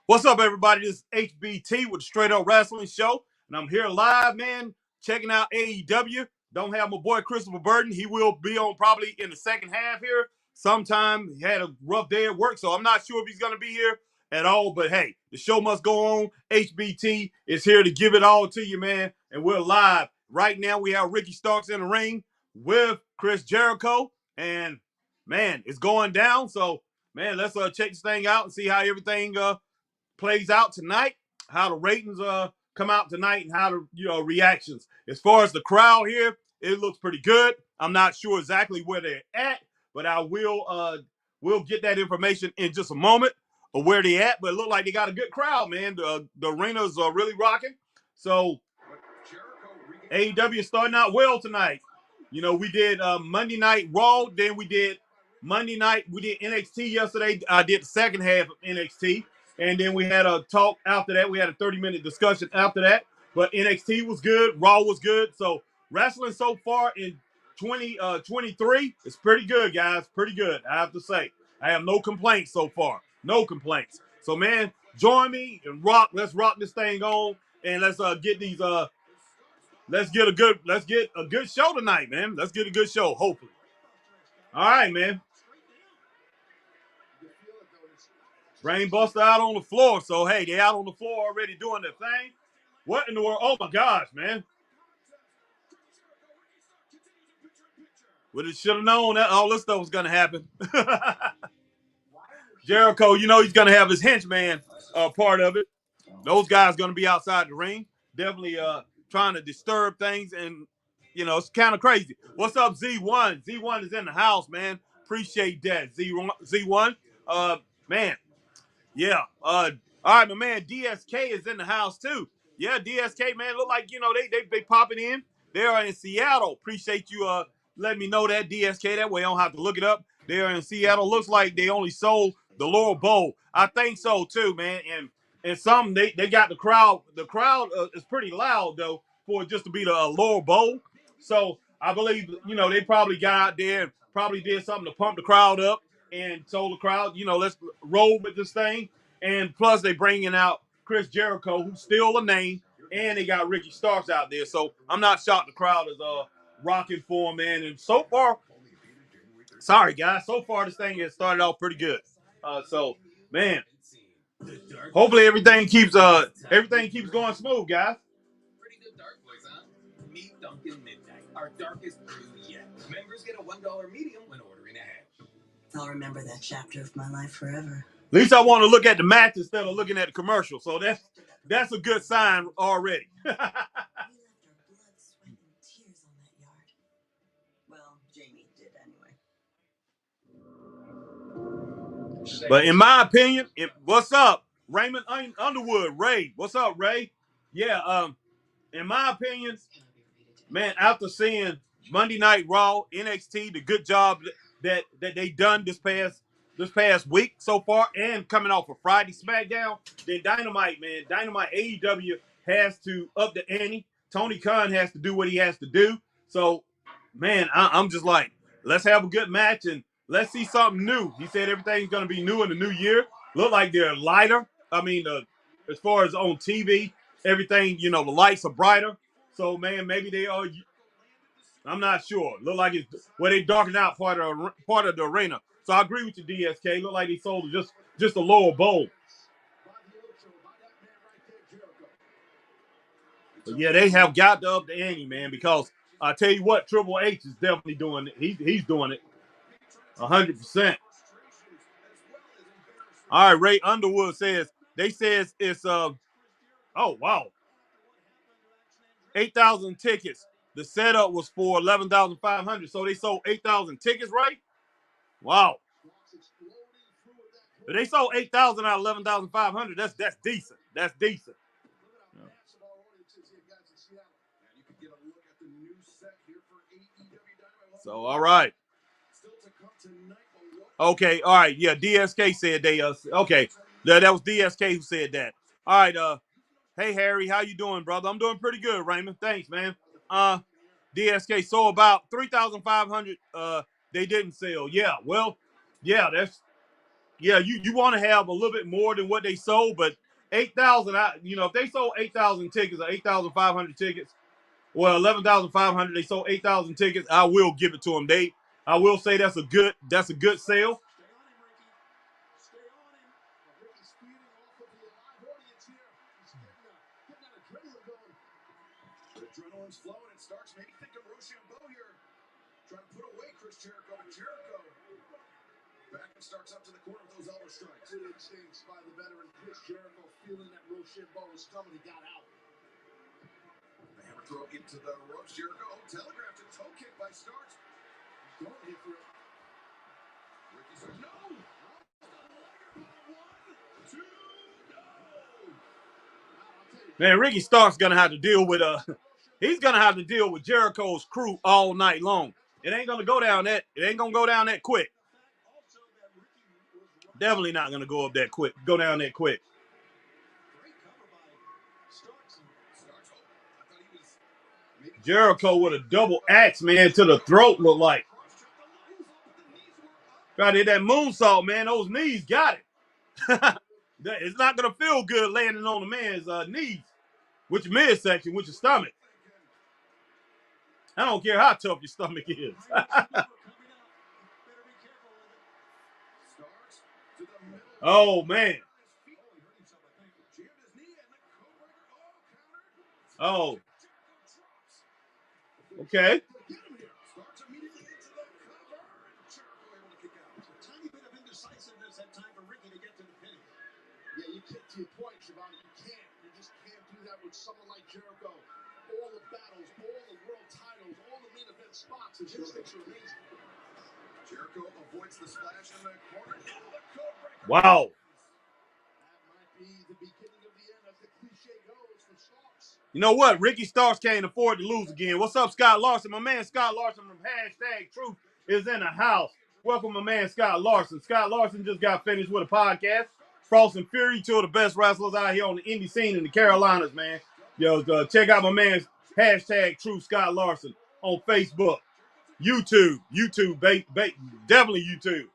What's up, everybody? This is HBT with the Straight Up Wrestling Show, and I'm here live, man, checking out AEW. Don't have my boy Christopher Burton. He will be on probably in the second half here sometime. He had a rough day at work, so I'm not sure if he's going to be here at all. But hey, the show must go on. HBT is here to give it all to you, man, and we're live. Right now, we have Ricky Starks in the ring with Chris Jericho, and man, it's going down. So, man, let's check this thing out and see how everything plays out tonight, how the ratings come out tonight, and how the reactions. As far as the crowd here, it looks pretty good. I'm not sure exactly where they're at, but I will get that information in just a moment of where they at. But it looked like they got a good crowd, man. The arenas are really rocking. So AEW is starting out well tonight. We did Monday Night Raw, then we did Monday night. We did NXT yesterday. I did the second half of NXT. And then we had a talk after that. We had a 30-minute discussion after that. But NXT was good. Raw was good. So wrestling so far in 2023 is pretty good, guys. Pretty good, I have to say. I have no complaints so far. No complaints. So, man, join me and rock. Let's rock this thing on. And let's get these let's get a good show tonight, man. Let's get a good show, hopefully. All right, man. Brain buster out on the floor. So, hey, they out on the floor already doing their thing. What in the world? Oh, my gosh, man. Well, it should have known that all this stuff was going to happen. Jericho, he's going to have his henchman part of it. Those guys going to be outside the ring. Definitely trying to disturb things. And, it's kind of crazy. What's up, Z1? Z1 is in the house, man. Appreciate that, Z1. Man. Yeah. All right, my man DSK is in the house too. Yeah, DSK, man, look like they popping in. They are in Seattle. Appreciate you letting me know that DSK. That way I don't have to look it up. They are in Seattle. Looks like they only sold the lower bowl. I think so too, man. And some they got the crowd. The crowd is pretty loud though for it just to be the lower bowl. So I believe they probably got out there and probably did something to pump the crowd up and told the crowd, let's roll with this thing. And plus, they bringing out Chris Jericho, who's still a name, and they got Ricky Starks out there. So I'm not shocked the crowd is rocking for him, man. And so far, sorry guys, so far this thing has started off pretty good. So man, hopefully everything keeps going smooth, guys. Pretty good dark boys, huh? Meet Dunkin' Midnight, our darkest brew yet. Members get a $1 medium when ordering ahead. I'll remember that chapter of my life forever. At least I want to look at the match instead of looking at the commercial. So that's a good sign already. We left our blood, sweat, and tears on that yard. Well, Jamie did anyway. But in my opinion, what's up, Raymond Underwood, Ray? What's up, Ray? Yeah. In my opinion, man, after seeing Monday Night Raw, NXT, the good job that they done this past week so far, and coming off of Friday SmackDown, then Dynamite, man. Dynamite AEW has to up the ante. Tony Khan has to do what he has to do. So, man, I'm just like, let's have a good match and let's see something new. He said everything's going to be new in the new year. Look like they're lighter. I mean, as far as on TV, everything, the lights are brighter. So, man, maybe they are. I'm not sure. Look like it's where they darkened out part of the arena. So I agree with you, DSK. Look like they sold just a lower bowl. But yeah, they have got to up the ante, man, because I tell you what, Triple H is definitely doing it. He's doing it 100%. All right, Ray Underwood says it's oh wow, 8,000 tickets. The setup was for 11,500, so they sold 8,000 tickets, right? Wow. If they sold 8,000 out of 11,500, that's decent. That's decent. Yeah. So, all right. Okay, all right. Yeah, DSK said they okay. That was DSK who said that. All right, hey Harry, how you doing, brother? I'm doing pretty good, Raymond. Thanks, man. DSK, so about 3,500 they didn't sell. Yeah, well, yeah, Yeah, you want to have a little bit more than what they sold, but 8,000, if they sold 8,000 tickets or 8,500 tickets, well, 11,500, they sold 8,000 tickets, I will give it to them. I will say that's a good sale. Stay on him. Ricky's feeding off of the live audience here. He's getting that adrenaline going. The adrenaline's flowing and Starks maybe thinking Rochambeau here. Trying to put away Chris Jericho, but Jericho back and Starks up to the corner with those elbow strikes. Good instincts by the veteran Chris Jericho, feeling that Rochambeau was coming. He got out. The hammer throw into the ropes. Jericho telegraphed a toe kick by Starks. He's going here for it. Ricky says no. Man, Ricky Starks gonna have to deal with he's gonna have to deal with Jericho's crew all night long. It ain't gonna go down that quick. Definitely not gonna go down that quick. Jericho with a double axe, man, to the throat look like. Tried to hit that moonsault, man. Those knees got it. It's not gonna feel good landing on the man's knees with your midsection, with your stomach. I don't care how tough your stomach is. Oh, man. Oh. Okay. Tiny bit of indecisiveness at time for Ricky to get to the pin. Yeah, you get to your point, Shivani. You just can't do that with someone like Jericho. All the battles, all the world titles, all the main event spots. His instincts are amazing. Jericho avoids the splash in the corner. Wow. That might be the beginning of the end, as the cliche goes for Starks. You know what? Ricky Starks can't afford to lose again. What's up, Scott Larson? My man Scott Larson from #Truth is in the house. Welcome, my man Scott Larson. Scott Larson just got finished with a podcast. Frost and Fury, two of the best wrestlers out here on the indie scene in the Carolinas, man. Yo, check out my man's #Truth Scott Larson on Facebook, YouTube, definitely YouTube.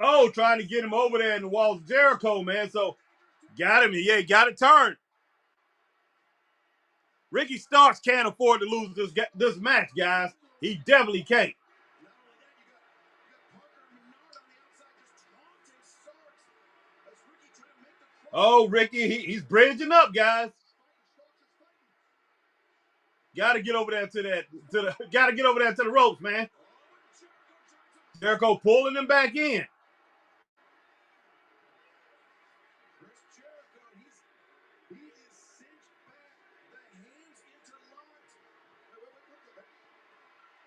Oh, trying to get him over there in the walls of Jericho, man. So got him. Yeah, got it turned. Ricky Starks can't afford to lose this match, guys. He definitely can't. Oh, Ricky, he's bridging up, guys. Gotta get over there to the ropes, man. Jericho pulling him back in.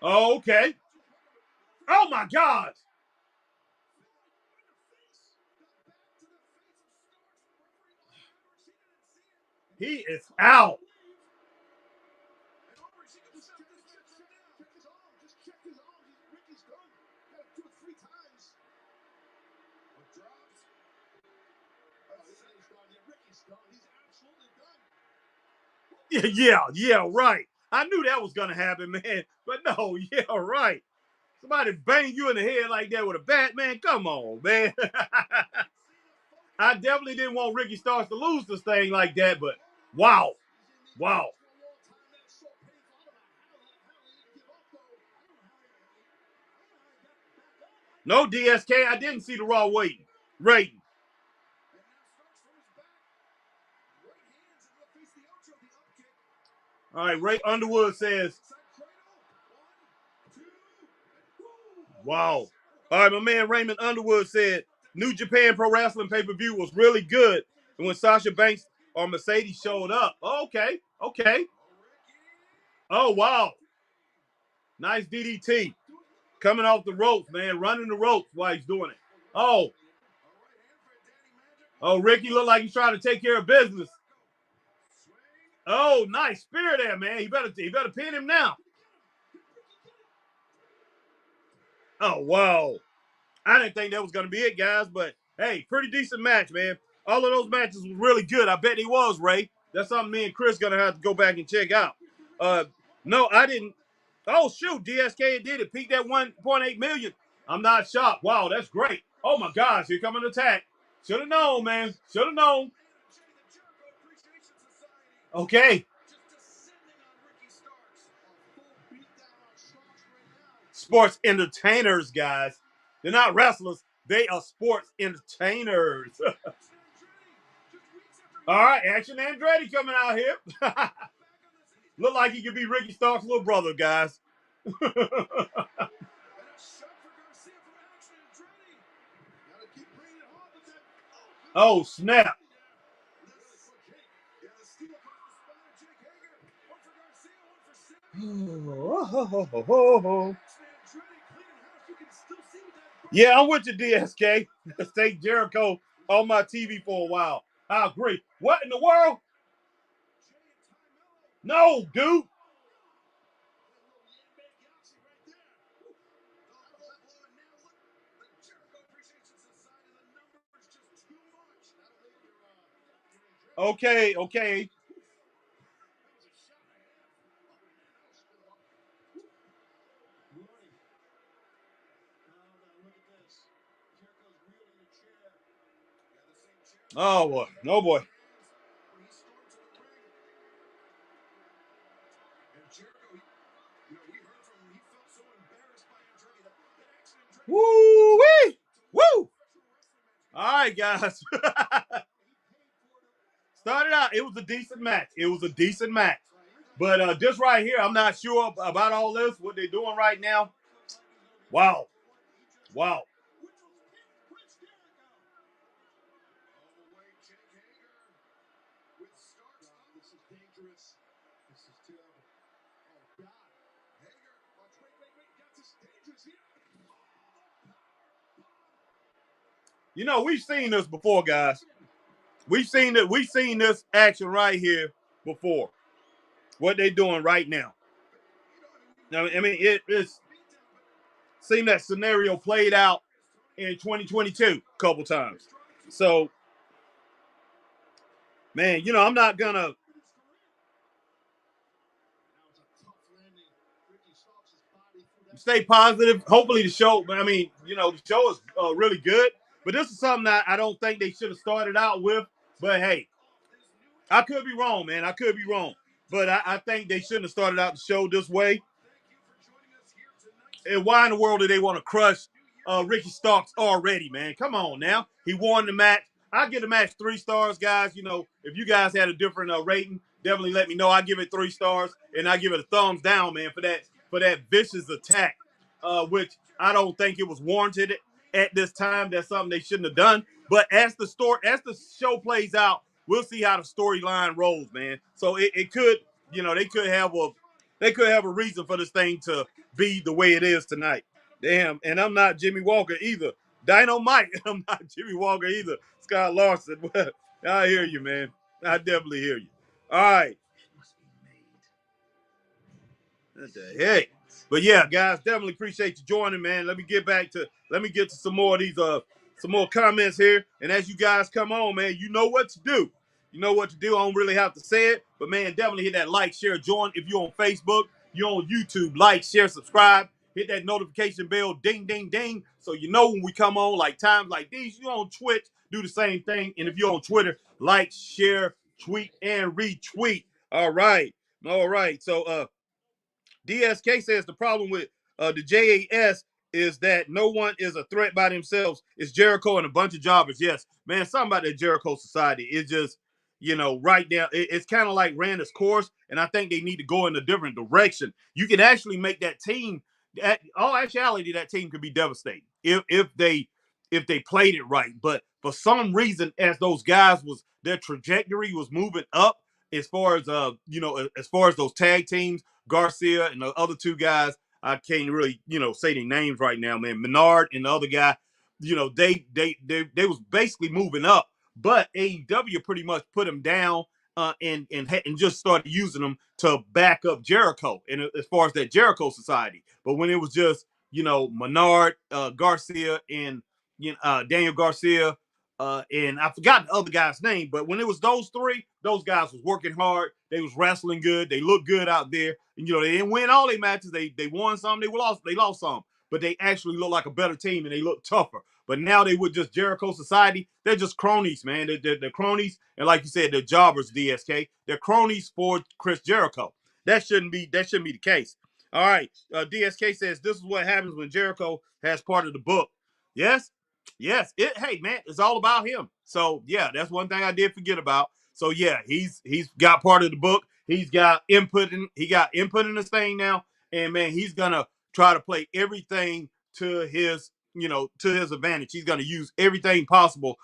Oh, okay. Oh my God. He is out. Yeah, right. I knew that was gonna happen, man. But no, yeah, right. Somebody bang you in the head like that with a bat, man. Come on, man. I definitely didn't want Ricky Starks to lose this thing like that, but wow. No, DSK, I didn't see the Raw rating. All right, Ray Underwood says, wow. All right, my man Raymond Underwood said, New Japan Pro Wrestling pay-per-view was really good. And when Sasha Banks or Mercedes showed up. Oh, okay. Oh, wow. Nice DDT. Coming off the ropes, man. Running the ropes while he's doing it. Oh, Ricky looked like he's trying to take care of business. Oh, nice spear there, man. He better pin him now. Oh, wow. I didn't think that was going to be it, guys, but hey, pretty decent match, man. All of those matches were really good. I bet he was, Ray. That's something me and Chris going to have to go back and check out. No, I didn't. Oh, shoot. DSK did it. Peaked at 1.8 million. I'm not shocked. Wow, that's great. Oh my gosh, here coming an attack. Should have known, man. Should have known. Okay. Sports entertainers, guys. They're not wrestlers. They are sports entertainers. All right, Action Andretti coming out here. Look like he could be Ricky Stark's little brother, guys. Oh, snap. Yeah, I'm with you, DSK. Stay Jericho on my TV for a while. I agree. What in the world? No, dude. Okay, okay. Oh boy, no boy. Woo wee, woo. All right, guys. Started out, it was a decent match. It was a decent match. But this right here, I'm not sure about all this, what they're doing right now. Wow. Wow. You know, we've seen this before, guys. We've seen it. We've seen this action right here before. What they're doing right now. I mean, it's seen that scenario played out in 2022 a couple times. So, man, you know, I'm not gonna stay positive. Hopefully, the show. I mean, you know, the show is really good. But this is something that I don't think they should have started out with. But hey, I could be wrong, man. I could be wrong. But I think they shouldn't have started out the show this way. And why in the world do they want to crush Ricky Starks already, man? Come on now. He won the match. I give the match 3 stars, guys. You know, if you guys had a different rating, definitely let me know. I give it 3 stars, and I give it a thumbs down, man, for that vicious attack, which I don't think it was warranted at this time. That's something they shouldn't have done. But as the show plays out, we'll see how the storyline rolls, man. So it could, you know, they could have a reason for this thing to be the way it is tonight. Damn, and I'm not Jimmy Walker either. Dynamite, I'm not Jimmy Walker either. Scott Larson. I hear you, man. I definitely hear you. All right. What the heck? But yeah, guys, definitely appreciate you joining, man. Let me get to some more of these some more comments here. And as you guys come on, man, you know what to do. You know what to do. I don't really have to say it, but man, definitely hit that like, share, join. If you're on Facebook, you're on YouTube, like, share, subscribe. Hit that notification bell, ding, ding, ding. So you know when we come on, like times like these. You're on Twitch, do the same thing. And if you're on Twitter, like, share, tweet, and retweet. All right. All right. So DSK says the problem with the JAS is that no one is a threat by themselves. It's Jericho and a bunch of jobbers. Yes, man, something about that Jericho society is just, you know, right now, it's kind of like ran its course, and I think they need to go in a different direction. You can actually make that team, all actuality, that team could be devastating if they played it right. But for some reason, as those guys their trajectory was moving up as far as you know, as far as those tag teams, Garcia and the other 2 guys, I can't really, you know, say their names right now, man. Menard and the other guy, you know, they was basically moving up, but AEW pretty much put them down and just started using them to back up Jericho and as far as that Jericho society. But when it was just, you know, Menard, Garcia, and Daniel Garcia, and I forgot the other guy's name, but when it was those 3, those guys was working hard. They was wrestling good. They looked good out there. And, you know, they didn't win all their matches. They won some. They lost some. but they actually look like a better team and they look tougher. But now they with just Jericho Society, they're just cronies, man. They're cronies, and like you said, they're jobbers. DSK, they're cronies for Chris Jericho. That shouldn't be the case. All right, DSK says this is what happens when Jericho has part of the book. Yes, yes. Hey, man, it's all about him. So yeah, that's one thing I did forget about. So yeah, he's got part of the book. He got input in this thing now, and man, he's gonna try to play everything to his advantage. He's gonna use everything possible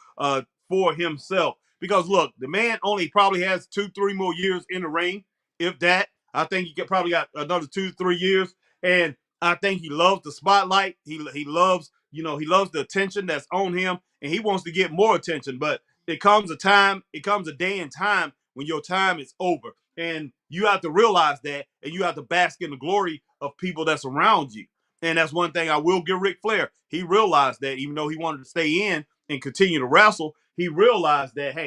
for himself. Because look, the man only probably has 2-3 more years in the ring, if that. I think he probably got another 2-3 years, and I think he loves the spotlight. He loves he loves the attention that's on him, and he wants to get more attention. But it comes a day and time when your time is over, and you have to realize that, and you have to bask in the glory of people that's around you. And that's one thing I will give Ric Flair. He realized that even though he wanted to stay in and continue to wrestle, he realized that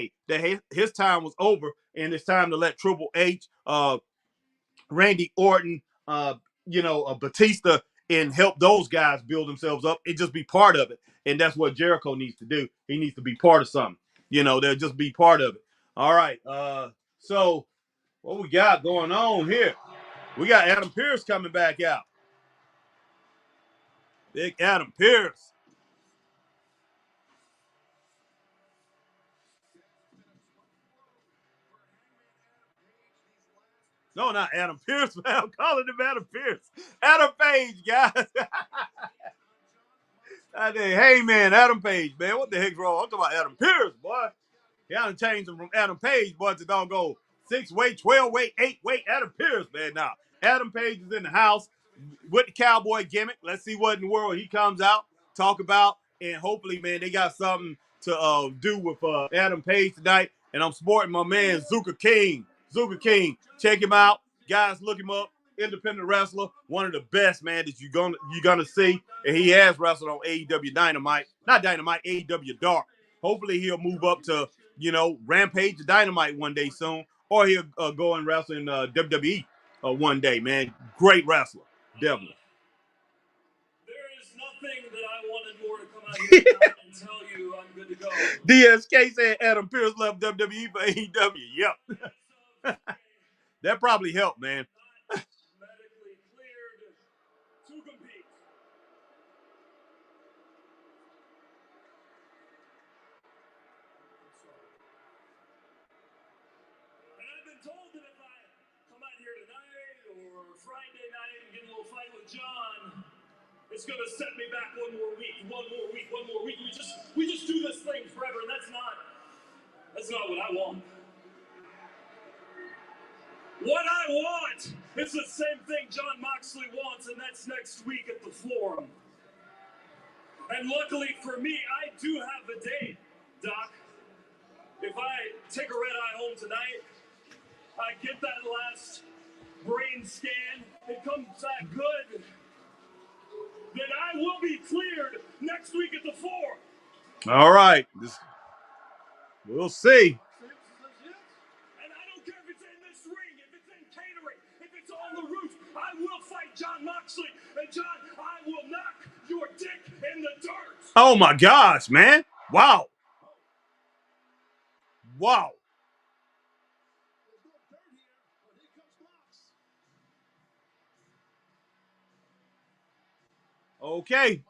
his time was over, and it's time to let Triple H, Randy Orton, Batista, and help those guys build themselves up and just be part of it. And that's what Jericho needs to do. He needs to be part of something. They'll just be part of it. All right. So what we got going on here? We got Adam Pearce coming back out. Big Adam Pearce. No, not Adam Pearce, man. I'm calling him Adam Pearce. Adam Page, guys. Hey, man, Adam Page, man. What the heck's wrong? I'm talking about Adam Pearce, boy. He done changed him from Adam Page, boy, to don't go 6-weight, 12-weight, 8-weight Adam Pearce, man. Now, Adam Page is in the house with the cowboy gimmick. Let's see what in the world he comes out, talk about, and hopefully, man, they got something to do with Adam Page tonight. And I'm supporting my man, Zuka King. Zuka King. Check him out. Guys, look him up. Independent wrestler, one of the best, man, that you're gonna see. And he has wrestled on AEW Dynamite. Not Dynamite, AEW Dark. Hopefully he'll move up to, Rampage Dynamite one day soon. Or he'll go and wrestle in WWE one day, man. Great wrestler. Definitely. There is nothing that I wanted more to come out here and tell you I'm good to go. DSK said Adam Pearce left WWE for AEW. Yep. That probably helped, man. Medically cleared to compete. And I've been told that if I come out here tonight or Friday night and get in a little fight with John, it's gonna set me back one more week. We just do this thing forever, and that's not what I want. What I want is the same thing John Moxley wants, and that's next week at the Forum. And luckily for me, I do have a date, Doc. If I take a red eye home tonight, I get that last brain scan, it comes back good, then I will be cleared next week at the Forum. All right. We'll see. And I don't care if it's in this ring, if it's in catering, if it's on the roof, I will fight John Moxley. And John, I will knock your dick in the dirt. Oh my gosh, man. Wow. Wow. Okay.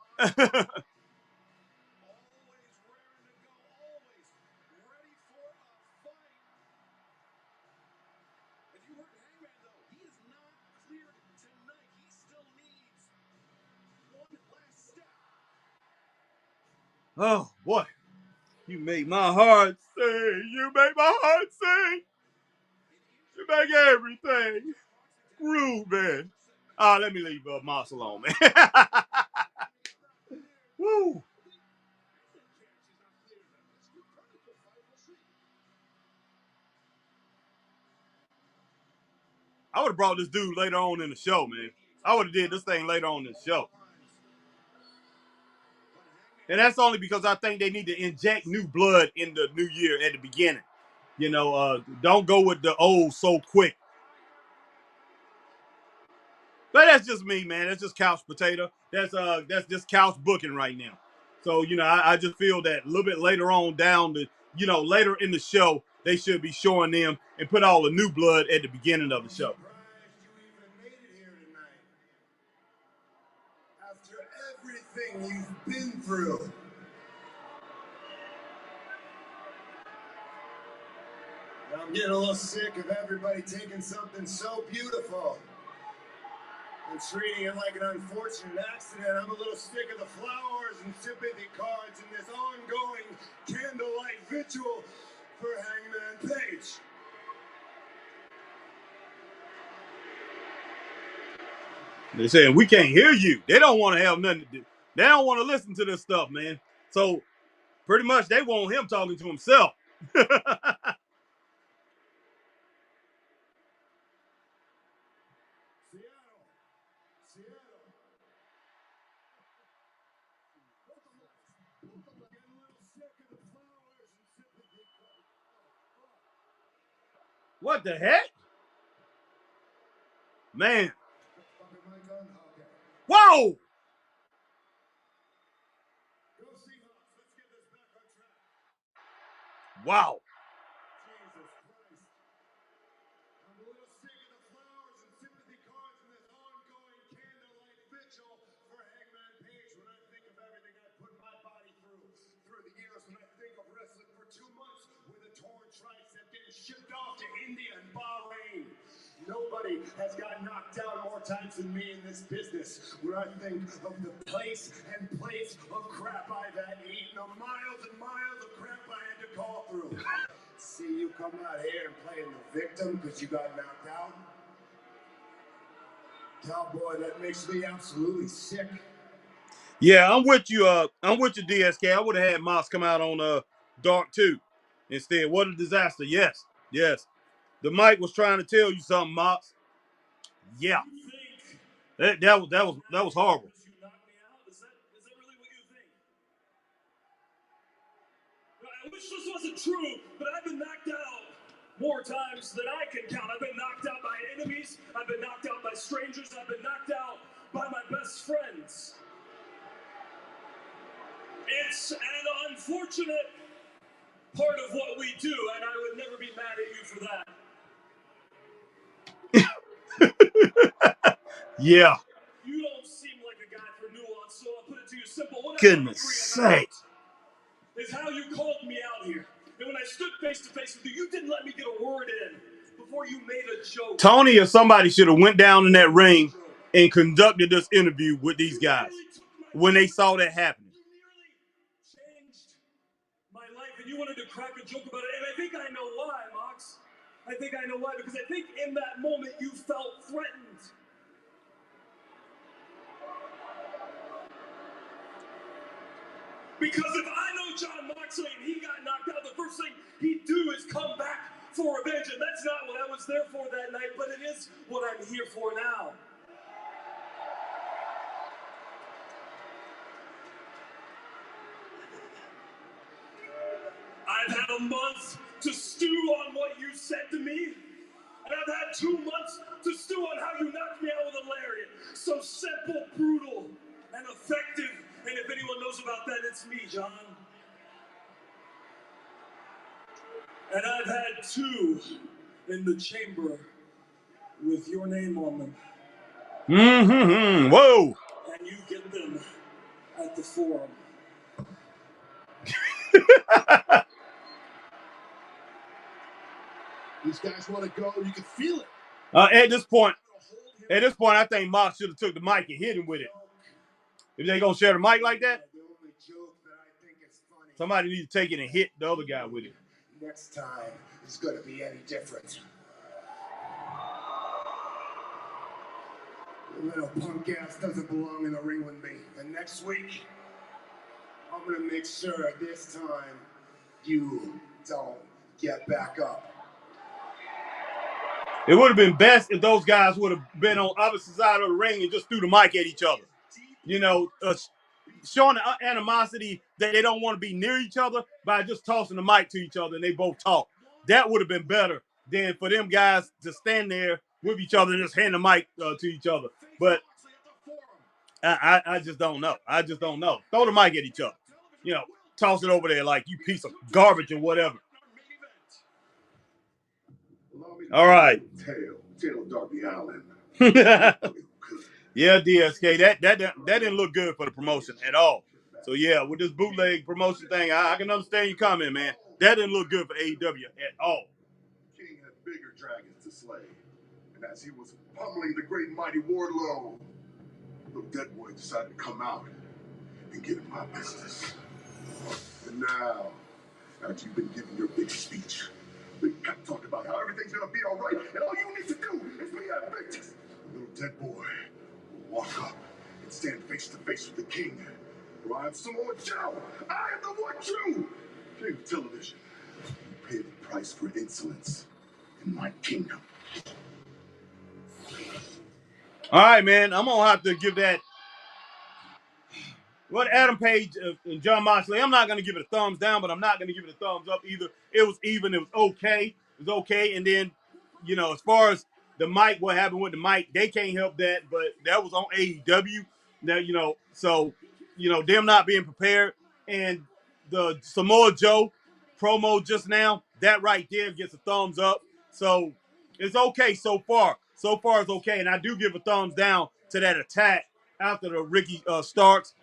Oh boy. You make my heart sing. You make my heart sing. You make everything groove, man. Let me leave Moss alone, man. Woo. I would have brought this dude later on in the show, man. I would have did this thing later on in the show. And that's only because I think they need to inject new blood in the new year at the beginning. Don't go with the old so quick. But that's just me, man. That's just couch potato. That's just couch booking right now. So, I just feel that a little bit later on down the, later in the show, they should be showing them and put all the new blood at the beginning of the show. You even made it here tonight. After everything you've been through. I'm getting a little sick of everybody taking something so beautiful and treating it like an unfortunate accident. I'm a little sick of the flowers and sympathy cards and this ongoing candlelight vigil for Hangman Page. They're saying, we can't hear you. They don't want to have nothing to do. They don't want to listen to this stuff, man. So pretty much they want him talking to himself. What the heck? Man. Whoa! Wow. Shipped off to India and Bahrain. Nobody has got knocked out more times than me in this business. When I think of the plates and plates of crap I've had to eat, the miles and miles of crap I had to call through. See you come out here and playing the victim because you got knocked out. Cowboy, that makes me absolutely sick. Yeah, I'm with you. I'm with you, DSK. I would have had Moss come out on Dark 2 instead. What a disaster. Yes. The mic was trying to tell you something, Moss. Yeah. That was horrible. Is that really what you think? I wish this wasn't true, but I've been knocked out more times than I can count. I've been knocked out by enemies. I've been knocked out by strangers. I've been knocked out by my best friends. It's an unfortunate part of what we do, and I would never be mad at you for that. Yeah. You don't seem like a guy for nuance, so I'll put it to you simple. What Goodness sakes. Is how you called me out here. And when I stood face to face with you, you didn't let me get a word in before you made a joke. Tony or somebody should have went down in that ring and conducted this interview with these guys when they saw that happening. You nearly changed my life, and you wanted to crack a joke about it. And I think I know why, Mox. I think I know why, because I think in that moment you felt threatened. Because if I know John Moxley and he got knocked out, the first thing he'd do is come back for revenge. And that's not what I was there for that night, but it is what I'm here for now. I've had a month to stew on what you said to me. And I've had 2 months to stew on how you knocked me out with a lariat. So simple, brutal, and effective. And if anyone knows about that, it's me, John. And I've had 2 in the chamber with your name on them. Mm-hmm. Whoa. And you get them at the forum. These guys want to go. You can feel it. At this point, I think Mox should have took the mic and hit him with it. If they gonna share the mic like that, somebody needs to take it and hit the other guy with it. Next time is going to be any different. Little punk ass doesn't belong in the ring with me. And next week, I'm going to make sure this time you don't get back up. It would have been best if those guys would have been on opposite side of the ring and just threw the mic at each other. Showing the animosity that they don't want to be near each other by just tossing the mic to each other and they both talk. That would have been better than for them guys to stand there with each other and just hand the mic to each other. But I just don't know. I just don't know. Throw the mic at each other. You know, toss it over there like you piece of garbage or whatever. All right. Tail Darby Allin. Yeah, DSK. That didn't look good for the promotion at all. So yeah, with this bootleg promotion thing, I can understand your comment, man. That didn't look good for AEW at all. King had bigger dragons to slay. And as he was pummeling the great and mighty Wardlow, little dead boy decided to come out and get in my business. And now, after you've been giving your big speech, big pep talk about how everything's gonna be all right, and all you need to do is be that bitch, little dead boy will walk up and stand face to face with the king. For I am Samoa Joe. I am the one true king of television. You pay the price for insolence in my kingdom. All right, man. I'm gonna have to give that. What Adam Page and John Moxley, I'm not going to give it a thumbs down, but I'm not going to give it a thumbs up either. It was even. It was okay. It was okay. And then, you know, as far as the mic, what happened with the mic, they can't help that. But that was on AEW. Now, you know, so, you know, them not being prepared. And the Samoa Joe promo just now, that right there gets a thumbs up. So it's okay so far. So far it's okay. And I do give a thumbs down to that attack after the Ricky Starks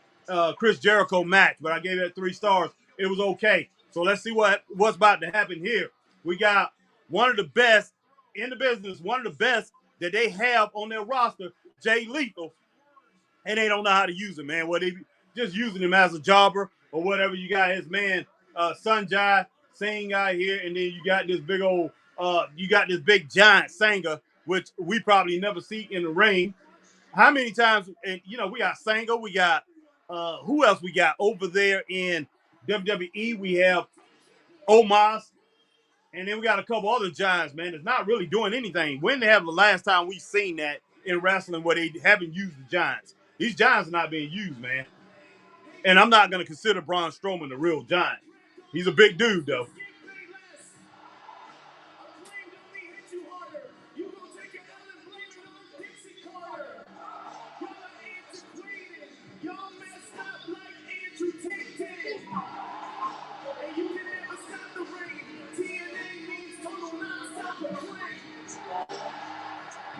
Chris Jericho match, but I gave it 3 stars. It was okay. So let's see what's about to happen here. We got one of the best in the business, one of the best that they have on their roster, Jay Lethal, and they don't know how to use him, man. What they just using him as a jobber or whatever. You got his man Sanjay Singh out here, and then you got this big old, you got this big giant Sangha, which we probably never see in the ring. How many times? And you know, we got Sangha, we got. Who else we got over there in WWE? We have Omos, and then we got a couple other giants, man. It's not really doing anything. When they have the last time we seen that in wrestling where they haven't used the giants? These giants are not being used, man. And I'm not going to consider Braun Strowman the real giant. He's a big dude, though.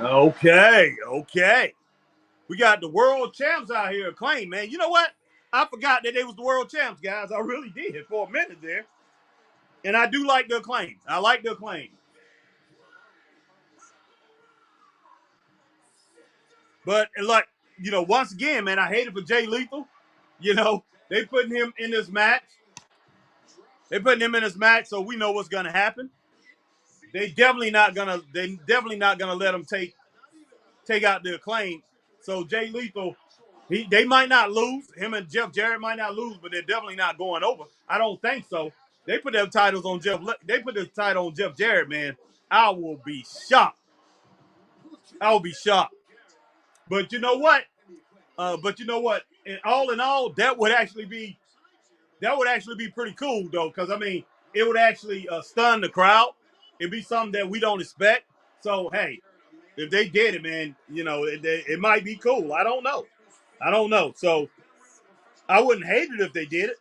Okay. We got the world champs out here Acclaim, man. You know what? I forgot that they was the world champs, guys. I really did for a minute there. And I do like the Acclaim. I like the Acclaim. But, like, you know, once again, man, I hate it for Jay Lethal. You know, they putting him in this match. So we know what's gonna happen. They definitely not gonna let him take out the Acclaim. So Jay Lethal, they might not lose. Him and Jeff Jarrett might not lose, but they're definitely not going over. I don't think so. They put their titles on Jeff. They put the title on Jeff Jarrett, man. I will be shocked. But you know what? In all, that would actually be pretty cool though, because I mean, it would actually stun the crowd. It'd be something that we don't expect. So hey, if they did it, man, you know, it might be cool. I don't know. So I wouldn't hate it if they did it.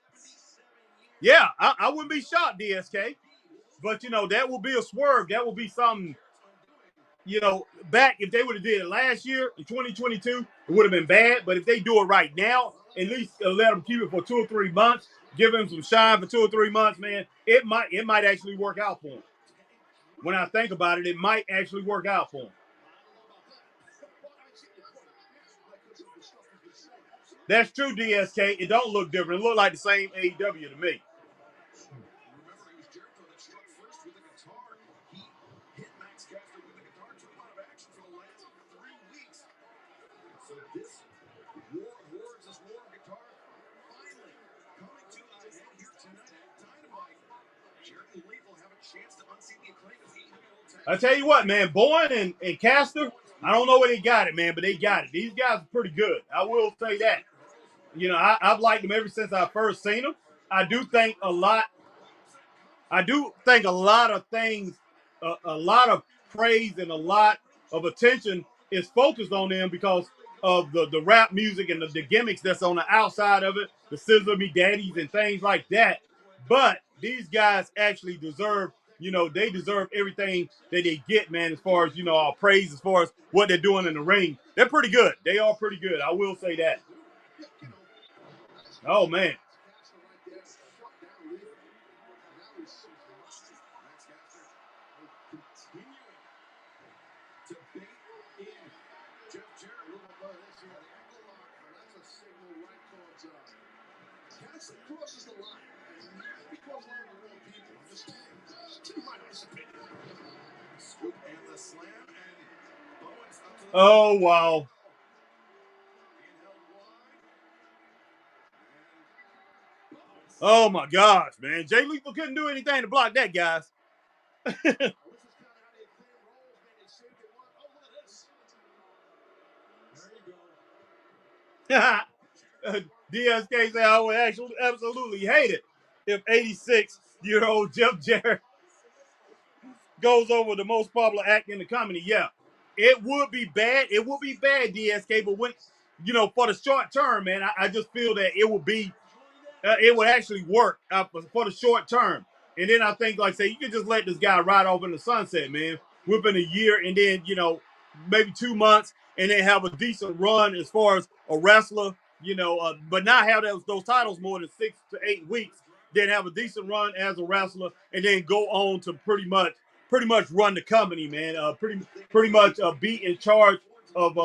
Yeah, I wouldn't be shocked, DSK. But you know, that will be a swerve. That will be something. You know, back if they would have did it last year in 2022, it would have been bad. But if they do it right now, at least let them keep it for 2 or 3 months, give him some shine for 2 or 3 months, man. It might actually work out for him. When I think about it, it might actually work out for him. That's true, DSK. It don't look different. It look like the same AEW to me. I tell you what, man, Bourne and Caster, I don't know where they got it, man, but they got it. These guys are pretty good. I will say that. You know, I've liked them ever since I first seen them. I do think a lot of things, a lot of praise and a lot of attention is focused on them because of the rap music and the gimmicks that's on the outside of it, the Sizzler Me Daddies and things like that. But these guys actually deserve, they deserve everything that they get, man, as far as, our praise, as far as what they're doing in the ring. They're pretty good. They are pretty good. I will say that. Oh, man. Crosses the line. Because one of the real people. Just my honest opinion. Scoop and the slam, and Bowen's up to the Oh, wow. Oh, my gosh, man. Jay Lethal couldn't do anything to block that, guys. DSK said I would actually absolutely hate it if 86-year-old Jeff Jarrett goes over the most popular act in the company. Yeah, it would be bad. It would be bad, DSK. But when, for the short term, man, I just feel that it would actually work for the short term. And then I think, like I say, you can just let this guy ride off in the sunset, man. Within a year, and then maybe 2 months, and then have a decent run as far as a wrestler, but not have those titles more than 6 to 8 weeks. Then have a decent run as a wrestler, and then go on to pretty much run the company, man. Pretty much be in charge of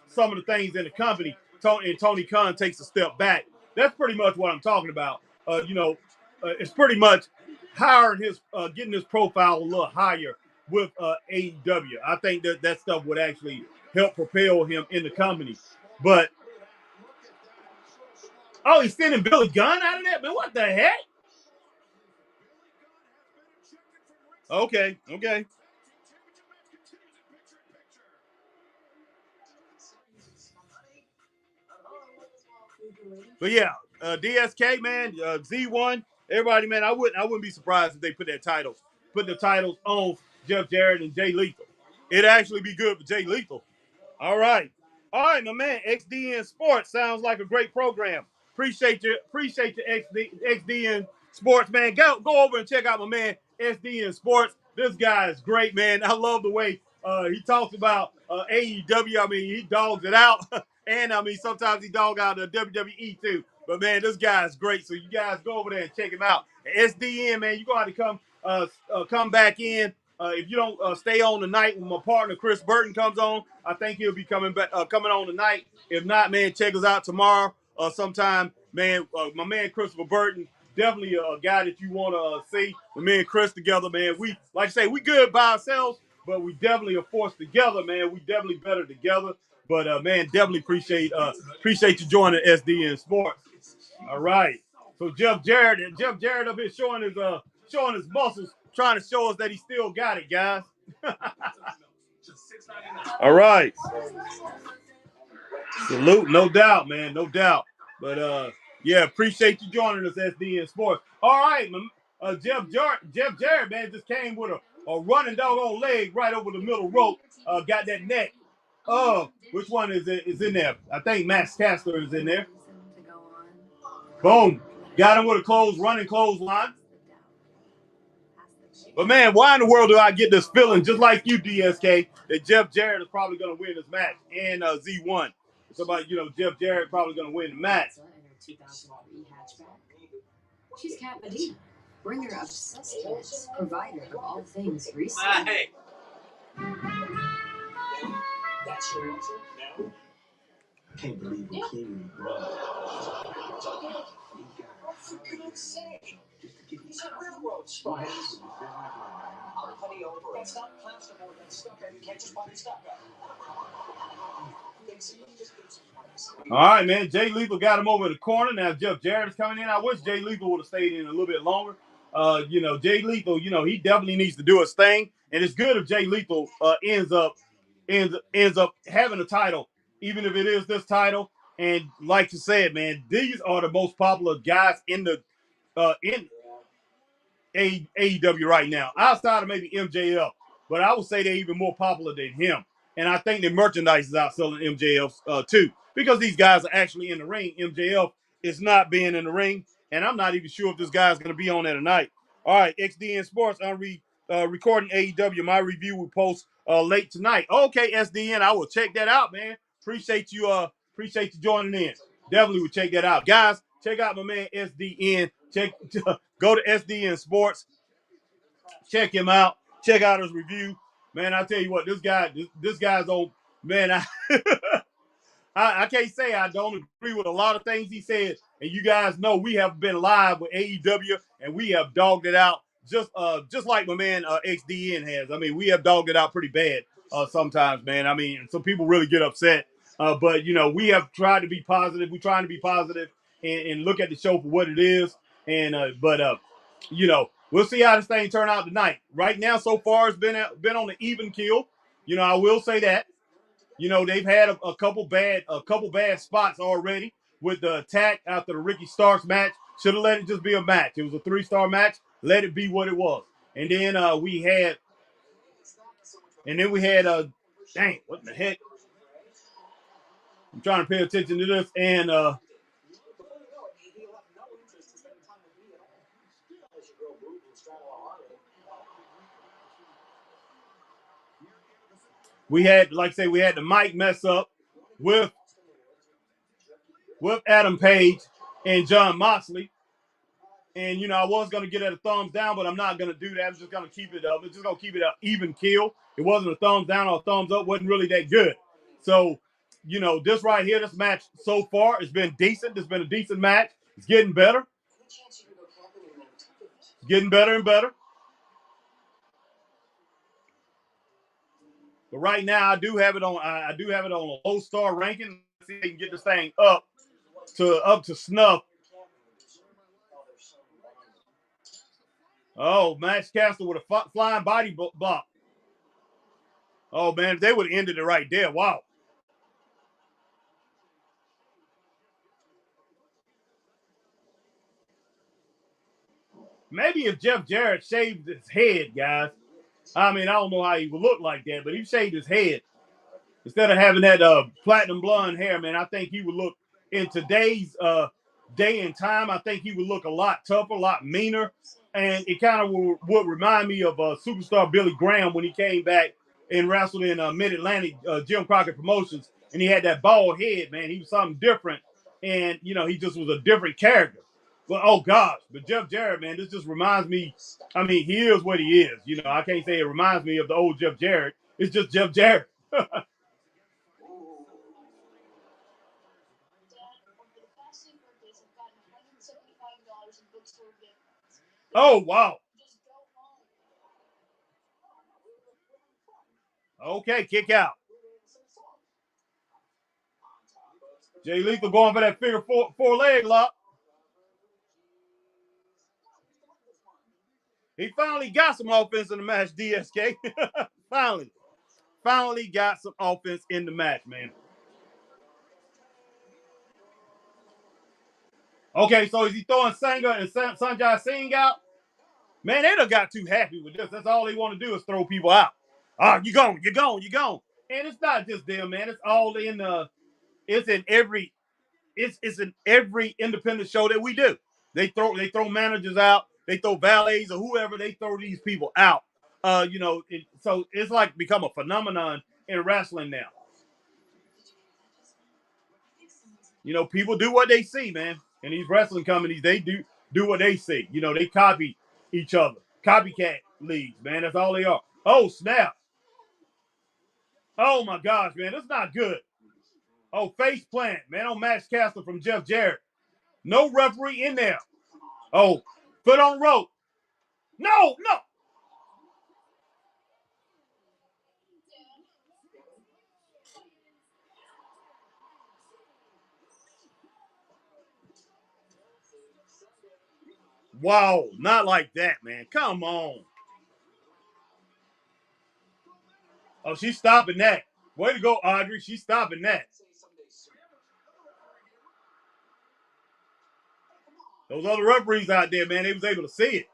some of the things in the company. Tony Khan takes a step back. That's pretty much what I'm talking about. It's pretty much hiring getting his profile a little higher with AEW. I think that stuff would actually help propel him in the company. But he's sending Billy Gunn out of that, man. What the heck? Okay. But yeah, DSK, man, Z1, everybody, man, I wouldn't be surprised if they put the titles on Jeff Jarrett and Jay Lethal. It'd actually be good for Jay Lethal. All right, my man, XDN Sports sounds like a great program. Appreciate you, XDN Sports, man. Go over and check out my man XDN Sports. This guy is great, man. I love the way he talks about AEW. I mean, he dogs it out, and I mean sometimes he dog out the WWE too. But man, this guy is great. So you guys go over there and check him out. SDN, man, you're going to have to come back in. If you don't stay on tonight when my partner Chris Burton comes on, I think he'll be coming on tonight. If not, man, check us out tomorrow sometime. Man, my man Christopher Burton, definitely a guy that you want to see. Me and Chris together, man. We, like I say, we good by ourselves, but we definitely are forced together, man. We definitely better together. But man, definitely appreciate you joining SDN Sports. All right. So Jeff Jarrett up here showing his muscles, trying to show us that he still got it, guys. All right. Salute, no doubt, man, no doubt. But yeah, appreciate you joining us, SDN Sports. All right, Jeff Jarrett, man, just came with a running doggone leg right over the middle rope. Got that neck. Which one is in there? I think Max Caster is in there. Boom. Got him with a running clothesline. But man, why in the world do I get this feeling, just like you, DSK, that Jeff Jarrett is probably going to win this match, and Z1. It's about, Jeff Jarrett probably going to win the match. She's Kat Medina, bringer of sustenance, provider of all things recent. Hey. That's your answer? No. I can't believe we came bro. Just to give you some railroad spice. Honey, over. That's not plasterboard. That's stuck. You can't just buy the stuff. All right, man. Jay Lethal got him over the corner. Now Jeff Jarrett is coming in. I wish Jay Lethal would have stayed in a little bit longer. Jay Lethal, he definitely needs to do his thing. And it's good if Jay Lethal ends up having a title, even if it is this title. And like you said, man, these are the most popular guys in AEW right now, outside of maybe MJF. But I would say they're even more popular than him. And I think the merchandise is outselling MJF too, because these guys are actually in the ring. MJF is not being in the ring, and I'm not even sure if this guy's going to be on there tonight. All right, XDN Sports, I'm recording AEW. My review will post late tonight. Okay, SDN, I will check that out, man. Appreciate you joining in. Definitely will check that out, guys. Check out my man SDN. Go to SDN Sports. Check him out. Check out his review. Man, I tell you what, this guy's on. Man, I can't say I don't agree with a lot of things he said. And you guys know we have been live with AEW and we have dogged it out just like my man XDN has. I mean, we have dogged it out pretty bad sometimes, man. I mean, some people really get upset. But we have tried to be positive. We're trying to be positive and look at the show for what it is. And we'll see how this thing turn out tonight. Right now, so far, it's been on the even kill. I will say that. They've had a couple bad spots already with the attack after the Ricky Starks match. Should have let it just be a match. It was a 3-star match. Let it be what it was. And then we had dang, what in the heck? I'm trying to pay attention to this, and we had, like I say, we had the mic mess up with Adam Page and John Moxley. And, I was going to get at a thumbs down, but I'm not going to do that. I'm just going to keep it up. I'm just going to keep it an even kill. It wasn't a thumbs down or a thumbs up. Wasn't really that good. So, this right here, this match so far, it's been decent. It's been a decent match. It's getting better. It's getting better and better. But right now, I do have it on a low star ranking. Let's see if I can get this thing up to snuff. Oh, Max Caster with a flying body block. Oh, man, they would have ended it right there. Wow. Maybe if Jeff Jarrett shaved his head, guys. I mean, I don't know how he would look like that, but he shaved his head. Instead of having that platinum blonde hair, man, I think he would look, in today's day and time, I think he would look a lot tougher, a lot meaner. And it kind of would remind me of superstar Billy Graham when he came back and wrestled in Mid-Atlantic Jim Crockett Promotions. And he had that bald head, man. He was something different. And, he just was a different character. But, oh, gosh. But Jeff Jarrett, man, this just reminds me. I mean, he is what he is. I can't say it reminds me of the old Jeff Jarrett. It's just Jeff Jarrett. Oh, wow. Okay, kick out. Jay Lethal going for that figure four leg lock. He finally got some offense in the match, DSK. Finally got some offense in the match, man. Okay, so is he throwing Sangha and Sanjay Singh out? Man, they done got too happy with this. That's all they want to do is throw people out. You gone. And it's not just them, man. It's all in it's in every independent show that we do. They throw managers out, they throw valets or whoever, they throw these people out. So it's like become a phenomenon in wrestling now. People do what they see, man. And these wrestling companies, they do what they see. They copy each other. Copycat leagues, man. That's all they are. Oh, snap. Oh, my gosh, man. That's not good. Oh, face plant, man, on Max Caster from Jeff Jarrett. No referee in there. Oh, foot on rope. No. Wow, not like that, man. Come on. Oh, she's stopping that. Way to go, Audrey. She's stopping that. Those other referees out there, man, they was able to see it.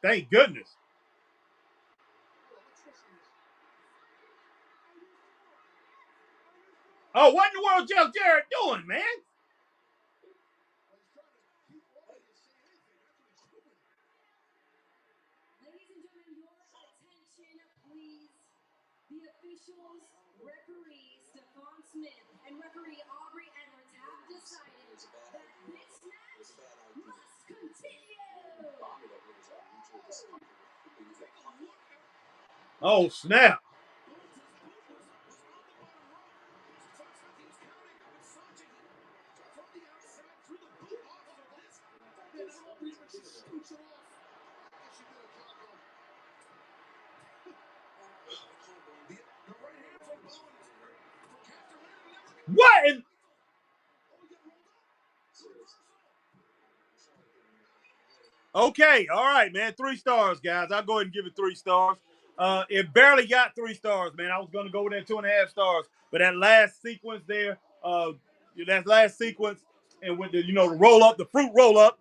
Thank goodness. Oh, what in the world Jeff Jarrett doing, man? Ladies and gentlemen, your attention, please. The officials, referee Stephon Smith, and referee Aubrey Edwards have decided that this match must continue. Oh, snap. What? Okay, all right, man. 3 stars, guys. I'll go ahead and give it 3 stars. It barely got 3 stars, man. I was going to go with that 2.5 stars, but that last sequence there, and with the the roll up, the fruit roll up.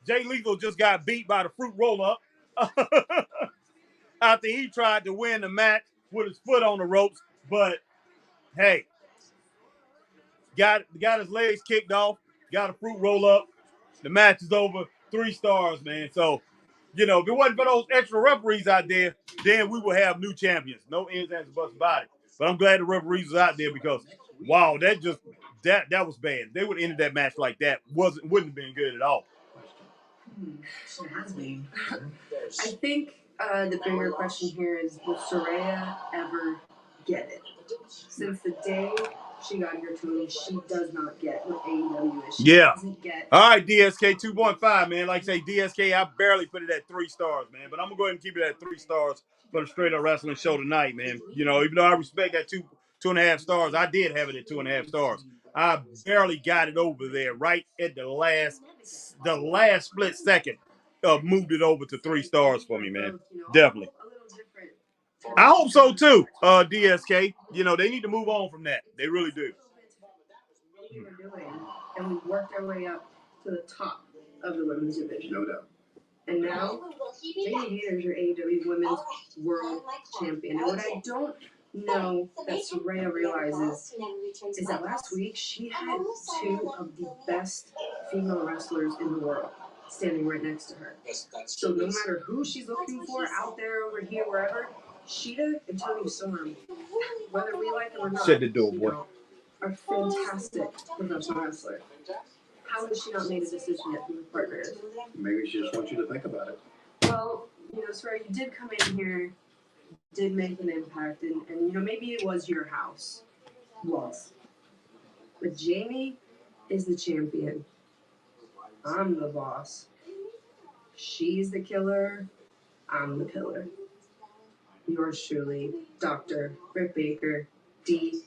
Jay Lethal just got beat by the fruit roll up after he tried to win the match with his foot on the ropes. But hey, got his legs kicked off, got a fruit roll up. The match is over. 3 stars, man. So, if it wasn't for those extra referees out there, then we would have new champions. No ends, ands, or buts about it. But I'm glad the referees was out there because, wow, that was bad. They would have ended that match like that. Wouldn't have been good at all. I think the bigger question here is, will Saraya ever get it? Since the day she got here, Tony, she does not get what AEW is. She doesn't get. All right, DSK 2.5, man. Like I say, DSK, I barely put it at 3 stars, man. But I'm going to go ahead and keep it at 3 stars for the Straight Up Wrestling show tonight, man. Even though I respect that 2.5 stars, I did have it at 2.5 stars. I barely got it over there right at the last split second. Moved it over to 3 stars for me, man. Definitely. I hope so too, DSK. They need to move on from that. They really do. We were doing, and we worked our way up to the top of the women's division. No doubt. And now, Jamie Hayter's your AEW Women's World Champion. And what I don't know that Saraya realizes is that last week she had 2 of the best female wrestlers in the world standing right next to her. So no matter who she's looking for, out there, over here, wherever, Sheeta and Toni Storm, whether we like them or not, Shut the door, boy. Are fantastic professional wrestlers. How has she not made a decision yet from the partners? Maybe she just wants you to think about it. Well, Saraya, you did come in here, did make an impact, and maybe it was your house. Was. But Jamie is the champion. I'm the boss. She's the killer. I'm the pillar. Yours truly, Dr. Britt Baker, DMD.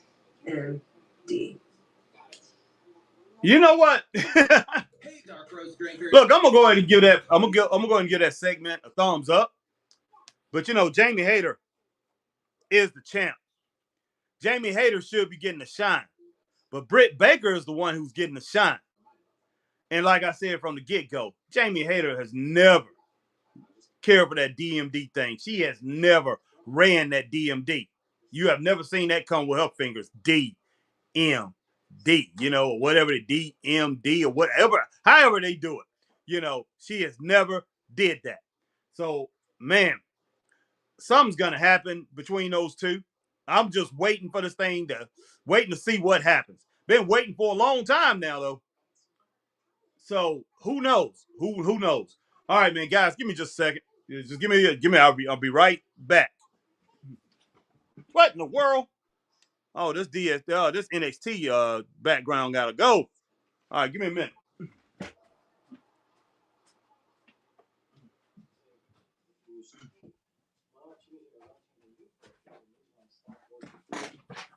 You know what? Look, I'm gonna go ahead and give that. I'm gonna go ahead and give that segment a thumbs up. But Jamie Hayter is the champ. Jamie Hayter should be getting the shine, but Britt Baker is the one who's getting the shine. And like I said from the get-go, Jamie Hayter has never cared for that DMD thing. She has never ran that DMD. You have never seen that come with her fingers. DMD, or whatever the DMD or whatever, however they do it. She has never did that. So, man, something's gonna happen between those two. I'm just waiting for this thing waiting to see what happens. Been waiting for a long time now, though. So who knows? Who knows? All right, man, guys, give me just a second. Just give me. I'll be right back. What in the world? Oh, this NXT background gotta go. All right, give me a minute.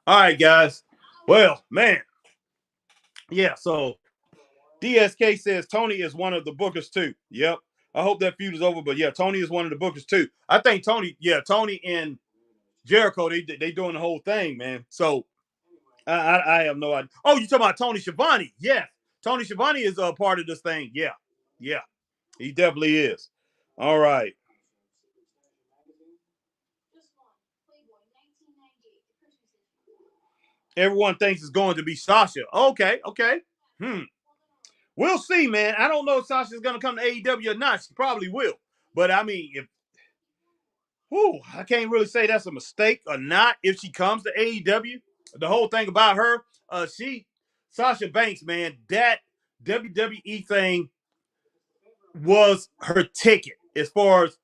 All right, guys. Well, man. Yeah, so DSK says Tony is one of the bookers too. Yep. I hope that feud is over, but yeah, Tony is one of the bookers too. I think Tony and Jericho, they doing the whole thing, man. So I have no idea. Oh, you talking about Tony Schiavone? Yes. Tony Schiavone is a part of this thing. Yeah. Yeah. He definitely is. All right. everyone thinks it's going to be Sasha. Okay. We'll see, man. I don't know if Sasha's going to come to AEW or not. She probably will. But, I mean, I can't really say that's a mistake or not if she comes to AEW. The whole thing about her, Sasha Banks, man, that WWE thing was her ticket as far as,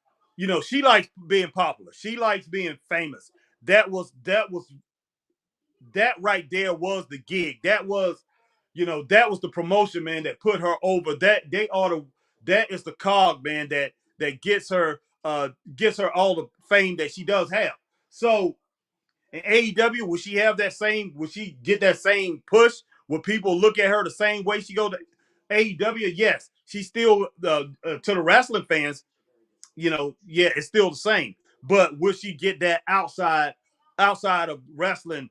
she likes being popular. She likes being famous. That right there was the gig. That was the promotion, man, that put her over. That is the cog, man, that gets her all the fame that she does have. So in AEW, will she get that same push? Will people look at her the same way she go to AEW? Yes. She's still to the wrestling fans, it's still the same. But will she get that outside of wrestling,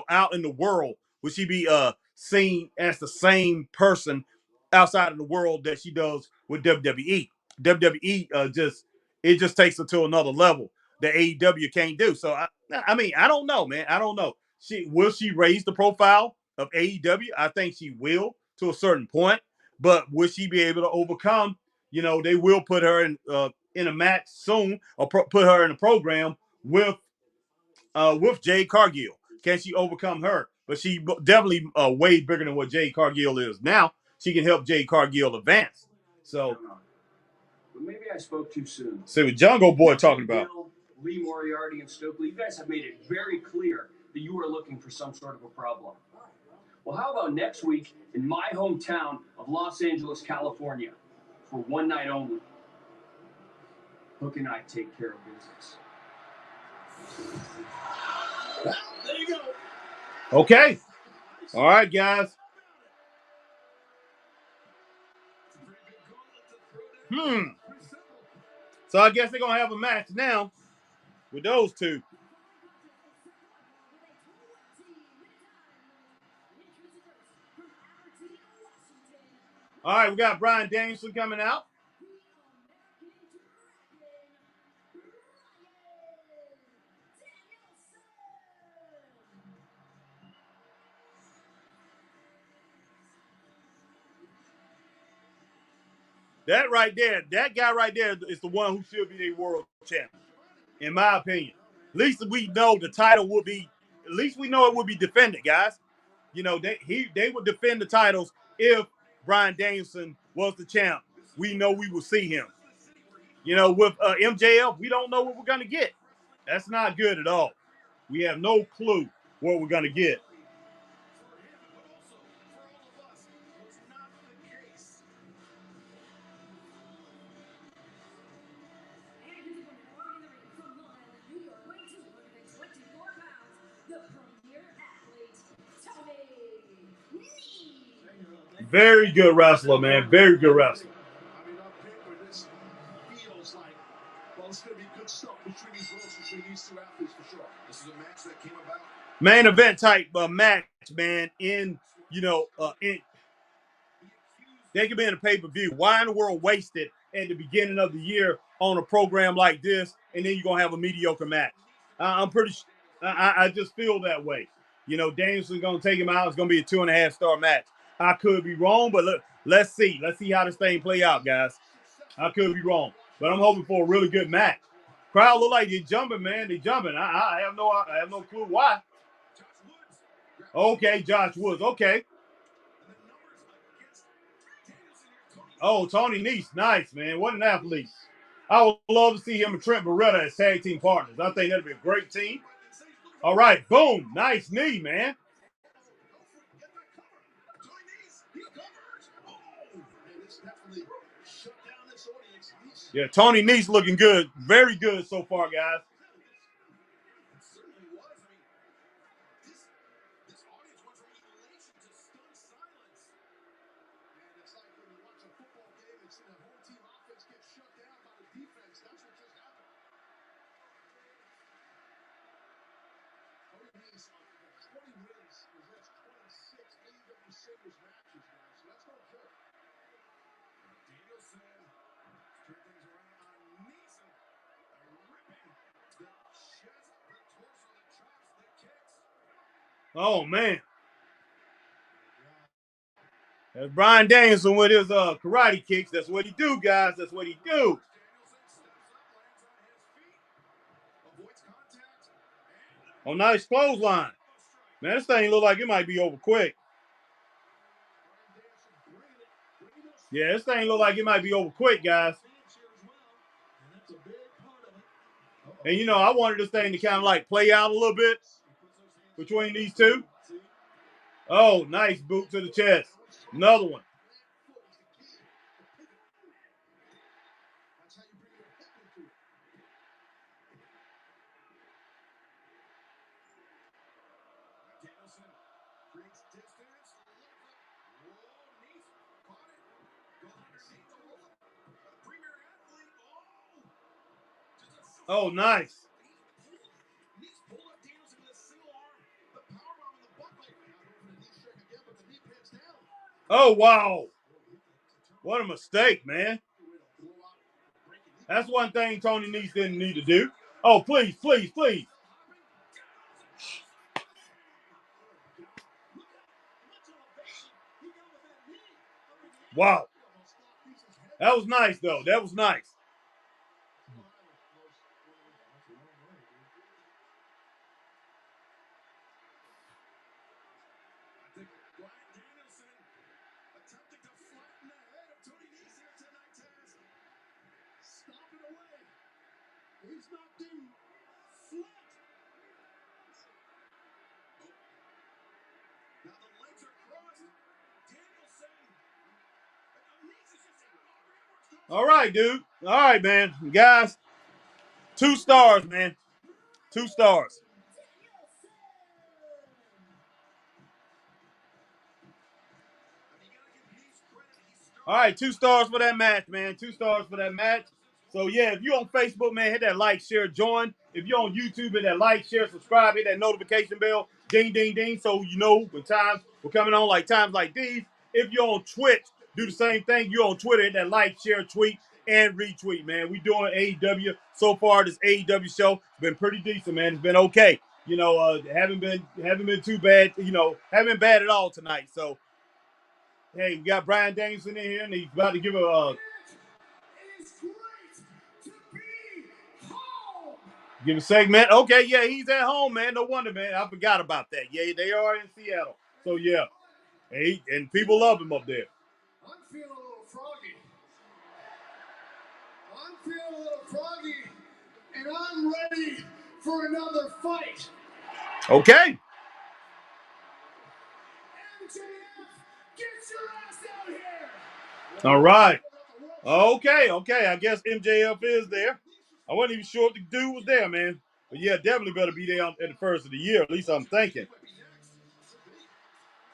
out in the world? Will she be seen as the same person outside of the world that she does with WWE? WWE just takes her to another level that AEW can't do. So I mean, I don't know, man. I don't know. Will she raise the profile of AEW? I think she will to a certain point, but will she be able to overcome? They will put her in a match soon, or put her in a program with Jade Cargill. Can she overcome her? But she definitely way bigger than what Jade Cargill is now. She can help Jade Cargill advance. So, but maybe I spoke too soon. see what Jungle Boy talking about. Lee Moriarty and Stokely, you guys have made it very clear that you are looking for some sort of a problem. Well, how about next week in my hometown of Los Angeles, California, for one night only? Hook and I take care of business. There you go. Okay. All right, guys. So I guess they're going to have a match now with those two. All right, we got Bryan Danielson coming out. That guy right there is the one who should be the world champion, in my opinion. At least we know the title will be. At least we know it will be defended, guys. They would defend the titles if Bryan Danielson was the champ. We know we will see him. With MJF, we don't know what we're gonna get. That's not good at all. We have no clue what we're gonna get. Very good wrestler, man. Very good wrestler. I mean, on paper, this feels like, well, it's going to be good stuff between these two athletes for sure. This is a match that came about. Main event type match, man. They could be in a pay-per-view. Why in the world waste it at the beginning of the year on a program like this, and then you're gonna have a mediocre match? I'm pretty. I just feel that way. Danielson's gonna take him out. It's gonna be a 2.5-star match. I could be wrong, but let's see. Let's see how this thing play out, guys. I could be wrong, but I'm hoping for a really good match. Crowd look like they're jumping, man. They're jumping. I have no clue why. Okay, Josh Woods. Okay. Oh, Tony Nese. Nice, man. What an athlete. I would love to see him and Trent Beretta as tag team partners. I think that'd be a great team. All right. Boom. Nice knee, man. Yeah, Tony Nese looking good. Very good so far, guys. Oh, man. That's Bryan Danielson with his karate kicks. That's what he do, guys. That's what he do. Oh, nice clothesline. Man, this thing look like it might be over quick. Yeah, this thing look like it might be over quick, guys. And, you know, I wanted this thing to kind of like play out a little bit between these two. Oh, nice boot to the chest. Another one. Oh, nice. Oh, wow. What a mistake, man. That's one thing Tony Nese didn't need to do. Oh, please, please, please. Wow. That was nice, though. That was nice. All right, dude. All right, man. Guys, 2 stars, man. 2 stars. All right, 2 stars for that match, man. 2 stars for that match. So, yeah, if you're on Facebook, man, hit that like, share, join. If you're on YouTube, hit that like, share, subscribe, hit that notification bell, ding, ding, ding, so you know when times we're coming on like times like these. If you're on Twitch, do the same thing. You're on Twitter, hit that like, share, tweet, and retweet, man. We doing AEW. So far, this AEW show has been pretty decent, man. It's been okay. You know, haven't been too bad. You know, haven't been bad at all tonight. So, hey, we got Bryan Danielson in here, and he's about to give a give a segment. Okay, yeah, he's at home, man. No wonder, man. I forgot about that. Yeah, they are in Seattle. So, yeah. And people love him up there. I'm feeling a little froggy. And I'm ready for another fight. Okay. MJF, get your ass out here. All right. Okay. I guess MJF is there. I wasn't even sure if the dude was there, man. But yeah, definitely better be there at the first of the year. At least I'm thinking.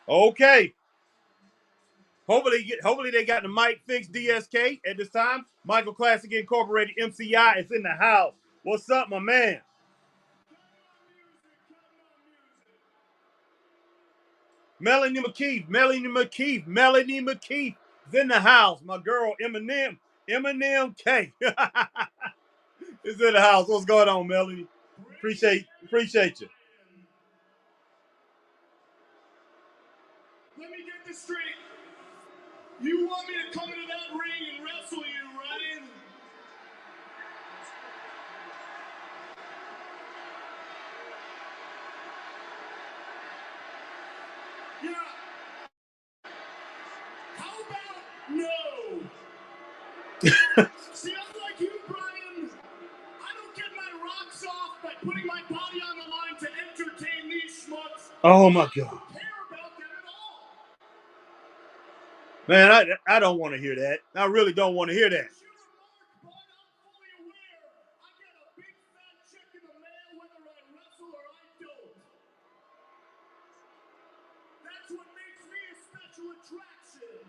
Okay. Hopefully they got the mic fixed. DSK at this time. Michael Classic Incorporated MCI is in the house. What's up, my man? Melanie McKeith is in the house. My girl Eminem K is in the house. What's going on, Melanie? Appreciate you. Let me get this straight. You want me to come into that ring and wrestle you, right? Yeah. How about no? See, I'm like you, Brian. I don't get my rocks off by putting my body on the line to entertain these schmucks. Oh my God. I don't care about them at all. Man, I don't want to hear that. I really don't want to hear that. That's what makes me a special attraction.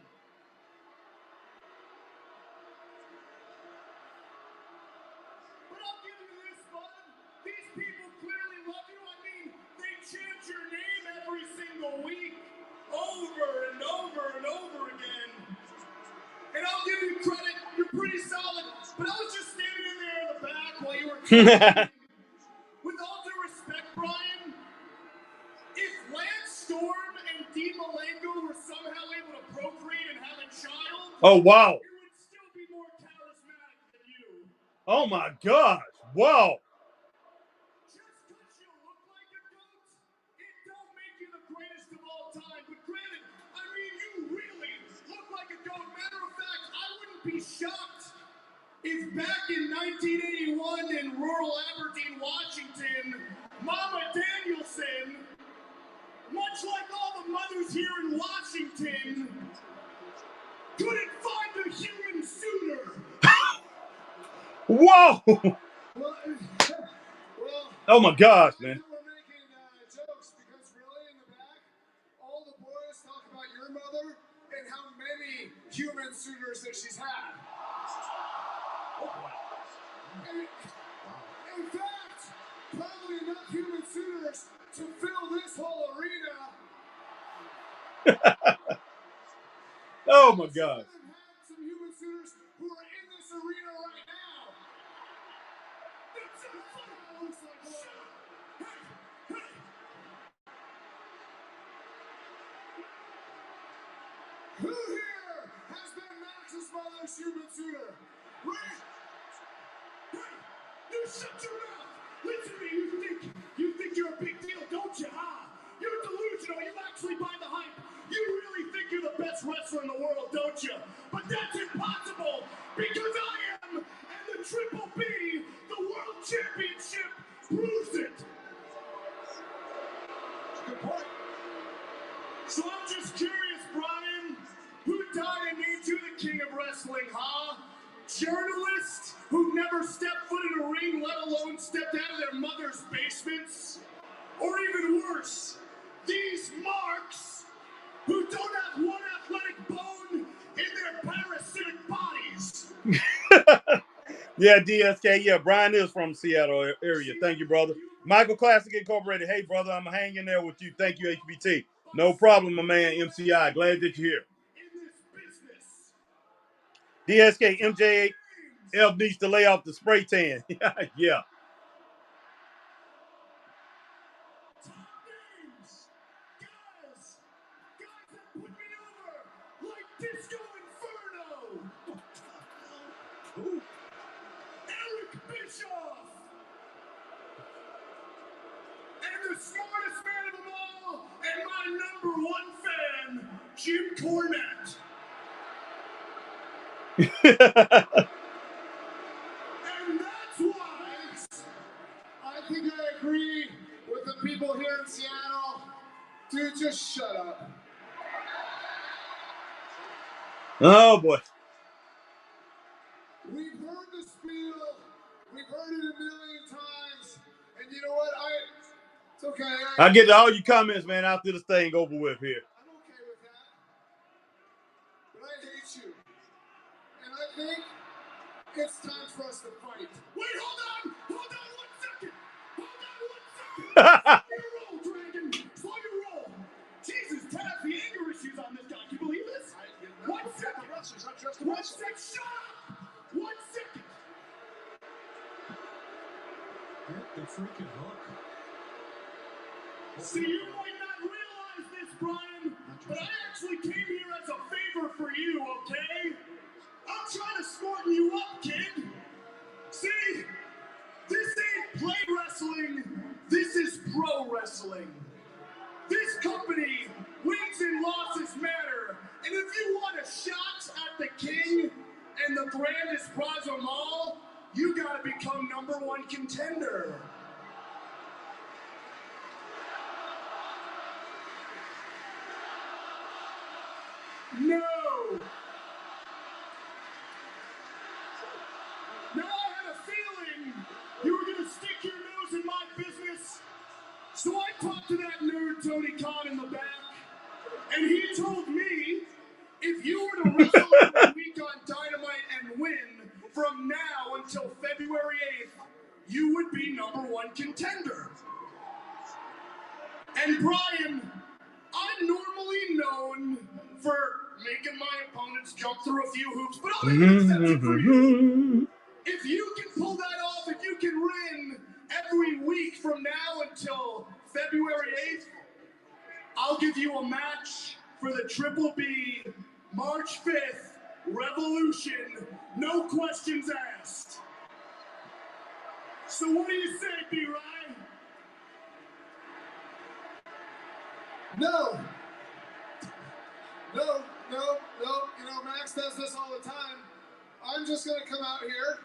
But I'll give you this, bud. These people clearly love you. I mean, they chant your name every single week, over and over and over again. And I'll give you credit, you're pretty solid. But I was just standing in there in the back while you were talking. With all due respect, Brian, if Dean Malenko were somehow able to procreate and have a child, oh, wow. it would still be more charismatic than you. Oh, my gosh. Wow. Just because you look like a goat, it don't make you the greatest of all time. But granted, I mean, you really look like a goat. Matter of fact, I wouldn't be shocked if back in 1981 in rural Aberdeen, Washington, Mama Danielson, much like all the mothers here in Washington, couldn't find a human sooner. Whoa. Well, Oh, my gosh, man. we're making jokes because really in the back, all the boys talk about your mother and how many human suitors that she's had. In fact, probably enough human suitors to fill this whole arena. Oh, my gosh. I've had some human suitors who are in this arena right now. That's so funny. Looks like hey. Who here has been Max's mother's human suitor? Right? Hey, you shut your mouth. Listen to me. You think you're a big deal, don't you, huh? You're delusional. You actually buy the hype. You really think you're the best wrestler in the world, don't you? But that's impossible because I am, and the Triple B, the World Championship, proves it. Good point. So I'm just curious, Brian, who died and named you the king of wrestling, huh? Journalists who've never stepped foot in a ring, let alone stepped out of their mother's basements? Or even worse, these marks who don't have one athletic bone in their parasitic bodies. Yeah, DSK. Yeah, Brian is from Seattle area. Thank you, brother. Michael Classic Incorporated. Hey, brother, I'm hanging there with you. Thank you, HBT. No problem, my man, MCI. Glad that you're here. DSK, MJF needs to lay off the spray tan. Yeah. Guys that put me over like Disco Inferno. Who? Eric Bischoff. And the smartest man of them all, and my number one fan, Jim Cornette. And that's why I think I agree with the people here in Seattle. Dude, just shut up. Oh, boy. We've heard the spiel. We've heard it a million times. And you know what? It's okay. I'll get to all your comments, man, after this thing over with here. I'm okay with that. But I hate you. And I think it's time for us to fight. Wait, hold on! Hold on 1 second! Hold on 1 second! Slow your roll, Dragon! Slow your roll! Jesus, Taz, the anger issues on this guy. Can you believe this? 1 second! Wrestlers, not just 1 second! Shut up! 1 second! Hit the freaking hook. See, you might not realize this, Brian, but I actually came here as a favor for you, okay? I'm trying to smarten you up, kid. See, this ain't play wrestling, this is pro wrestling. This company, wins and losses matter. And if you want a shot at the king and the grandest prize of them all, you gotta become #1 contender. No! Now I had a feeling you were gonna stick your nose in my business. So I talked to that nerd Tony Khan in the back, and he told me if you were to wrestle every week on Dynamite and win from now until February 8th, you would be #1 contender. And Brian, I'm normally known for making my opponents jump through a few hoops, but I'll make an exception for you. If you can pull that off, if you can win every week from now until February 8th, I'll give you a match for the Triple B March 5th Revolution. No questions asked. So what do you say, B-Ryan? No. You know, Max does this all the time. I'm just going to come out here,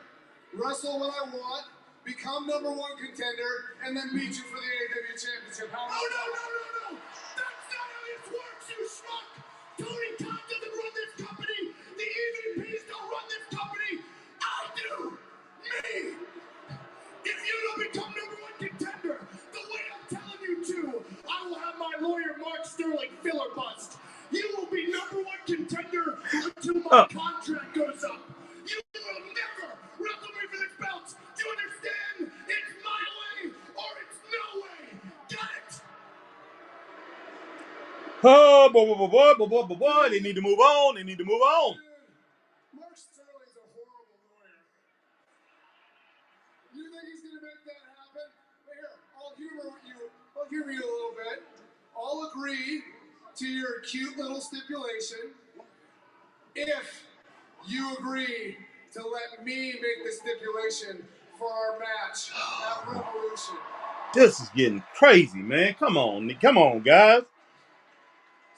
wrestle what I want, become #1 contender, and then beat you for the AEW Championship. How no. That's not how this works, you schmuck. Tony Khan doesn't run this company. The EVPs don't run this company. I do. Me. If you don't become #1 contender the way I'm telling you to, I will have my lawyer Mark Sterling filler bust. You will be #1 contender until my contract goes up. You will never wrestle me for this belt. Do you understand? It's my way or it's no way. Got it? Oh, boy. They need to move on. They need to move on. Mark Sterling's a horrible lawyer. You think he's going to make that happen? Here, I'll humor you a little bit. I'll agree to your cute little stipulation if you agree to let me make the stipulation for our match at Revolution. This is getting crazy, man. Come on, guys.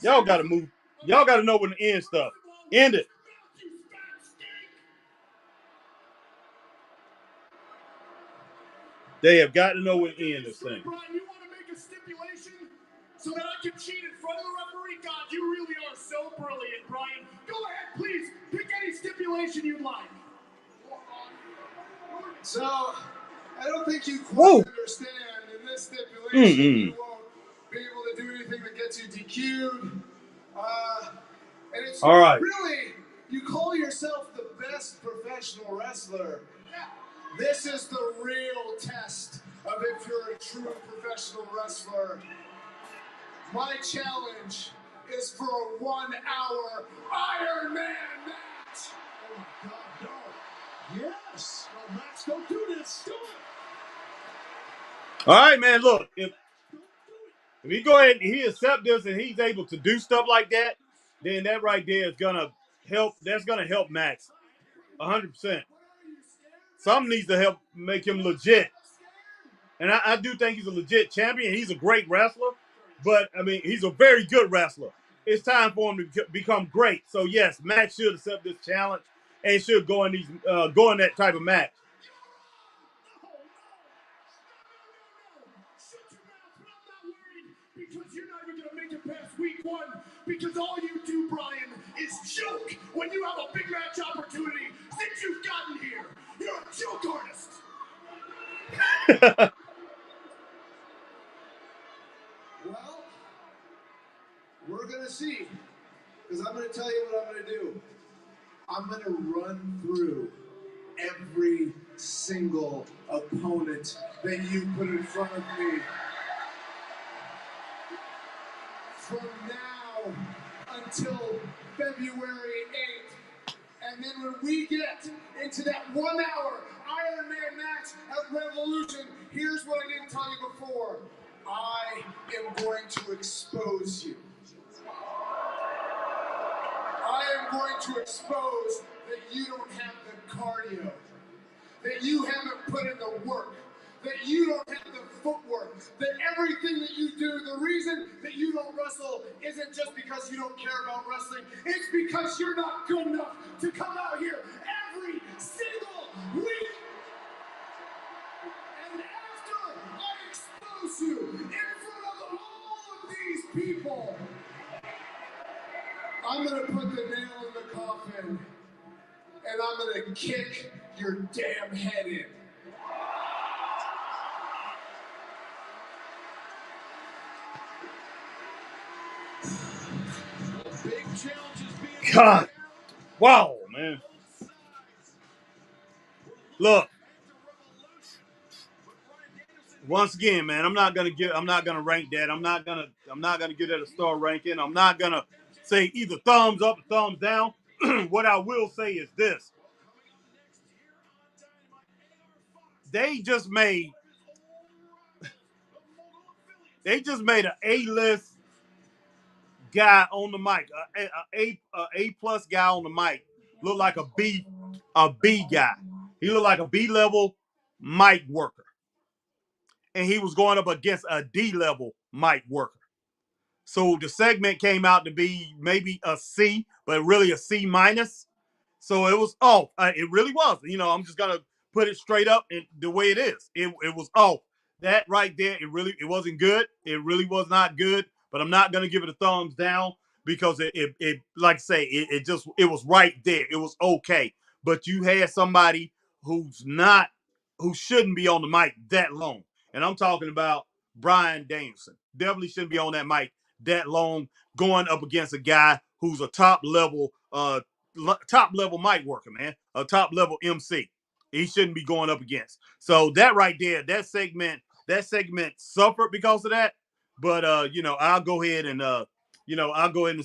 Y'all got to move. Y'all got to know when to end stuff. End it. They have got to know when to end this thing. Brian, you want to make a stipulation so that I can cheat in front of the referee? God, you really are so brilliant, Brian. Go ahead, please. Pick any stipulation you'd like. So, I don't think you quite understand in this stipulation you won't be able to do anything that gets you DQ'd. And it's all right. Really, you call yourself the best professional wrestler. This is the real test of if you're a true professional wrestler. My challenge is for a 1-hour Iron Man match. Oh my God, no. Yes. No, Max, don't do this. Do it. All right, man. Look, if he go ahead and he accept this and he's able to do stuff like that, then that right there is gonna help. That's gonna help Max 100%. Something needs to help make him legit. And I do think he's a legit champion. He's a great wrestler, but I mean, he's a very good wrestler. It's time for him to become great. So yes, Max should accept this challenge and should go in that type of match. Because you're not even going to make it past week 1. Because all you do, Brian, is joke when you have a big match opportunity since you've gotten here. You're a joke artist. Well, we're going to see. Because I'm going to tell you what I'm going to do. I'm going to run through every single opponent that you put in front of me. From now until February 8th. And then when we get into that 1-hour Iron Man match at Revolution, here's what I didn't tell you before. I am going to expose you. I am going to expose that you don't have the cardio, that you haven't put in the work, that you don't have the footwork, that everything that you do, the reason that you don't wrestle isn't just because you don't care about wrestling, it's because you're not good enough to come out here every single week. And after I expose you in front of all of these people, I'm going to put the nail in the coffin and I'm going to kick your damn head in. God, wow, man. Look, once again, man, I'm not gonna rank that. I'm not gonna give that a star ranking. I'm not gonna say either thumbs up or thumbs down. What I will say is this: they just made an A-list guy on the mic, a plus guy on the mic, looked like a B guy. He looked like a B level mic worker, and he was going up against a D level mic worker. So the segment came out to be maybe a C, but really a C minus. So it was off. It really was. I'm just gonna put it straight up and the way it is. It was off. That right there, it wasn't good. It really was not good. But I'm not gonna give it a thumbs down because it like I say, it was right there. It was okay. But you had somebody who shouldn't be on the mic that long. And I'm talking about Brian Danielson. Definitely shouldn't be on that mic that long going up against a guy who's a top level mic worker, man, a top level MC. He shouldn't be going up against. So that right there, that segment suffered because of that. But I'll go ahead and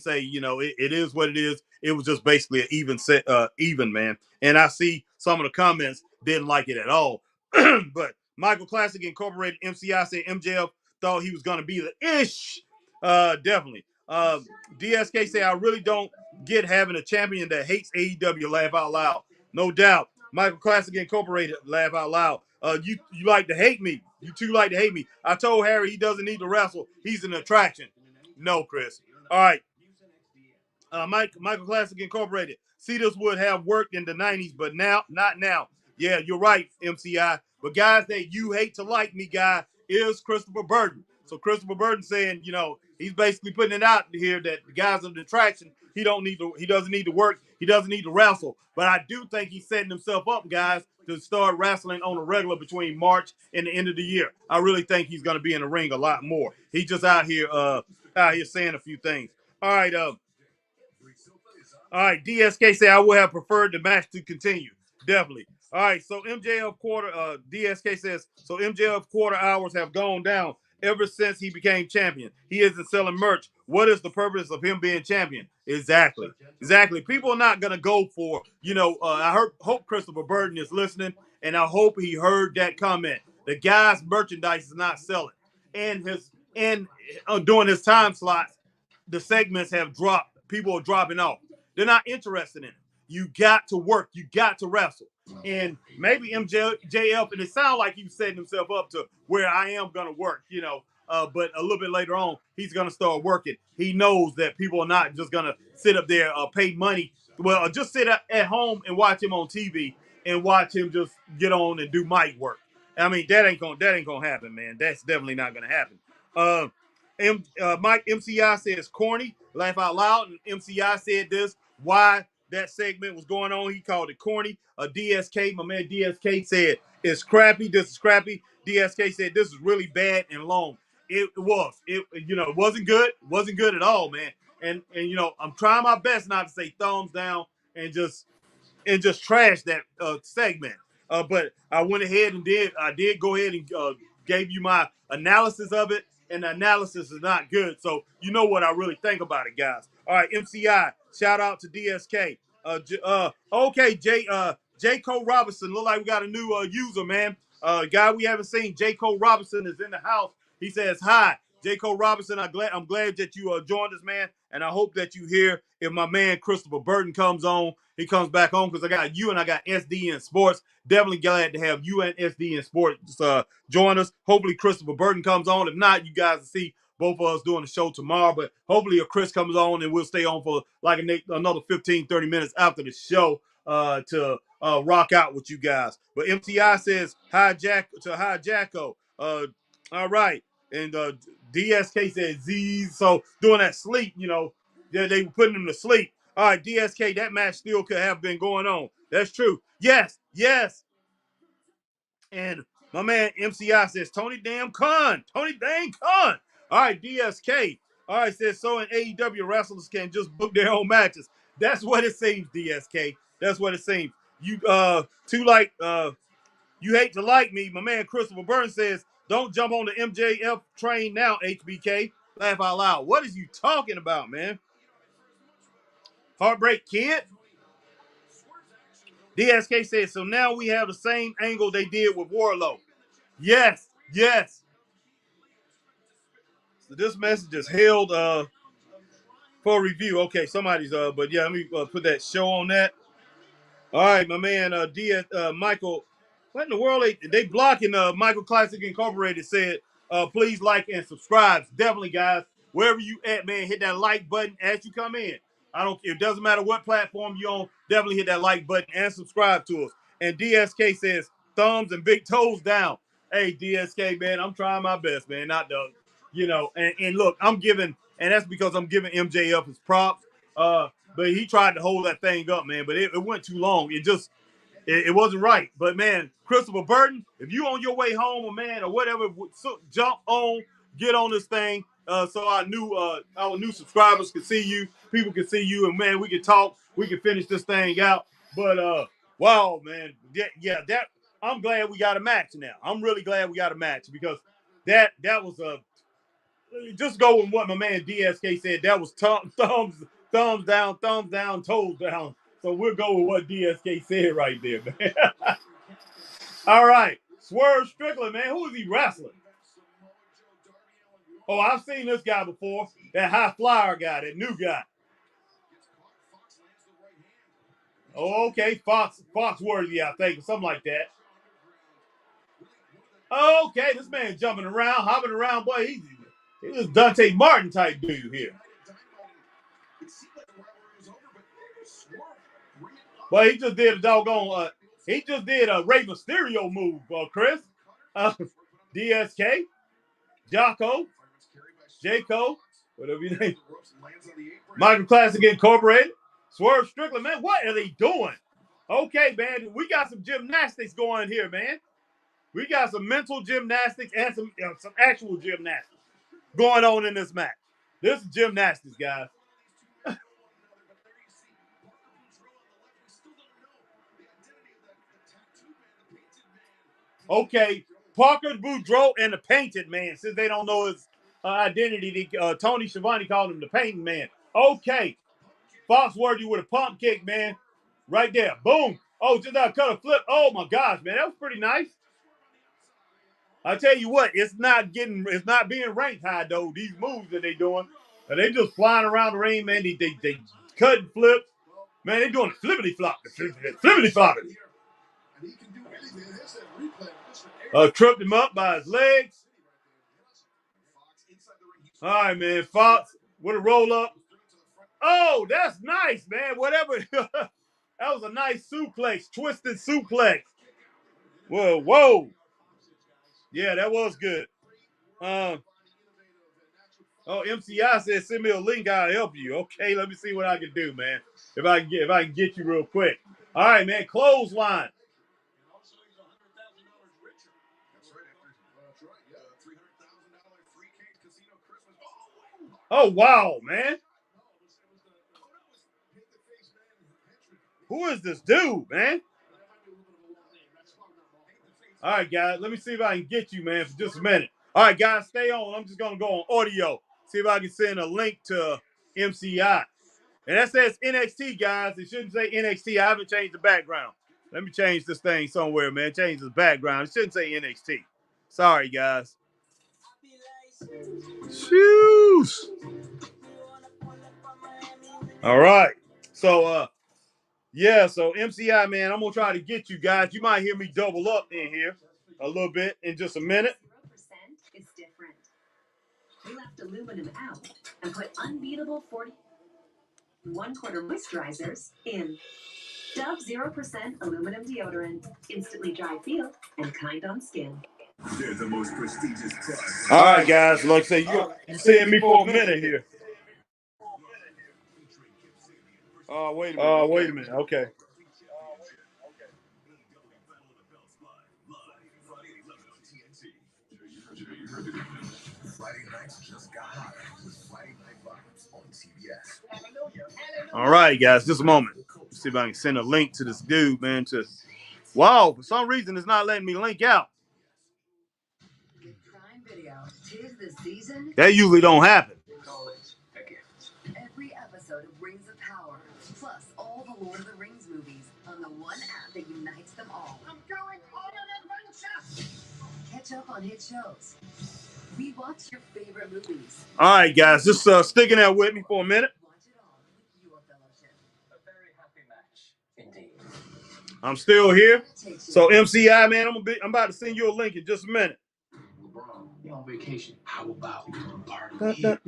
say, it is what it is. It was just basically an even set, even, man. And I see some of the comments didn't like it at all. But Michael Classic Incorporated MCI said MJF thought he was gonna be the ish. Definitely. DSK say I really don't get having a champion that hates AEW. Laugh out loud. No doubt. Michael Classic Incorporated. Laugh out loud. You like to hate me. You two like to hate me. I told Harry he doesn't need to wrestle. He's an attraction. No, Chris. All right. Michael Classic Incorporated. See, this would have worked in the 90s, but now, not now. Yeah, you're right, MCI. But guys that you hate to like me, guy, is Christopher Burton. So Christopher Burton saying, he's basically putting it out here that the guys of the attraction, he doesn't need to work, he doesn't need to wrestle. But I do think he's setting himself up, guys, to start wrestling on a regular between March and the end of the year. I really think he's gonna be in the ring a lot more. He's just out here saying a few things. All right, DSK say I would have preferred the match to continue. Definitely. All right, so DSK says, so MJF quarter hours have gone down ever since he became champion. He isn't selling merch. What is the purpose of him being champion? Exactly. People are not going to go for, hope Christopher Burton is listening, and I hope he heard that comment. The guy's merchandise is not selling. And during his time slots, the segments have dropped. People are dropping off. They're not interested in it. You got to work. You got to wrestle. And maybe MJF, and it sounds like he's setting himself up to where I am going to work, but a little bit later on, he's going to start working. He knows that people are not just going to sit up there, pay money. Well, just sit at home and watch him on TV and watch him just get on and do mic work. I mean, that ain't gonna happen, man. That's definitely not gonna happen. Mike MCI says corny. Laugh out loud. And MCI said this. Why that segment was going on? He called it corny. DSK, my man DSK said it's crappy. This is crappy. DSK said this is really bad and long. It was. It wasn't good. It wasn't good at all, man. And I'm trying my best not to say thumbs down and just trash that segment. But I went ahead and did go ahead and gave you my analysis of it, and the analysis is not good. So you know what I really think about it, guys. All right, MCI, shout out to DSK. Okay, J. Cole Robinson, look like we got a new user, man. Guy we haven't seen, J. Cole Robinson is in the house. He says hi. J. Cole Robinson, I'm glad that you joined us, man, and I hope that you hear if my man Christopher Burton comes on. He comes back on because I got you and I got SDN Sports. Definitely glad to have you and SDN Sports join us. Hopefully Christopher Burton comes on. If not, you guys will see both of us doing the show tomorrow. But hopefully if Chris comes on and we'll stay on for like another 15, 30 minutes after the show to rock out with you guys. But MTI says hi Jacko. All right. And DSK said Z's. So doing that sleep, they were putting him to sleep. All right, DSK, that match still could have been going on. That's true. Yes. And my man MCI says Tony Dang Khan. All right, DSK. All right, says so in AEW wrestlers can just book their own matches. That's what it seems, DSK. That's what it seems. You you hate to like me. My man Christopher Burns says, don't jump on the MJF train now, HBK. Laugh out loud. What is you talking about, man? Heartbreak Kid? DSK says, so now we have the same angle they did with Warlow. Yes. So this message is held For review. Okay, somebody's but yeah, let me put that show on that. All right, my man, Michael. What in the world? They blocking Michael Classic Incorporated said, please like and subscribe. Definitely, guys. Wherever you at, man, hit that like button as you come in. I don't care. It doesn't matter what platform you're on. Definitely hit that like button and subscribe to us. And DSK says, thumbs and big toes down. Hey, DSK, man, I'm trying my best, man. Not the, and look, I'm giving, and that's because I'm giving MJF his props. But he tried to hold that thing up, man. But it went too long. It wasn't right. But man, Christopher Burton, if you on your way home or man or whatever, jump on, get on this thing, so our new subscribers can see you, people can see you, and man, we can talk, we can finish this thing out. But wow, man, that I'm glad we got a match now. I'm really glad we got a match because that was a just go with what my man DSK said. That was thumbs down, toes down. So we'll go with what DSK said right there, man. All right. Swerve Strickland, man. Who is he wrestling? Oh, I've seen this guy before. That high flyer guy, that new guy. Oh, okay. Foxworthy, I think, or something like that. Okay, this man jumping around, hopping around. Boy, he's just Dante Martin type dude here. Well, he just did a doggone. He just did a Rey Mysterio move, Chris. DSK, Jocko, J-Co, whatever your name. Michael Classic Incorporated, Swerve Strickland, man. What are they doing? Okay, man, we got some gymnastics going here, man. We got some mental gymnastics and some actual gymnastics going on in this match. This is gymnastics, guys. Okay, Parker Boudreaux and the Painted Man, since they don't know his identity, Tony Schiavone called him the Painted Man. Okay, Foxworthy with a pump kick, man. Right there. Boom. Oh, just cut a flip. Oh, my gosh, man. That was pretty nice. I tell you what, it's not being ranked high, though, these moves that they doing. They just flying around the ring, man. They cutting flips. Man, they doing flippity flop. Flippity floppity. Tripped him up by his legs. All right, man. Fox with a roll up. Oh, that's nice, man. Whatever. That was a nice suplex, twisted suplex. Whoa. Yeah, that was good. MCI said send me a link. I'll help you. Okay, let me see what I can do, man. If I can get you real quick. All right, man. Clothesline. Oh, wow, man. Who is this dude, man? All right, guys. Let me see if I can get you, man, for just a minute. All right, guys, stay on. I'm just going to go on audio. See if I can send a link to MCI. And that says NXT, guys. It shouldn't say NXT. I haven't changed the background. Let me change this thing somewhere, man. Change the background. It shouldn't say NXT. Sorry, guys. Shoes. All right. So, so MCI, man, I'm going to try to get you guys. You might hear me double up in here a little bit in just a minute. 0% is different. We left aluminum out and put unbeatable 41 quarter moisturizers in. Dove 0% aluminum deodorant. Instantly dry feel and kind on skin. They're the most prestigious trust. All right, guys. Like I say, you seeing me for a minute here. Wait a minute. Okay. Friday nights just got hotter with Friday Night Vibes on TBS. All right, guys. Just a moment. Let's see if I can send a link to this dude, man. Wow, for some reason, it's not letting me link out. That usually don't happen. Every episode of Rings of Power, plus all the Lord of the Rings movies on the one app that unites them all. I'm going on an adventure! Catch up on hit shows. We watch your favorite movies. All right, guys, just sticking there with me for a minute. I'm still here. So MCI, man, I'm about to send you a link in just a minute. LeBron, you on vacation. How about we go to the party? Hey there.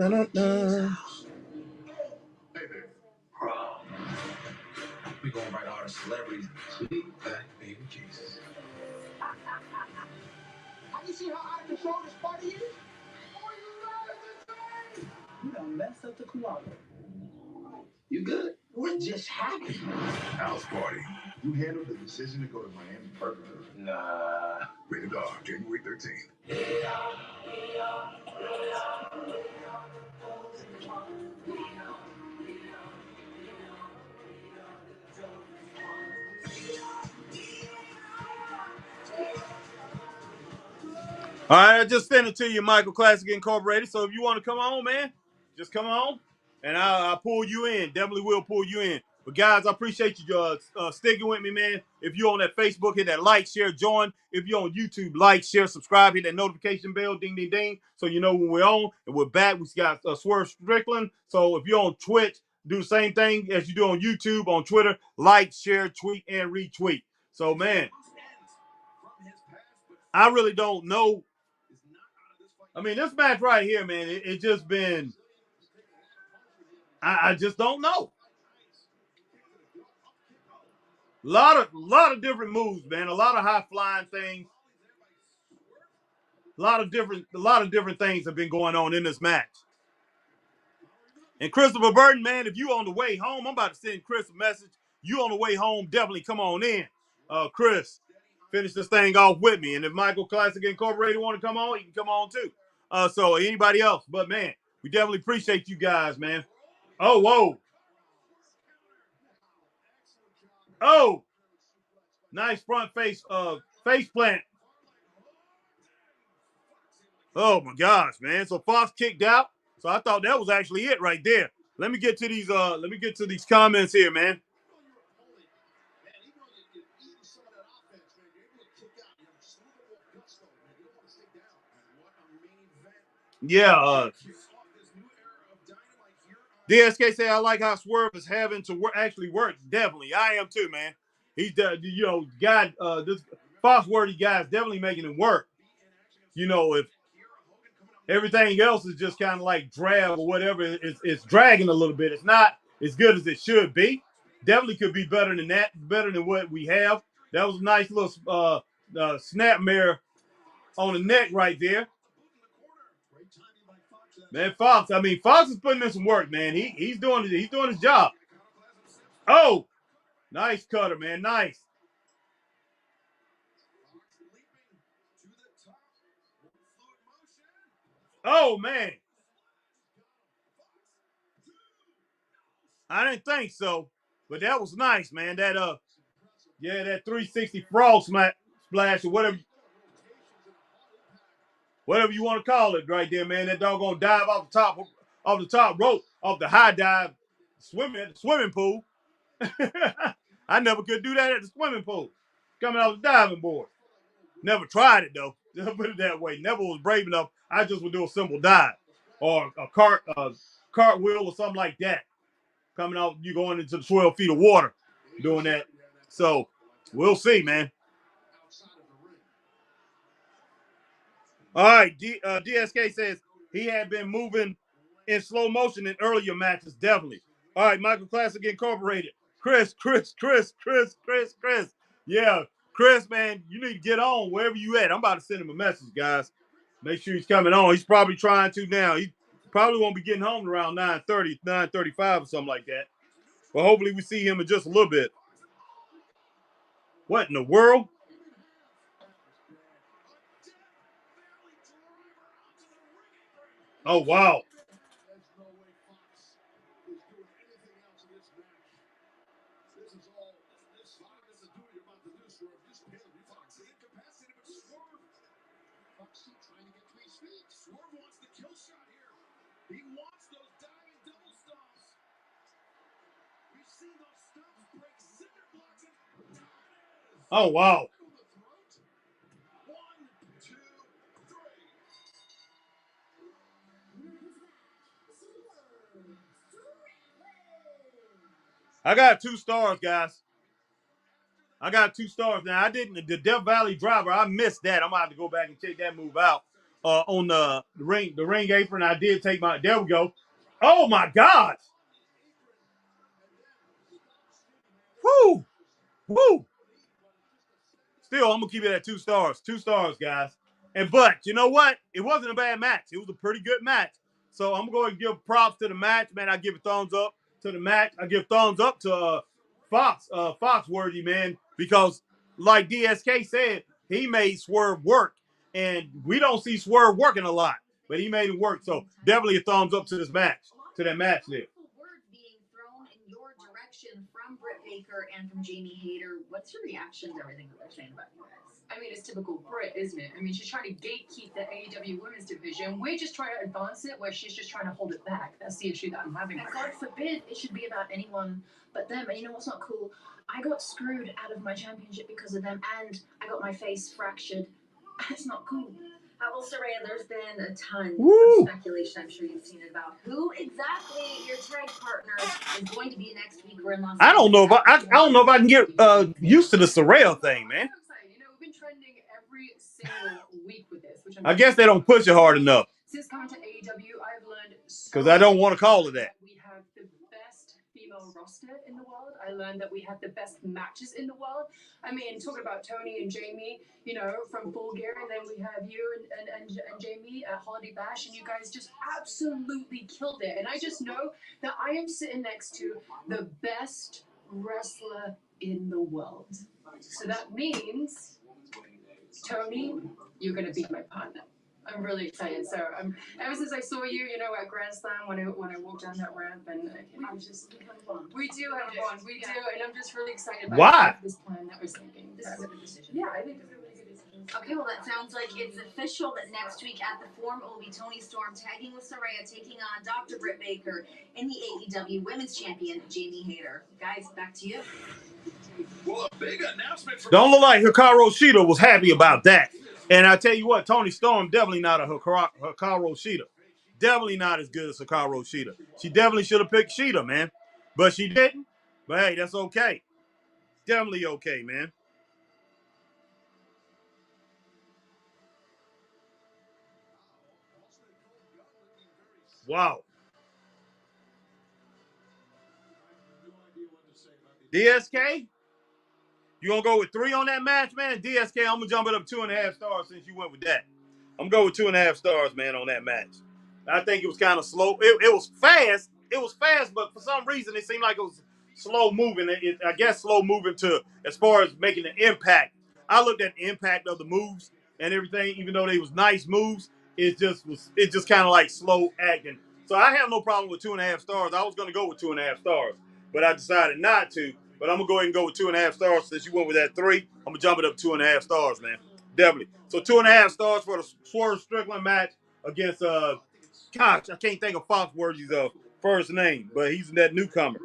We gonna invite all the celebrities. Sweet back baby Jesus. Have you seen how out of control this party is? You done messed up the koala. You good? What just happened? House party. You handled the decision to go to Miami perfectly. Nah. Rated R, January 13th. All right, I just sent it to you, Michael Classic Incorporated. So if you want to come on, man, just come on, and I'll pull you in. Definitely will pull you in. But guys, I appreciate you sticking with me, man. If you're on that Facebook, hit that like, share, join. If you're on YouTube, like, share, subscribe, hit that notification bell, ding, ding, ding, so you know when we're on. And we're back. We got Swerve Strickland. So if you're on Twitch, do the same thing as you do on YouTube, on Twitter. Like, share, tweet, and retweet. So, man, I really don't know. I mean, this match right here, man, it just been, I just don't know. A lot of different moves, man. A lot of high flying things. A lot of different things have been going on in this match. And Christopher Burton, man, if you on the way home, I'm about to send Chris a message. You on the way home, definitely come on in. Chris, finish this thing off with me. And if Michael Classic Incorporated want to come on, he can come on too. So anybody else. But man, we definitely appreciate you guys, man. Oh, whoa. Oh, nice front face plant. Oh my gosh, man. So Fox kicked out. So I thought that was actually it right there. Let me get to these comments here, man. Yeah, DSK say I like how Swerve is having to actually work. Definitely, I am too, man. He's God, this Foxworthy guy is definitely making it work. You know, if everything else is just kind of like drab or whatever, it's dragging a little bit. It's not as good as it should be. Definitely could be better than that, better than what we have. That was a nice little snap mare on the neck right there. Man, Fox is putting in some work, man. He's doing his job. Oh, nice cutter, man. Nice. Oh, man. I didn't think so, but that was nice, man. That 360 frog splash or whatever you want to call it right there, man. That doggone dive off the top rope, off the high dive, swimming at the swimming pool. I never could do that at the swimming pool. Coming off the diving board. Never tried it though. Just put it that way. Never was brave enough. I just would do a simple dive or a cartwheel or something like that. Coming out, you going into the 12 feet of water doing that. So we'll see, man. All right, DSK says he had been moving in slow motion in earlier matches, definitely. All right, Michael Classic Incorporated. Chris. Yeah, Chris, man, you need to get on wherever you at. I'm about to send him a message, guys. Make sure he's coming on. He's probably trying to now. He probably won't be getting home around 9:30, 9:35 or something like that. But hopefully we see him in just a little bit. What in the world? Oh, wow. Oh, wow. I got 2 stars, guys. I got 2 stars now. I didn't. The Death Valley Driver, I missed that. I'm gonna have to go back and check that move out. On the ring apron, I did take my. There we go. Oh my gosh! Woo! Woo! Still, I'm gonna keep it at 2 stars. 2 stars, guys. But you know what? It wasn't a bad match. It was a pretty good match. So I'm going to give props to the match, man. I give a thumbs up to the match. I give thumbs up to Foxworthy, man, because like DSK said, he made Swerve work, and we don't see Swerve working a lot, but he made it work. So definitely a thumbs up to this match, to that match there. From Britt Baker and from Jamie Hayter. What's your reaction to everything that they're saying about you guys? I mean, it's typical Britt, isn't it? I mean, she's trying to gatekeep the AEW women's division. We're just trying to advance it, where she's just trying to hold it back. That's the issue that I'm having. And God forbid it should be about anyone but them. And you know what's not cool? I got screwed out of my championship because of them, and I got my face fractured. It's not cool. Well, Saraya, there's been a ton of speculation. I'm sure you've seen it about who exactly your tag partner is going to be next week. We're in Los Angeles. I don't know if I can get used to the Sorrel thing, man. You know, we've been trending every single week with this, which I guess they don't push it hard enough. Since coming to AEW, I've learned because I don't want to call it that. We have the best female roster in the world. I learned that we have the best matches in the world. I mean, talking about Tony and Jamie, you know, from Full Gear, and then we have you and Jamie at Holiday Bash, and you guys just absolutely killed it. And I just know that I am sitting next to the best wrestler in the world. So that means, Tony, you're going to be my partner. I'm really excited. So ever since I saw you, you know, at Grand Slam when I walked down that ramp, and I was just, we do have fun. We do, and I'm just really excited about this plan that we're thinking. This is a good decision. Yeah, I think it's a really good decision. Okay, well, that sounds like it's official that next week at the Forum it will be Tony Storm tagging with Saraya, taking on Dr. Britt Baker and the AEW Women's Champion Jamie Hayter. Guys, back to you. Well, a big announcement from Don't look like Hikaru Shida was happy about that. And I tell you what, Tony Storm definitely not a Hikaru Shida. Definitely not as good as Hikaru Shida. She definitely should have picked Shida, man. But she didn't. But hey, that's okay. Definitely okay, man. Wow. DSK? You gonna go with 3 on that match, man? DSK, I'm gonna jump it up 2.5 stars since you went with that. I'm gonna go with 2.5 stars, man, on that match. I think it was kind of slow. It was fast. It was fast, but for some reason it seemed like it was slow moving. I guess slow moving to as far as making the impact. I looked at the impact of the moves and everything, even though they was nice moves. It just kind of like slow acting. So I have no problem with 2.5 stars. I was gonna go with 2.5 stars, but I decided not to. But I'm going to go ahead and go with 2.5 stars since you went with that 3. I'm going to jump it up 2.5 stars, man. Definitely. So 2.5 stars for the Swerve Strickland match against, gosh, I can't think of Foxworthy's first name, but he's that newcomer.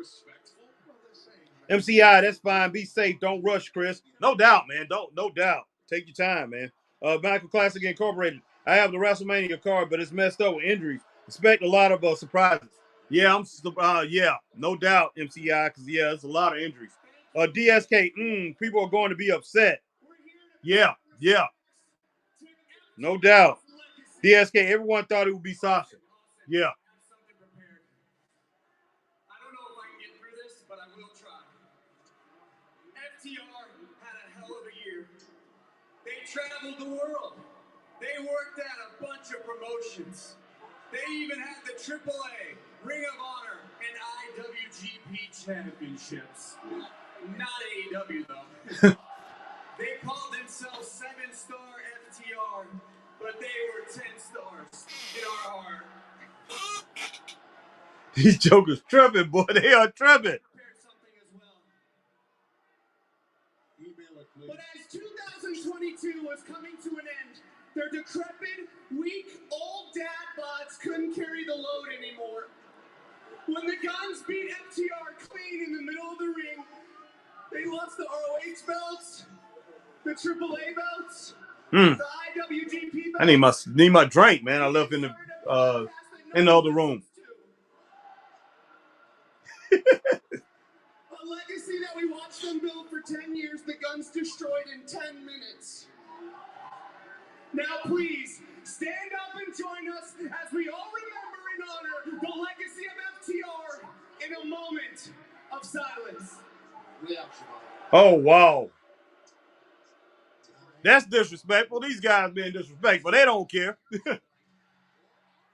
MCI, that's fine. Be safe. Don't rush, Chris. No doubt, man. No doubt. Take your time, man. Michael Classic Incorporated. I have the WrestleMania card, but it's messed up with injuries. Expect a lot of surprises. Yeah, no doubt, MCI, because, there's a lot of injuries. DSK, people are going to be upset. Yeah. No doubt. DSK, everyone thought it would be Sasha. Yeah. I don't know if I can get through this, but I will try. FTR had a hell of a year. They traveled the world. They worked at a bunch of promotions. They even had the AAA, Ring of Honor, and IWGP championships. Not AEW, though. They called themselves 7-star FTR, but they were 10 stars in our heart. These jokers tripping, boy. They are tripping. But as 2022 was coming to an end, their decrepit, weak, old dad bods couldn't carry the load anymore. When the Guns beat FTR clean in the middle of the ring, they lost the ROH belts, the AAA belts, the IWGP belts. I need my drink, man. I left in the other room. A legacy that we watched them build for 10 years, the gun's destroyed in 10 minutes. Now please, stand up and join us as we all remember and honor the legacy of FTR in a moment of silence. Oh, wow. That's disrespectful. These guys being disrespectful. They don't care.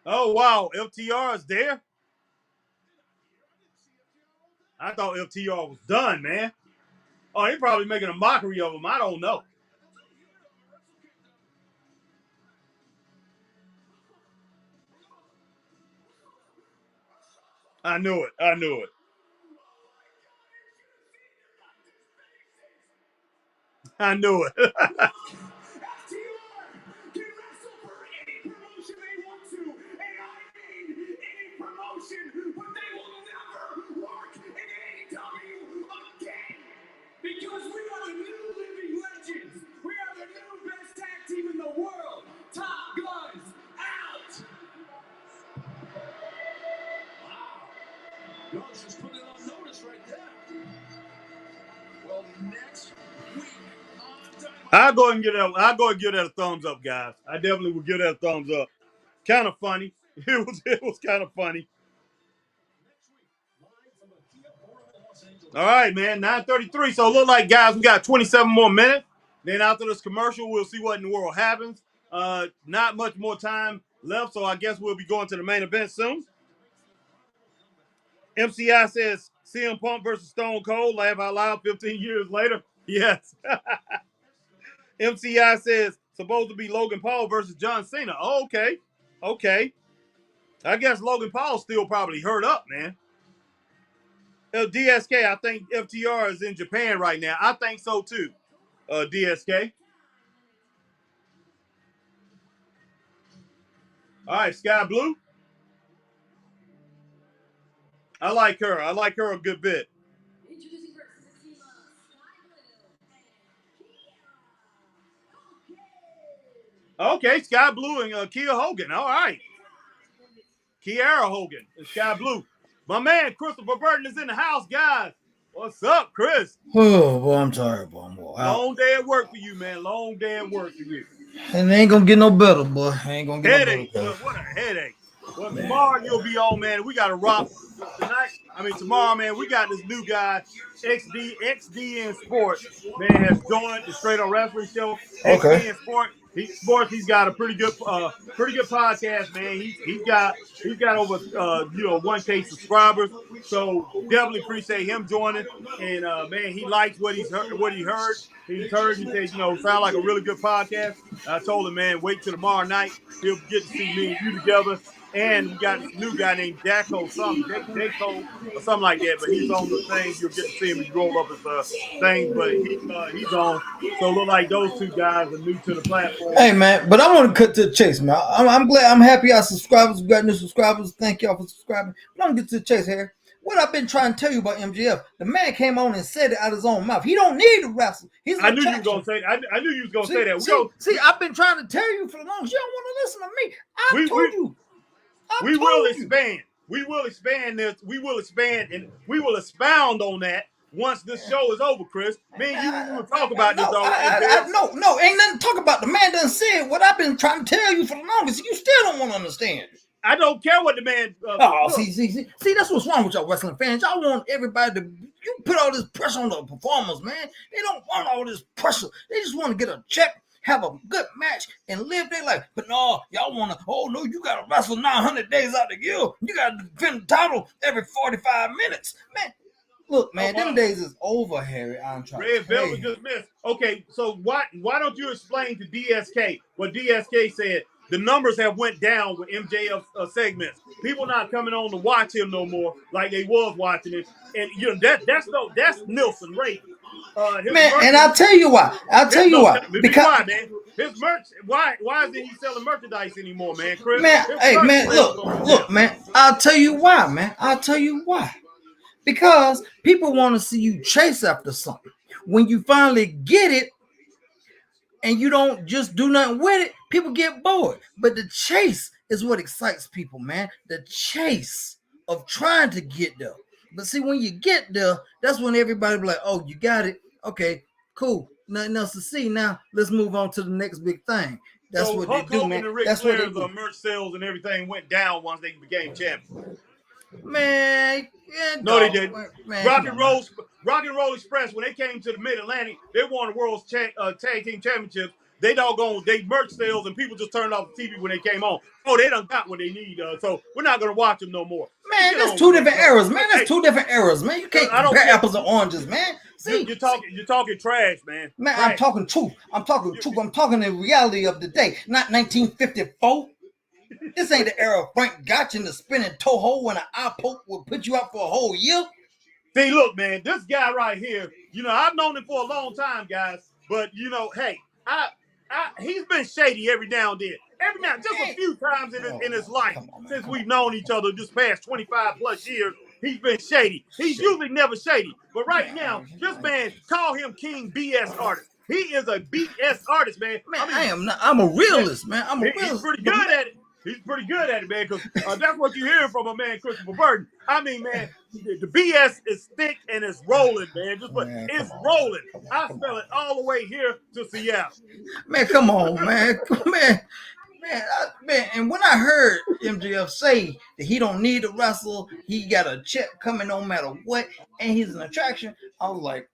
Oh, wow. FTR is there? I thought FTR was done, man. Oh, they're probably making a mockery of him. I don't know. I knew it. I knew it. I knew it. FTR can wrestle for any promotion they want to, and I mean any promotion, but they will never work in AEW again. Because we are the new living legends. We are the new best tag team in the world. Top Guns out. Wow. Guns just put it on notice right there. Well, next week on Dynamite. I'll go and give that a thumbs up, guys. I definitely would give that a thumbs up. Kind of funny. It was kind of funny. All right, man. 9:33. So it look like, guys, we got 27 more minutes. Then after this commercial, we'll see what in the world happens. Not much more time left, so I guess we'll be going to the main event soon. MCI says CM Punk versus Stone Cold. Laugh out loud 15 years later. Yes. MCI says supposed to be Logan Paul versus John Cena. Oh, okay. Okay. I guess Logan Paul's still probably hurt up, man. DSK, I think FTR is in Japan right now. I think so too. DSK. All right, Sky Blue. I like her. I like her a good bit. Okay, Sky Blue and Kia Hogan. All right. Kiara Hogan and Sky Blue. My man, Christopher Burton, is in the house, guys. What's up, Chris? Oh, boy, I'm tired, boy. Long day at work for you, man. Long day at work for you. And it ain't gonna get no better, boy. Ain't gonna get Headache. no better. What a headache. Well, tomorrow you'll be on, man. We got to rock tonight. Tomorrow, man, we got this new guy, XD Sports, man, has joined the Straight Up Wrestling Show. Okay. XD Sports, he's got a pretty good podcast, man. He's got over 1K subscribers. So definitely appreciate him joining. And man, he likes what he heard. He said, sound like a really good podcast. I told him, man, wait till tomorrow night. He'll get to see me and you together. And we got this new guy named Daco, Daco or something like that. But he's on the thing. You'll get to see him. He roll up his thing, but he's on. So it look like those two guys are new to the platform. Hey, man, but I want to cut to the chase, man. I'm glad. I'm happy our subscribers. We got new subscribers. Thank y'all for subscribing. But I'm going to get to the chase here. What I've been trying to tell you about MJF, the man came on and said it out of his own mouth. He don't need to wrestle. I knew you was gonna say that. I knew you was gonna say that. See, I've been trying to tell you for the longest. You don't want to listen to me. I told you. We will expand. We will expand this. We will expand and we will expound on that once this show is over, Chris. Me and you will talk about this. No, ain't nothing to talk about. The man done said what I've been trying to tell you for the longest. You still don't want to understand. I don't care what the man. See, that's what's wrong with y'all wrestling fans. Y'all want everybody to. You put all this pressure on the performers, man. They don't want all this pressure. They just want to get a check, have a good match, and live their life. But no, y'all want to. Oh no, you got to wrestle 900 days out of the year. You got to defend the title every 45 minutes, man. Look, man, them days is over, Harry. I'm trying. Red Velvet just missed. Okay, so why don't you explain to DSK what DSK said? The numbers have went down with MJF segments. People not coming on to watch him no more like they was watching him. And that's Nielsen rate. Man, and I'll tell you why. Because why, man? His merch. Why isn't he selling merchandise anymore, man? Chris? Man, hey, man, look, man. I'll tell you why, man. I'll tell you why. Because people want to see you chase after something. When you finally get it, and you don't just do nothing with it, people get bored. But the chase is what excites people, man. The chase of trying to get there. But see, when you get there, that's when everybody be like, oh, you got it. Okay, cool. Nothing else to see. Now let's move on to the next big thing. That's So what they Hulk do, Hogan man. and Ric That's what they Flair's do. merch sales and everything went down once they became champions. Man, yeah, No, they dog. didn't. Man, Rock come and on, man. Roll, Rock and Roll Express, when they came to the Mid Atlantic, they won the World's Tag Team Championships. They merch sales and people just turned off the TV when they came on. Oh, they done got what they need, so we're not gonna watch them no more. Let's Man, get that's on with two what's different going. eras, man. That's Hey, two different eras, man. You can't I don't compare care. apples and oranges, man. See, You're talking trash, man. man, I'm Trash. talking truth. I'm talking truth. I'm talking the reality of the day, not 1954. This ain't the era of Frank Gotch and the spinning toe hole when an eye poke will put you out for a whole year. See, look, man, this guy right here, I've known him for a long time, guys. But hey, he's been shady every now and then. Every now, just a few times in his life Come on, man. since we've known each other this past 25 plus years, he's been shady. He's usually never shady. But right now, this man, call him King BS artist. He is a BS artist, man. Man, I am not. I'm a realist, man. I'm a He's realist. pretty good at it. He's pretty good at it, man, because that's what you hear from a man, Christopher Burton. I mean, man, the BS is thick and it's rolling, man. It's rolling. I smell it all the way here to Seattle. Man, come on, man. Man, and when I heard MJF say that he don't need to wrestle, he got a check coming no matter what, and he's an attraction, I was like,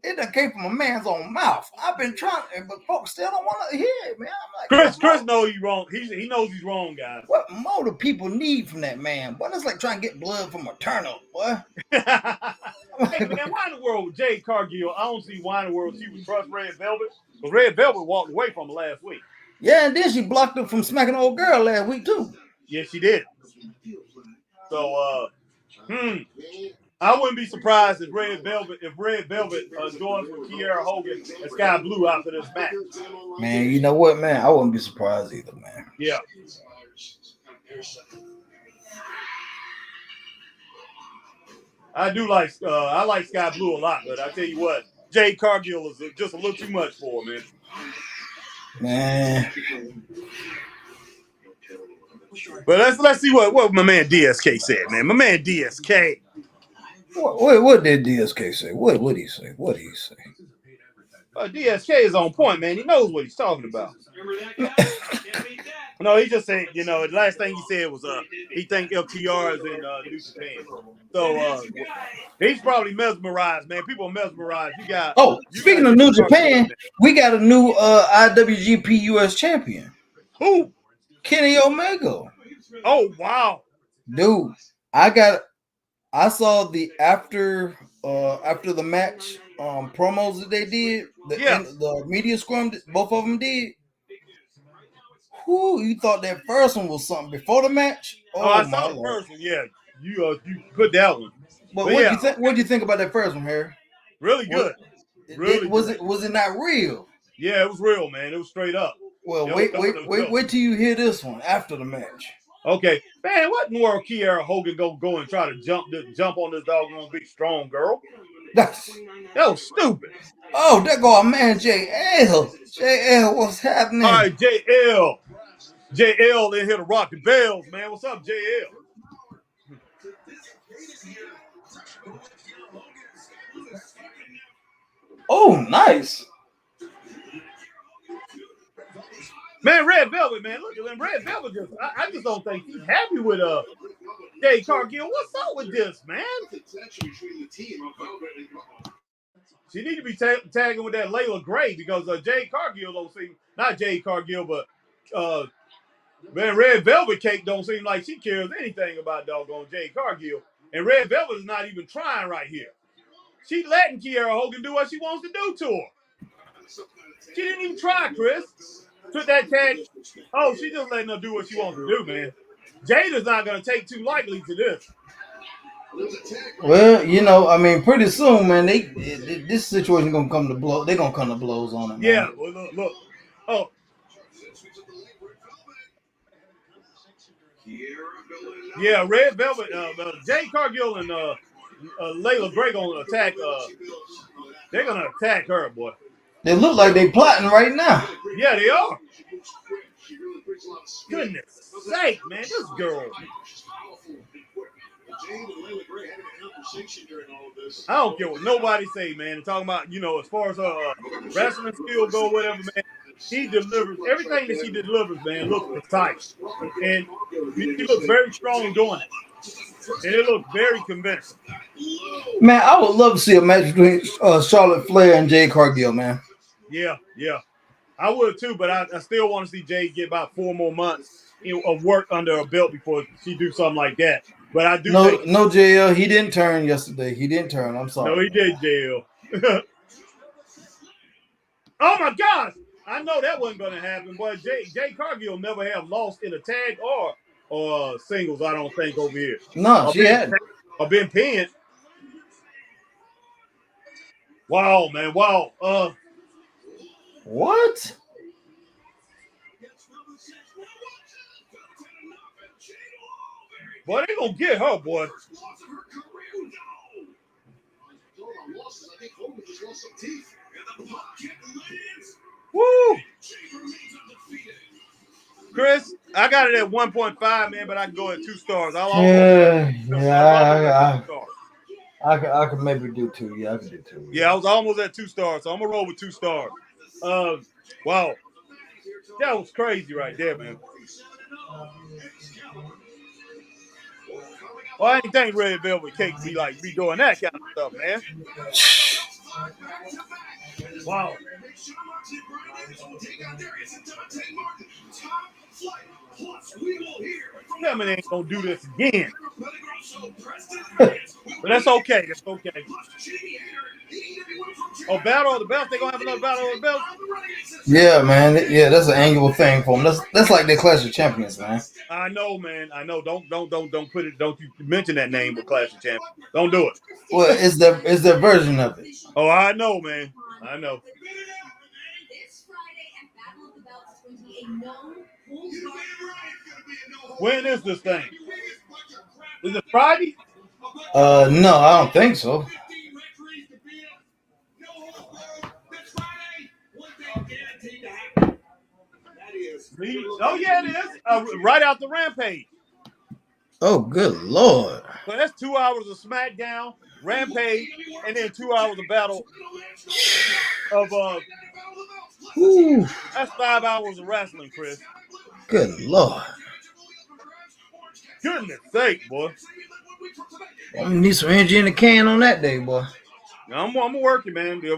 it done came from a man's own mouth. I've been trying, but folks still don't want to hear it, man. I'm like, Chris knows he's wrong. He knows he's wrong, guys. What more do people need from that man? Boy, that's like trying to get blood from a turnip, boy. Hey, man, why in the world with Jade Cargill? I don't see why in the world she would trust Red Velvet, because Red Velvet walked away from her last week. Yeah, and then she blocked him from smacking an old girl last week, too. Yeah, she did. So, I wouldn't be surprised if Red Velvet joins with Kiera Hogan and Sky Blue after this match. Man, you know what, man? I wouldn't be surprised either, man. Yeah. I like Sky Blue a lot, but I tell you what, Jade Cargill is just a little too much for her, man. Man. But let's see what my man DSK said, man. My man DSK. What did DSK say? What did he say? What did he say? DSK is on point, man. He knows what he's talking about. No, he just said, the last thing he said was he think FTR is in New Japan. So he's probably mesmerized, man. People are mesmerized. Speaking of New Japan, we got a new IWGP US champion. Who? Kenny Omega. Oh wow. Dude, I saw the after the match promos that they did, the media scrum that both of them did. Whoo, you thought that first one was something before the match? Oh, I saw the first one. Yeah, you put that one. But what do you think about that first one, Harry? Really good. Was it not real? Yeah, it was real, man. It was straight up. Well, wait till you hear this one after the match. Okay, man, what in the world Kiera Hogan go and try to jump on this doggone big strong girl? That was stupid. Oh, there go our man JL. JL, what's happening? All right, JL in here to rock the bells, man. What's up, JL? Oh, nice. Man, Red Velvet, man. Look at him. Red Velvet I just don't think he's happy with Jade Cargill. What's up with this, man? She need to be tagging with that Layla Gray because Jade Cargill don't seem, not Jade Cargill, but man, Red Velvet Cake don't seem like she cares anything about doggone Jade Cargill. And Red Velvet is not even trying right here. She letting Kiera Hogan do what she wants to do to her. She didn't even try, Chris. Took that tag. Oh, she just letting her do what she wants to do, man. Jade is not going to take too lightly to this. Well, I mean, pretty soon, man, this situation gonna come to blows. They're gonna come to blows on it. Man. Yeah, well, look. Oh. Yeah, Red Velvet, Jade Cargill and Layla Gray gonna attack. They're gonna attack her, boy. They look like they plotting right now. Yeah, they are. Goodness sake, man, this girl. I don't care what nobody say, man. They're talking about, as far as wrestling skill go, whatever, man. He delivers everything that she delivers, man. Looks precise, and she looks very strong doing it, and it looks very convincing. Man, I would love to see a match between Charlotte Flair and Jade Cargill, man. Yeah, I would too, but I still want to see Jade get about 4 more months of work under her belt before she do something like that. But I do think no, JL, he didn't turn yesterday. He didn't turn. I'm sorry. no, he did jail. Oh my gosh! I know that wasn't going to happen, but Jade Cargill never have lost in a tag or singles. I don't think over here. No, she hadn't. Or been pinned. Wow, man! Wow. What? Boy, they gonna get her, boy. Woo! Chris, I got it at 1.5, man, but I can go at 2 stars. I could maybe do 2. Yeah, I could do 2. Yeah, I was almost at 2 stars, so I'm gonna roll with 2 stars. Wow, that was crazy right there, man. Well, I ain't think Red Velvet Cake be doing that kind of stuff, man. Wow. Lemon ain't gonna do this again. But that's okay. That's okay. Oh, Battle of the Belts. They gonna have another Battle of the Belts? Yeah, man. Yeah, that's an annual thing for them. That's like their Clash of Champions, man. I know, man. I know. Don't put it. Don't you mention that name with Clash of Champions. Don't do it. Well, it's their version of it. Oh, I know, man. I know. When is this thing? Is it Friday? No, I don't think so. Oh yeah, it is. Right out the Rampage. Oh, good Lord. So that's 2 hours of SmackDown, Rampage, and then 2 hours of Battle of that's 5 hours of wrestling, Chris. Good Lord. Goodness sake, boy. I'm gonna need some energy in the can on that day, boy. I'm working, man. We're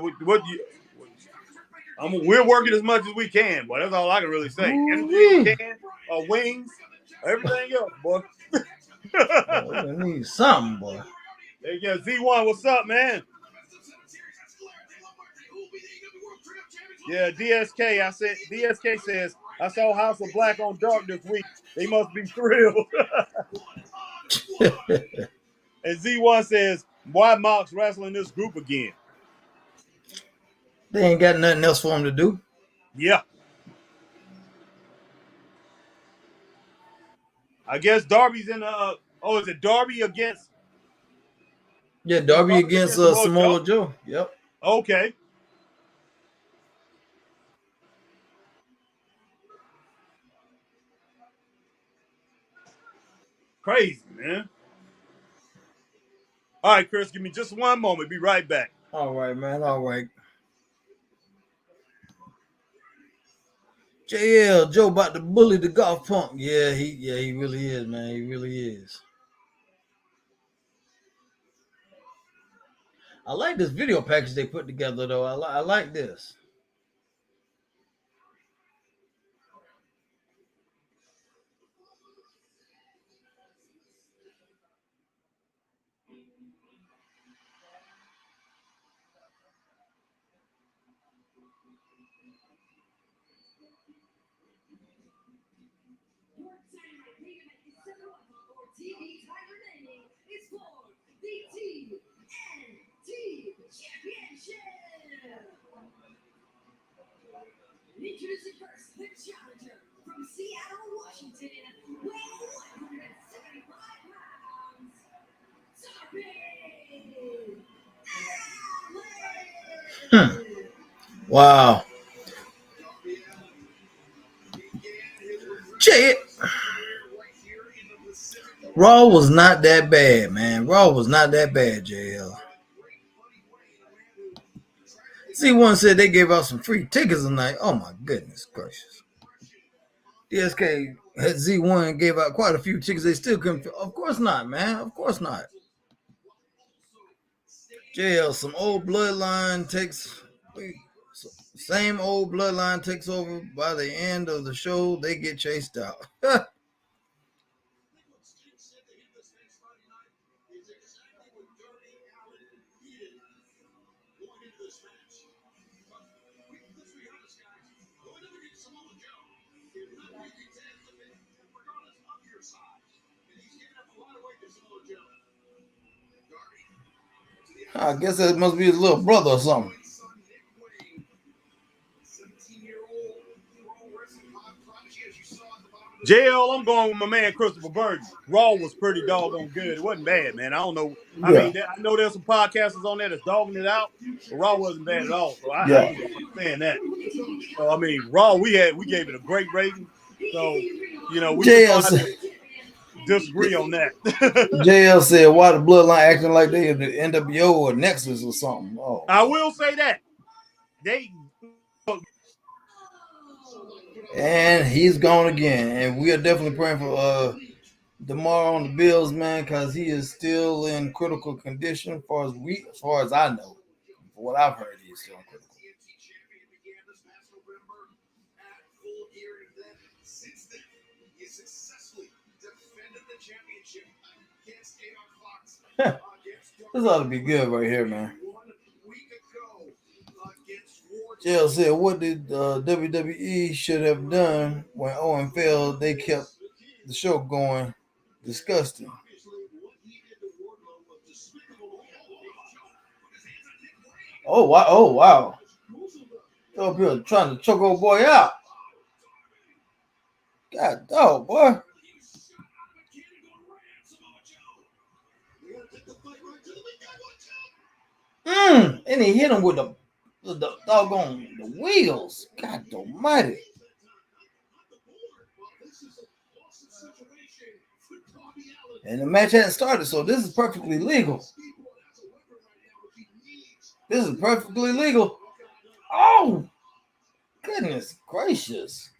working as much as we can, boy. That's all I can really say. Energy in the can, wings, everything else, boy. I need something, boy. There you go. Z1, what's up, man? Yeah, DSK says, I saw House of Black on Dark this week. They must be thrilled. And Z1 says, why Mox wrestling this group again? They ain't got nothing else for him to do. Yeah. I guess Darby's in the is it Darby against? Yeah, Darby against Samoa Joe. Yep. Okay. Crazy, man. All right, Chris, give me just one moment. Be right back. All right, man. All right. JL, Joe about to bully the golf punk. Yeah, he really is, man. He really is. I like this video package they put together, though. I like this. Introducing first, the challenger from Seattle, Washington, weighing 175 pounds, Darby Allin. Wow. Raw was not that bad, man. Raw was not that bad, JL. Z1 said they gave out some free tickets tonight. Oh my goodness gracious. DSK had Z1 gave out quite a few tickets. They still couldn't. Of course not, man. Of course not. JL, some old bloodline takes. Same old bloodline takes over. By the end of the show, they get chased out. I guess that must be his little brother or something. JL, I'm going with my man Christopher Burton. Raw was pretty doggone good. It wasn't bad, man. I don't know. I Yeah. mean, I know there's some podcasters on there that's dogging it out, but Raw wasn't bad at all. So I Yeah. just don't understand that. So I mean, Raw, we gave it a great rating. So we just gonna have JL, to disagree on that. JL said, why the bloodline acting like they in the NWO or Nexus or something? Oh. I will say that they. And he's gone again. And we are definitely praying for DeMar on the Bills, man, because he is still in critical condition as far as I know. For what I've heard, he's still in critical. This ought to be good right here, man. Jill said, what did WWE should have done when Owen failed? They kept the show going. Disgusting. Oh, wow. Oh, wow. Up here trying to choke old boy out. God dog, boy. And he hit him with the doggone the wheels. God almighty. And the match hadn't started, so this is perfectly legal. This is perfectly legal. Oh, goodness gracious.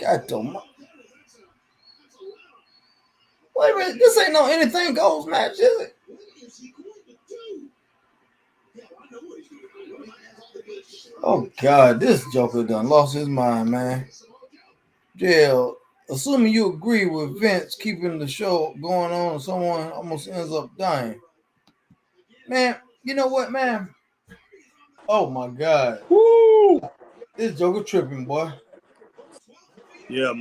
God almighty. Wait a minute, this ain't no anything goes match, is it? Oh God, this Joker done lost his mind, man. Jail. Assuming you agree with Vince keeping the show going on, someone almost ends up dying. Man, you know what, man? Oh my God. Woo! This Joker tripping, boy. Yeah.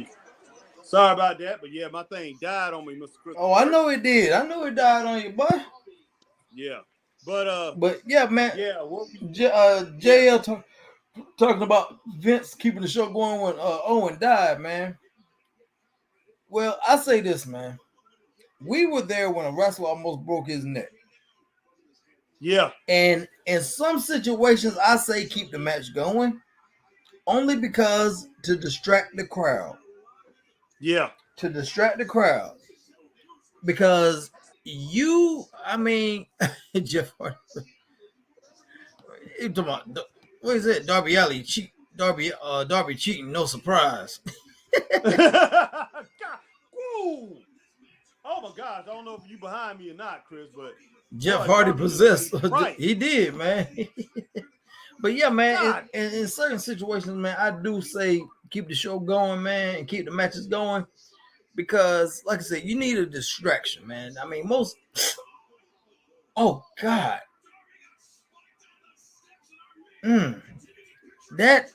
Sorry about that, but yeah, my thing died on me, Mr. Christopher. Oh, I know it did. I know it died on you, boy. Yeah. But yeah, man. Yeah, JL talking about Vince keeping the show going when Owen died, man. Well, I say this, man. We were there when a wrestler almost broke his neck. Yeah. And in some situations, I say keep the match going only because to distract the crowd. Yeah. To distract the crowd. Because Jeff Hardy. What is it? Darby Allin Darby cheating, no surprise. God, woo. Oh my gosh, I don't know if you behind me or not, Chris, but Jeff Hardy possessed. He did, man. But yeah, man, in certain situations, man, I do say keep the show going, man, and keep the matches going. Because, like I said, you need a distraction, man. I mean, oh God. That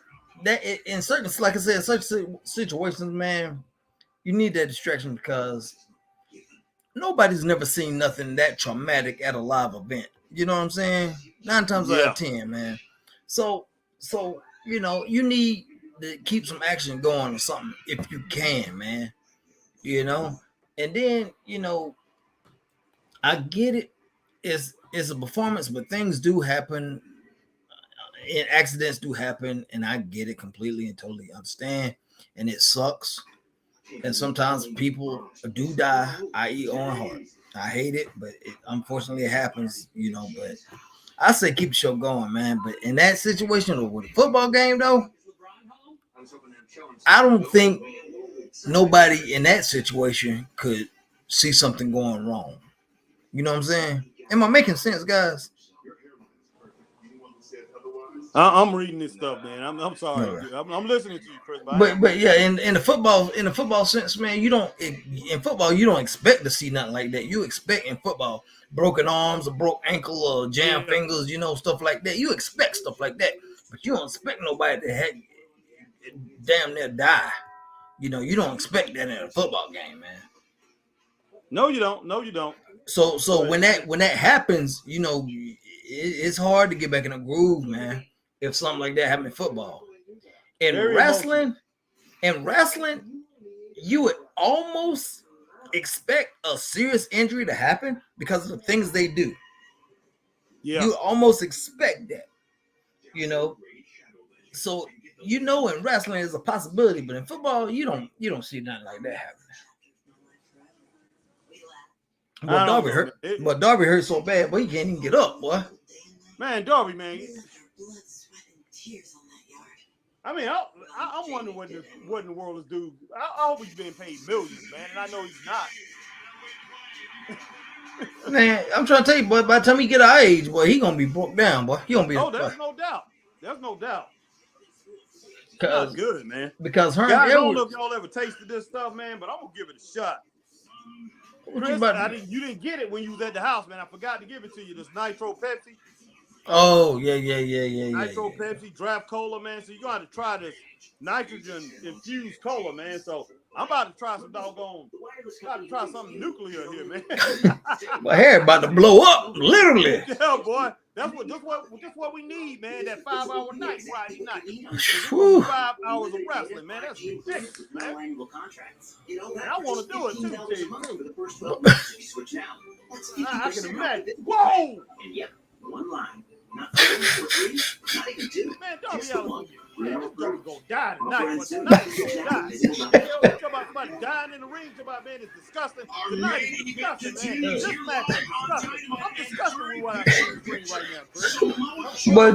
in certain, like I said, in certain situations, man, you need that distraction because nobody's never seen nothing that traumatic at a live event. You know what I'm saying? 9 times out of 10, man. So you need to keep some action going or something if you can, man. And then I get it. It's a performance, but things do happen and accidents do happen, and I get it completely and totally understand, and it sucks. And sometimes people do die, i.e., Owen Hart. I hate it, but unfortunately it happens, But I say keep the show going, man. But in that situation, or with a football game, though, I don't think nobody in that situation could see something going wrong. You know what I'm saying? Am I making sense, guys? I'm reading this stuff, man. I'm sorry. Right. I'm listening to you, Chris. But But yeah, in the football sense, man, in football you don't expect to see nothing like that. You expect in football broken arms, or broke ankle, or jam fingers, stuff like that. You expect stuff like that, but you don't expect nobody to damn near die. You don't expect that in a football game, man. No, you don't. No, you don't. So when that happens, it's hard to get back in a groove, man. If something like that happened in football, in wrestling, you would almost expect a serious injury to happen because of the things they do. Yeah. You almost expect that, So in wrestling is a possibility, but in football, you don't see nothing like that happening. But Darby hurt so bad, but he can't even get up, boy. Man, Darby, man. I mean, I'm wondering what in the world is due. I hope he's being paid millions, man, and I know he's not. Man, I'm trying to tell you, boy, by the time he get our age, boy, he gonna be broke down, boy. He gonna be. Oh, there's no doubt. There's no doubt. It's not good, man. Because guys, I don't know if y'all ever tasted this stuff, man, but I'm gonna give it a shot. Chris, you didn't get it when you was at the house, man. I forgot to give it to you. This Nitro Pepsi. Oh, yeah. Nitro Pepsi, draft cola, man. So you're gonna have to try this nitrogen infused cola, man. So I'm about to try some something nuclear here, man. My hair about to blow up, literally. Yeah, boy. That's what we need, man. That 5-hour night, Friday night. 5 hours of wrestling, man. That's ridiculous, man. And I want to do it too, I can imagine. Whoa! One line. Not man, Darby Allin, man, this Darby gonna die tonight. But tonight he's gonna die. Talk about somebody dying in the ring. Talk about, man, it's disgusting. Tonight is disgusting, man. This match is disgusting. I'm disgusted with what I see in the ring right now, Chris. But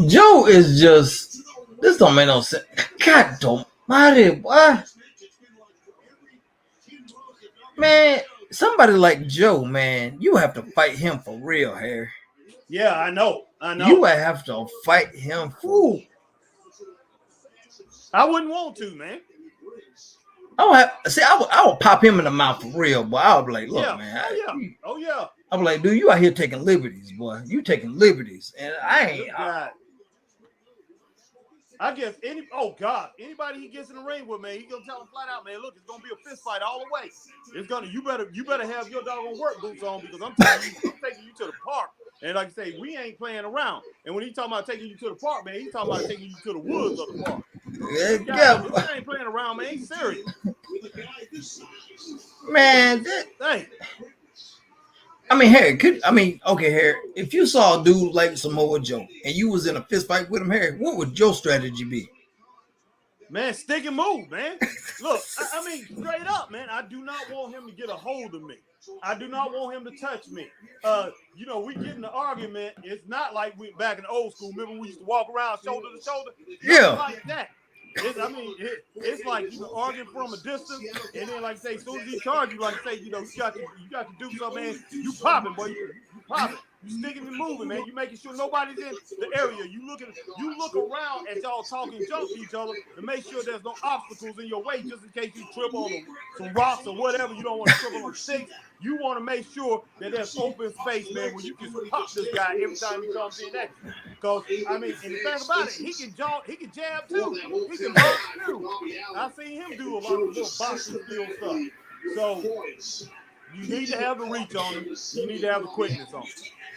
Joe is just, this don't make no sense. God almighty, boy. Man, somebody like Joe, man, you have to fight him for real, Harry. Yeah, I know. You would have to fight him for. I wouldn't want to, man. I would pop him in the mouth for real, boy. I would be like, look, man. Oh yeah. I was like, dude, you out here taking liberties, boy. You taking liberties, and I ain't. I guess anybody he gets in the ring with, man, he gonna tell him flat out, man, look, it's gonna be a fist fight all the way. You better have your doggone work boots on, because I'm taking you to the park. And like I say, we ain't playing around. And when he's talking about taking you to the park, man, he's talking about taking you to the woods of the park. Yeah. This ain't playing around, man. He's serious. Man, Harry, Harry, if you saw a dude like Samoa Joe and you was in a fist fight with him, Harry, what would your strategy be? Man, stick and move, man. Look, I mean, straight up, man, I do not want him to get a hold of me. I do not want him to touch me. We get in the argument. It's not like we back in the old school. Remember we used to walk around shoulder to shoulder? Yeah. Like that. It's like you arguing from a distance, and then like say, as soon as he charge you, like say, you got to do something, man. You popping, boy. You popping. You sticking and moving, man. You making sure nobody's in the area. You look around as y'all talking junk to each other to make sure there's no obstacles in your way, just in case you trip on some rocks or whatever. You don't want to trip on sticks. You want to make sure that there's open space, man, where you can pop this guy every time he comes in next. Because and the thing about it, he can jab too. He can box too. I've seen him do a lot of little boxing skill stuff. So you need to have the reach on him. You need to have the quickness on him.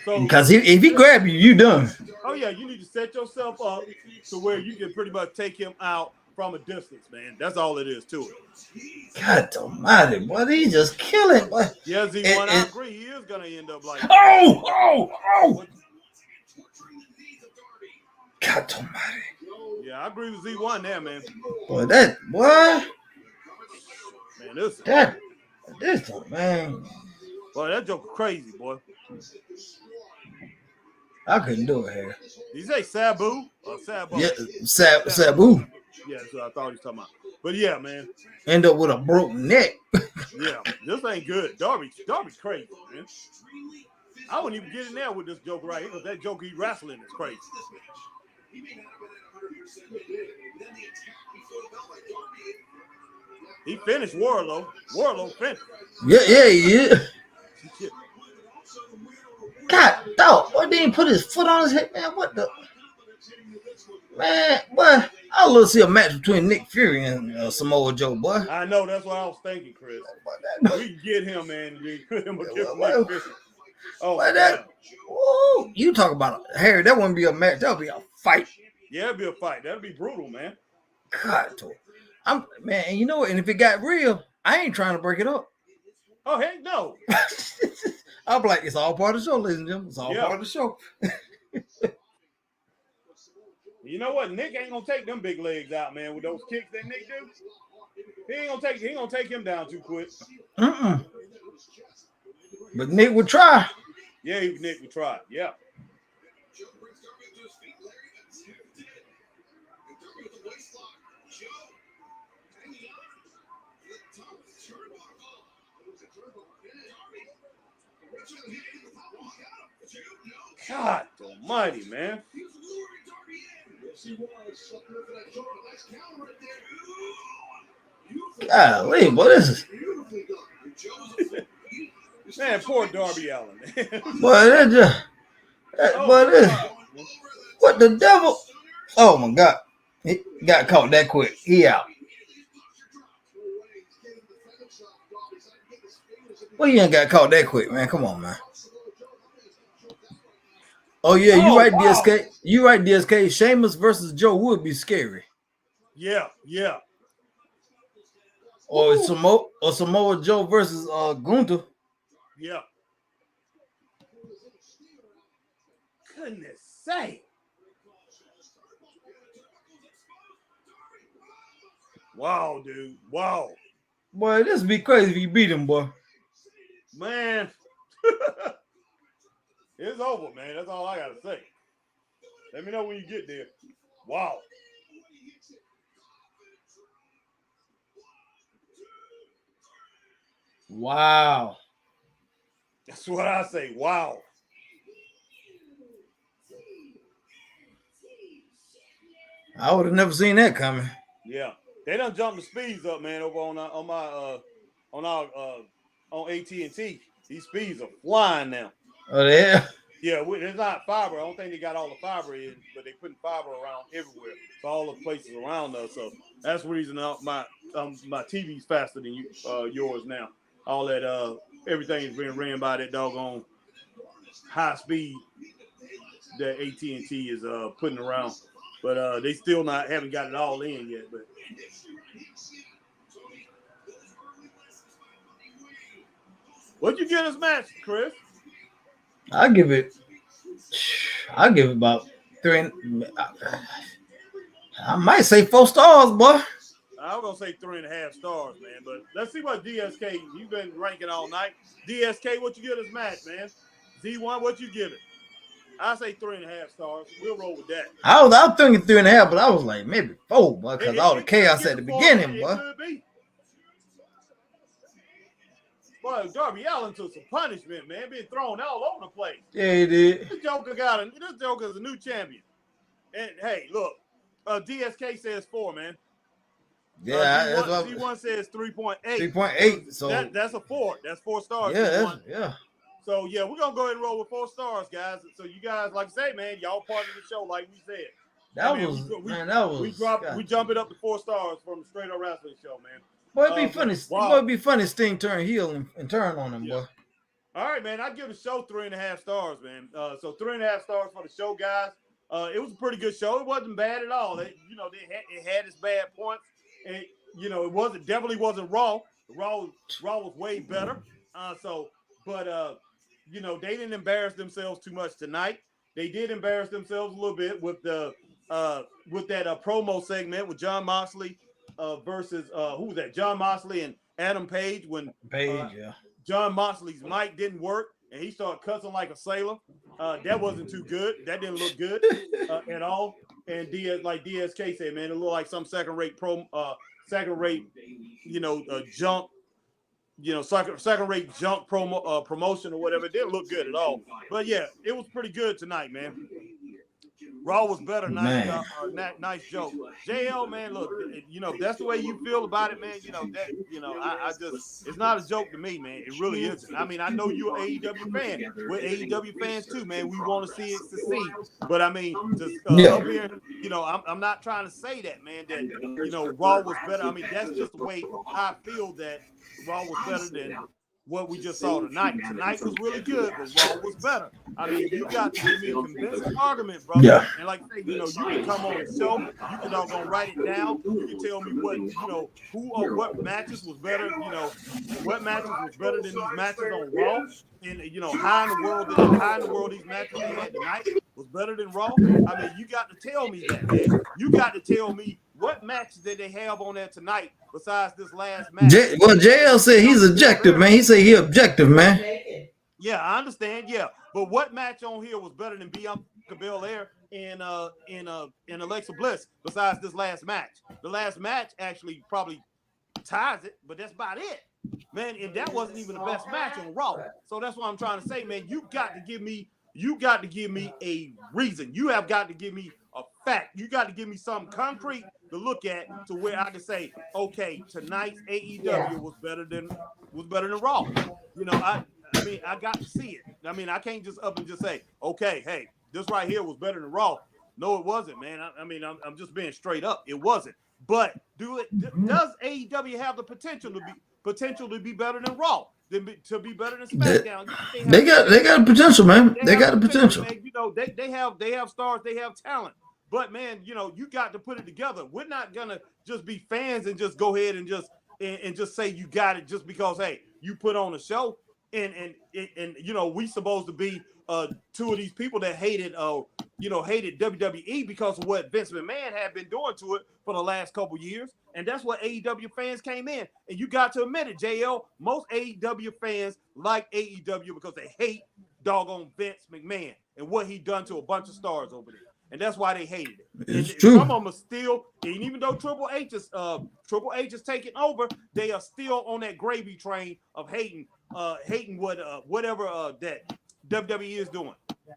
So, because if he grab you, you done. Oh yeah, you need to set yourself up to where you can pretty much take him out from a distance, man. That's all it is to it. God almighty, boy, he's just killing. Boy. Yeah, Z1, I agree. He is gonna end up like. Oh! God almighty. Yeah, I agree with Z1 there, man. Boy, that what? Man, this Man. boy, that joke crazy, boy. I couldn't do it here. Did you say Sabu or Sabo? Yeah, Sabu. Yeah, that's what I thought he was talking about. But yeah, man. End up with a broken neck. Yeah, this ain't good. Darby's crazy, man. I wouldn't even get in there with this joke right here because that joke he wrestling is crazy. He finished Warlow. Warlow finished. Yeah. God, dog. Boy, didn't put his foot on his head, man. What the? Man, boy, I love to see a match between Nick Fury and Samoa Joe, boy. I know, that's what I was thinking, Chris. We can get him, man. Put him against Nick Fury. Oh, boy, that. Whoa, you talk about Harry? That wouldn't be a match. That would be a fight. Yeah, it'd be a fight. That'd be brutal, man. God, man, and you know what? And if it got real, I ain't trying to break it up. Oh, heck no. I'm like, it's all part of the show, ladies and gentlemen. It's all part of the show. You know what? Nick ain't gonna take them big legs out, man, with those kicks that Nick do. He ain't gonna take him down too quick. But Nick would try. Yeah, Nick would try. Yeah. God almighty, man. Golly, what is this? Man, poor Darby Allin. Boy, what the devil? Oh my God. He got caught that quick. He out. Well, you ain't got caught that quick, man. Come on, man. Oh, yeah, you right, wow. DSK. You right, DSK. Sheamus versus Joe would be scary. Yeah. Or Samoa Joe versus Gunther. Yeah. Goodness sake. Wow, dude. Wow. Boy, this would be crazy if you beat him, boy. Man. It's over, man. That's all I got to say. Let me know when you get there. Wow. Wow. That's what I say. Wow. I would have never seen that coming. Yeah. They done jumped the speeds up, man, over on AT&T. These speeds are flying now. Oh, yeah. Yeah, it's not fiber. I don't think they got all the fiber in, but they putting fiber around everywhere. So all the places around us. So that's the reason my TV's faster than yours now. All that everything's being ran by that doggone high speed that AT&T is putting around. But they still haven't got it all in yet. But what'd you get this match, Chris? I give it about 3. I might say 4 stars, boy. I was gonna say 3.5 stars, man. But let's see what DSK. You've been ranking all night. DSK, what you give this match, man? Z1, what you give it? I say 3.5 stars. We'll roll with that. I was thinking 3.5, but I was like maybe 4, boy, because all the chaos at the beginning, boy. Could be. Boy, Darby Allin took some punishment, man. Being thrown all over the place. Yeah, he did. This Joker's a new champion. And hey, look, DSK says 4, man. Yeah, Z1 says 3.8. 3.8. So that's a 4. That's 4 stars. Yeah. So yeah, we're gonna go ahead and roll with 4 stars, guys. So you guys, like I say, man, y'all part of the show, like we said. We jump it up to 4 stars from the Straight Up Wrestling Show, man. Boy, it'd be funny. Wow. It'd be funny. Sting turn heel and turn on him, boy. All right, man. I give the show 3.5 stars, man. So 3.5 stars for the show, guys. It was a pretty good show. It wasn't bad at all. It had its bad points, and it definitely wasn't Raw. Raw was way better. They didn't embarrass themselves too much tonight. They did embarrass themselves a little bit with the with that promo segment with John Moxley versus who was that? John Moxley and Adam Page when John Moxley's mic didn't work and he started cussing like a sailor. That wasn't too good. That didn't look good at all. And DSK said, man, it looked like some second-rate junk, second-rate junk promotion or whatever. It didn't look good at all. But yeah, it was pretty good tonight, man. Raw was better. Nice job. Nice joke. JL, man, look, if that's the way you feel about it, man, I just, it's not a joke to me, man. It really isn't. I mean, I know you're an AEW fan. We're AEW fans too, man. We want to see it succeed. But I mean, just up here, I'm not trying to say that, man, that, Raw was better. I mean, that's just the way I feel that Raw was better than what we just saw tonight. Tonight was really good, but Raw was better. I mean, you got to give me a convincing argument, bro. Yeah. And like I say, you can come on the show, you can gonna write it down. You can tell me what, who or what matches was better, what matches was better than these matches on Raw. And how in the world these matches they had tonight was better than Raw. I mean, you got to tell me that, man. You got to tell me what matches did they have on there tonight besides this last match. JL said he's objective, man. He said he objective, man. Yeah, I understand. Yeah, but what match on here was better than Bianca Belair and Alexa Bliss besides this last match? The last match actually probably ties it, but that's about it, man. And that wasn't even the best match on Raw. So that's what I'm trying to say, man. You got to give me a reason. You have got to give me a fact. You got to give me something concrete to look at to where I can say, okay, tonight's AEW was better than Raw. I mean, I got to see it. I mean, I can't just up and just say, okay, hey, this right here was better than Raw. No, it wasn't, man. I mean, I'm just being straight up. It wasn't. But does AEW have the potential to be better than Raw? To be better than SmackDown? They got the potential, man. They got the potential. Man. They have stars. They have talent. But man, you got to put it together. We're not gonna just be fans and just go ahead and just say you got it just because hey you put on a show and we supposed to be two of these people that hated WWE because of what Vince McMahon had been doing to it for the last couple years, and that's what AEW fans came in. And you got to admit it, JL. Most AEW fans like AEW because they hate doggone Vince McMahon and what he done to a bunch of stars over there. And that's why they hated it. It's true. Some of them are still, and even though Triple H is taking over, they are still on that gravy train of hating whatever that WWE is doing.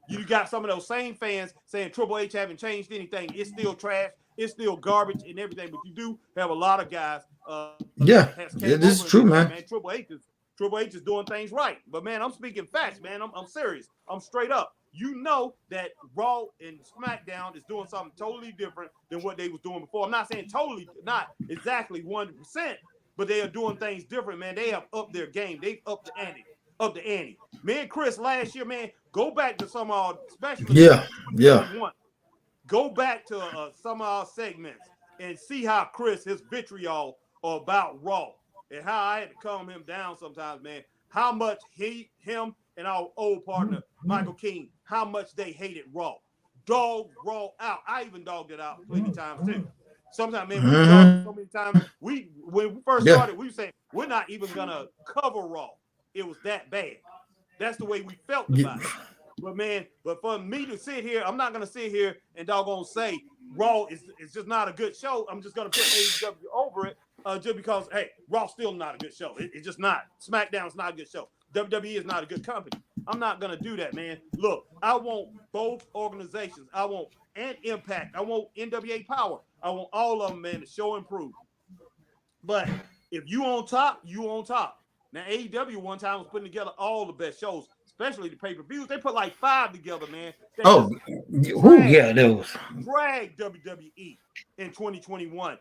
You got some of those same fans saying Triple H haven't changed anything. It's still trash. It's still garbage and everything. But you do have a lot of guys. This is true, man. Triple H is doing things right. But man, I'm speaking facts, man. I'm serious. I'm straight up. You know that Raw and SmackDown is doing something totally different than what they was doing before. I'm not saying totally, not exactly 100%, but they are doing things different, man. They have upped their game. They've upped the ante. Me and Chris last year, man, go back to some of our, especially go back to some of our segments and see how Chris, his vitriol about Raw and how I had to calm him down sometimes, man. How much him and our old partner, Michael King, how much they hated Raw. Dog Raw out. I even dogged it out plenty times too. Sometimes, man, we dogged so many times. When we first started, we were saying we're not even gonna cover Raw. It was that bad. That's the way we felt about it. But man, for me to sit here, I'm not gonna sit here and doggone say Raw is just not a good show. I'm just gonna put AEW over it just because hey, Raw's still not a good show. It's just not. SmackDown's not a good show. WWE is not a good company. I'm not gonna do that, man. Look, I want both organizations. I want Impact. I want NWA Power. I want all of them, man, to show and prove. But if you on top, you on top. Now AEW one time was putting together all the best shows, especially the pay-per-views. They put like 5 together, man. Those drag WWE in 2021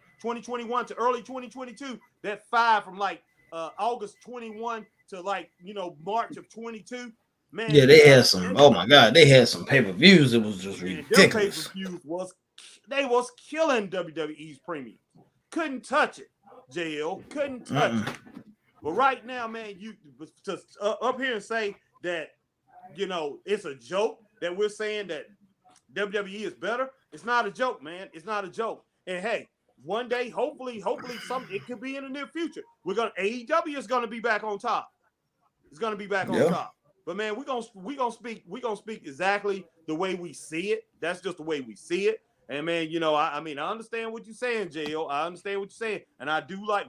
to early 2022. That 5 from like August 21 to like March of 22. Man, yeah, they had some. Oh my God, they had some pay-per-views. It was just ridiculous. Pay-per-views was killing WWE's premium. Couldn't touch it, JL. Couldn't touch it. But right now, man, you just up here and say that it's a joke that we're saying that WWE is better. It's not a joke, man. It's not a joke. And hey, one day, hopefully, it could be in the near future. AEW is gonna be back on top. It's gonna be back on top. But man, we gonna speak exactly the way we see it. That's just the way we see it. And man, I mean, I understand what you're saying, JL. I understand what you're saying, and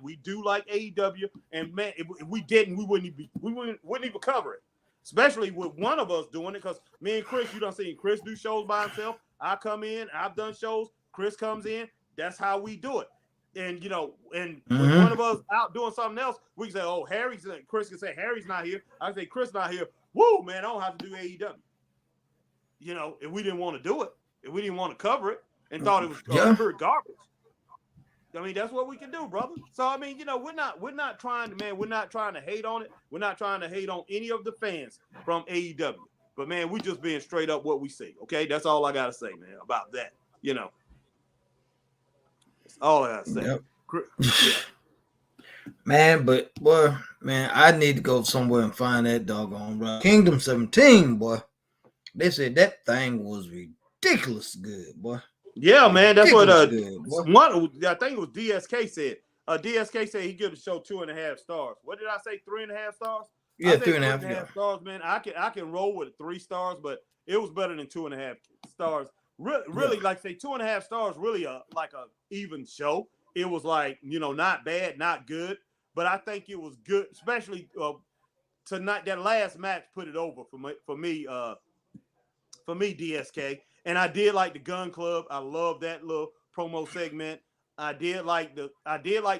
we do like AEW. And man, if we didn't, we wouldn't even cover it. Especially with one of us doing it, because me and Chris, you done seen Chris do shows by himself. I come in, I've done shows. Chris comes in. That's how we do it. And when one of us out doing something else, we can say, "Oh, Chris can say Harry's not here." I can say Chris not here. Woo, man, I don't have to do AEW. If we didn't want to do it, if we didn't want to cover it, and thought it was pure garbage. I mean, that's what we can do, brother. So I mean, we're not trying to hate on it. We're not trying to hate on any of the fans from AEW. But man, we just being straight up what we see. Okay, that's all I gotta say, man, about that. That's all I gotta say. Yep. Yeah. Man, but boy, man, I need to go somewhere and find that doggone right. Kingdom 17, boy. They said that thing was ridiculous good, boy. Yeah, man, that's what I think it was DSK said. DSK said he give the show 2.5 stars. What did I say? 3.5 stars? Yeah, 3.5 stars, man. I can roll with 3 stars, but it was better than 2.5 stars. Really, like say 2.5 stars. Really, like a even show. It was like not bad, not good, but I think it was good, especially tonight. That last match put it over for me, DSK. And I did like the Gun Club. I love that little promo segment. I did like the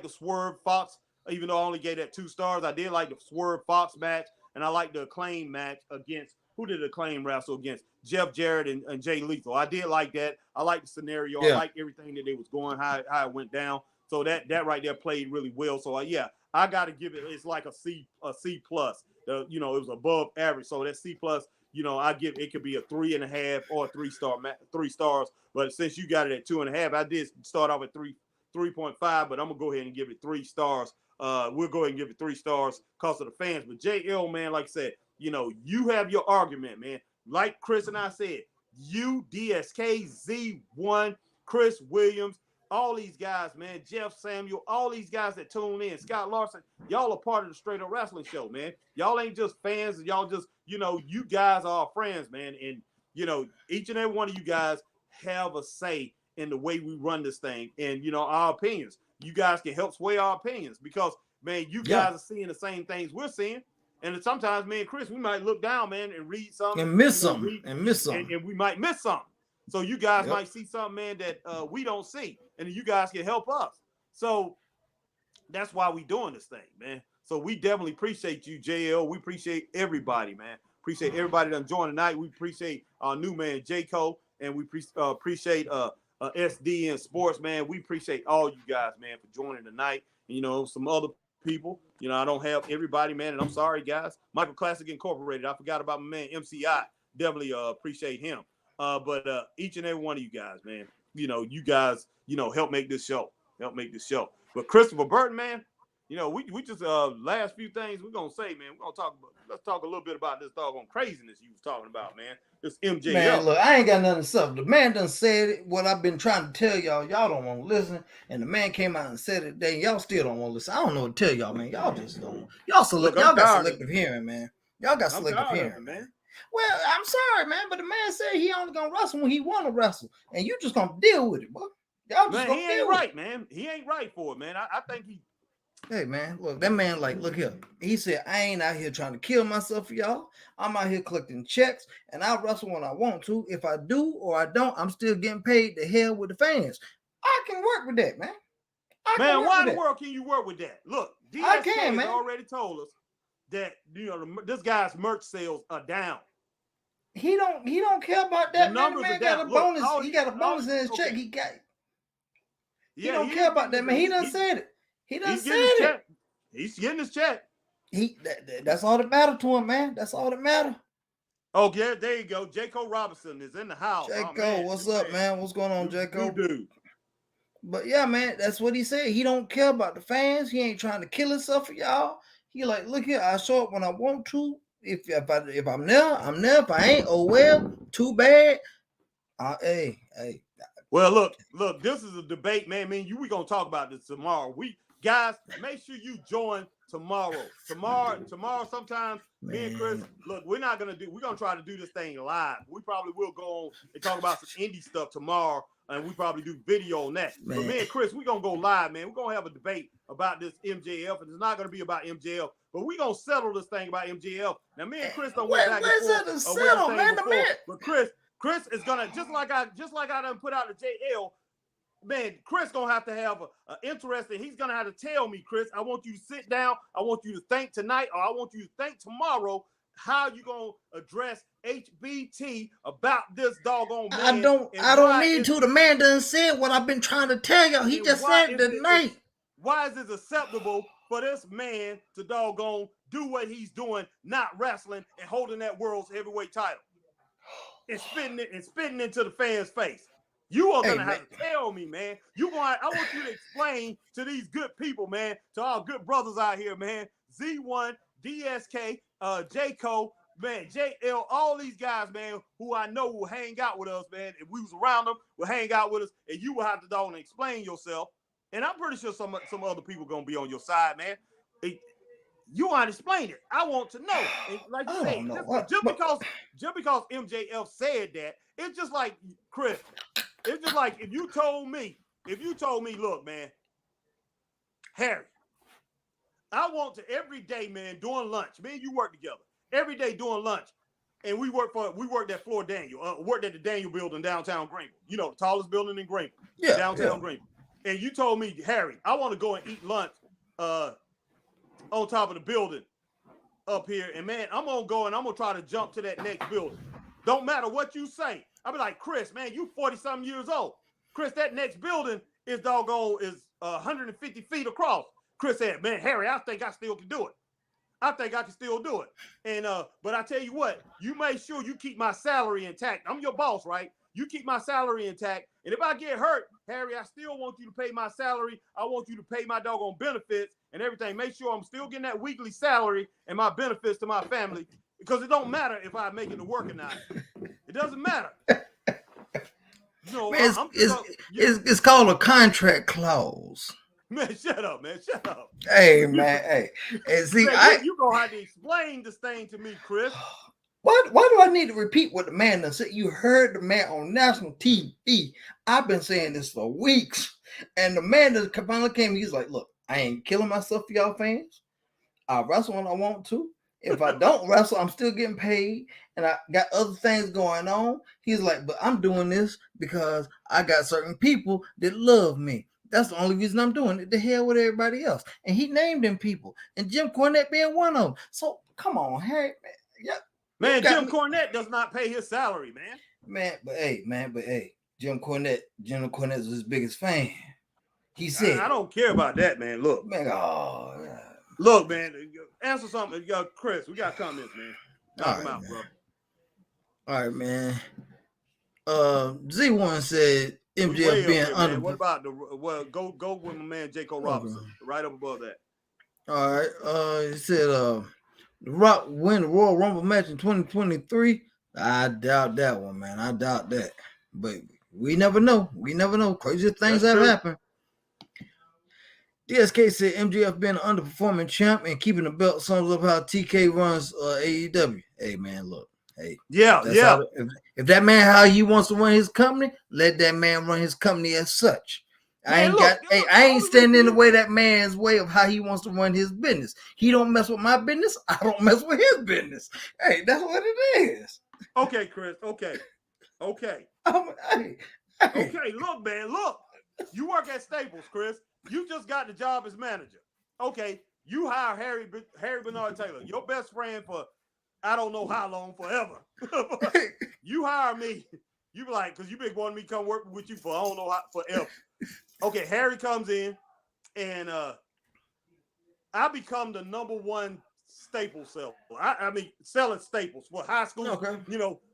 Swerve Fox, even though I only gave that 2 stars. I did like the Swerve Fox match, and I like the Acclaim match against who did Acclaim wrestle against? Jeff Jarrett and Jay Lethal. I did like that. I like the scenario. Yeah. I like everything that they was going, how it went down. So that right there played really well. So I got to give it. It's like a C plus. It was above average. So that C plus. I give it could be a 3.5 or 3 stars. But since you got it at 2.5, I did start off at 3.5, but I'm gonna go ahead and give it 3 stars. We'll go ahead and give it 3 stars because of the fans. But JL, man, like I said, you have your argument, man. Like Chris and I said, you, DSK, Z1, Chris Williams, all these guys, man, Jeff Samuel, all these guys that tune in, Scott Larson, y'all are part of the Straight Up Wrestling Show, man. Y'all ain't just fans, y'all just, you guys are friends, man. And, each and every one of you guys have a say in the way we run this thing and, our opinions. You guys can help sway our opinions because, man, you guys are seeing the same things we're seeing. And sometimes, me and Chris, we might look down, man, and read something. And miss something. And we might miss something. So you guys might see something, man, that we don't see. And you guys can help us. So that's why we doing this thing, man. So we definitely appreciate you, JL. We appreciate everybody, man. Appreciate everybody that joined tonight. We appreciate our new man, J. Cole. And we appreciate SD and Sports, man. We appreciate all you guys, man, for joining tonight. And, some other people, I don't have everybody, man. And I'm sorry, guys. Michael Classic Incorporated. I forgot about my man, MCI. Definitely appreciate him. But each and every one of you guys, man, you guys, help make this show. But Christopher Burton, man, we just last few things we're gonna say, man. Let's talk a little bit about this doggone craziness you was talking about, man. This MJF. Man, look, I ain't got nothing to say. The man done said what I've been trying to tell y'all. Y'all don't want to listen, and the man came out and said it today. Y'all still don't want to listen. I don't know what to tell y'all, man. Y'all just don't. Y'all got selective hearing, man. Y'all got selective hearing, man. Well, I'm sorry, man, but the man said he only gonna wrestle when he want to wrestle, and you just gonna deal with it, boy. Y'all just he ain't right, man. He ain't right for it, man. I think he. Hey, man, look, that man, look here. He said, I ain't out here trying to kill myself for y'all. I'm out here collecting checks, and I'll wrestle when I want to. If I do or I don't, I'm still getting paid to hell with the fans. I can work with that, man. Why in the world can you work with that? Look, DSK has already told us that, this guy's merch sales are down. He don't care about that. The numbers man are down. Got a bonus. He got a bonus in his check. He got. He don't care about that, man. He done said it. He done said it. He's getting his check. That's all that matter to him, man. That's all that matter. Oh, yeah, there you go. J. Cole Robinson is in the house. J. Cole, what's up, man? What's going on, J. Cole? Dude. But yeah, man, that's what he said. He don't care about the fans. He ain't trying to kill himself for y'all. He like, look here, I show up when I want to. If I'm there, I'm there. If I ain't, oh well, too bad. Hey, Well, look, this is a debate, man. We gonna talk about this tomorrow. Guys, make sure you join tomorrow. Tomorrow, sometimes me and Chris, look, we're gonna try to do this thing live. We probably will go on and talk about some indie stuff tomorrow, and we probably do video on that. Man. But me and Chris, we're gonna go live, man. We're gonna have a debate about this MJF, and it's not gonna be about MJF, but we're gonna settle this thing about MJF. Now, me and Chris don't went back and forth. Settle, man, but Chris is gonna just like I done put out the JL. Man, Chris gonna have to have a interesting. He's gonna have to tell me, Chris. I want you to sit down. I want you to think tonight, or I want you to think tomorrow. How you gonna address HBT about this doggone man? I don't need to. The man done said what I've been trying to tell y'all. He just said tonight. Why is it acceptable for this man to doggone do what he's doing, not wrestling and holding that world's heavyweight title? And spitting into the fans' face. You are gonna have to tell me, man. I want you to explain to these good people, man, to our good brothers out here, man. Z1, DSK, J-Co, man, JL, all these guys, man, who I know will hang out with us, man. If we was around them, will hang out with us, and you will have to doggone explain yourself. And I'm pretty sure some other people gonna be on your side, man. You want to explain it. I want to know. And like you say, just because MJF said that, it's just like, Chris, it's just like if you told me, look, man, Harry, I want to every day, man, during lunch, me and you work together, every day during lunch, and we worked at Floor Daniel, worked at the Daniel building downtown Greenville, the tallest building in Greenville, downtown Greenville. And you told me, Harry, I want to go and eat lunch on top of the building up here. And man, I'm going to go and I'm going to try to jump to that next building. Don't matter what you say. I'll be like, Chris, man, you 40-something years old. Chris, that next building is 150 feet across. Chris said, man, Harry, I think I still can do it. I think I can still do it. And but I tell you what, you make sure you keep my salary intact. I'm your boss, right? You keep my salary intact. And if I get hurt, Harry, I still want you to pay my salary. I want you to pay my doggone benefits and everything. Make sure I'm still getting that weekly salary and my benefits to my family, because it don't matter if I make it to work or not. It doesn't matter. It's called a contract clause. Man, shut up, man. Shut up. Hey, man. Hey. And see, you're going to have to explain this thing to me, Chris. Why do I need to repeat what the man done said? You heard the man on national TV. I've been saying this for weeks. And the man that finally came, he's like, look, I ain't killing myself for y'all fans. I wrestle when I want to. If I don't wrestle, I'm still getting paid. And I got other things going on. He's like, but I'm doing this because I got certain people that love me. That's the only reason I'm doing it. The hell with everybody else. And he named them people. And Jim Cornette being one of them. So, come on, Harry. Man, Jim Cornette does not pay his salary, man. But hey, Jim Cornette is his biggest fan. He said, I don't care about that, man. Look, man, look, man. Answer something, Chris. We got comments, man. Knock them out, man. Bro. All right, man. Z1 said MJF being under. What about go with my man J.K. Robinson, right up above that. All right. He said The Rock win the Royal Rumble match in 2023. I doubt that one, man. I doubt that. But we never know. Crazy things have happened. DSK said MJF being an underperforming champ and keeping the belt sums up how TK runs AEW. Hey, man, look. Hey. Yeah. If that man how he wants to run his company, let that man run his company as such. Man, I ain't standing in the way that man's way of how he wants to run his business. He don't mess with my business. I don't mess with his business. Hey, that's what it is. Okay, Chris. Okay. Hey. Okay, look, man. Look. You work at Staples, Chris. You just got the job as manager. Okay. You hire Harry Bernard Taylor, your best friend for I don't know how long, forever. You hire me. You be like, because you been wanting me to come work with you for I don't know how, forever. Okay, Harry comes in, and I become the #1 staple seller. I mean, selling staples for high school. Okay.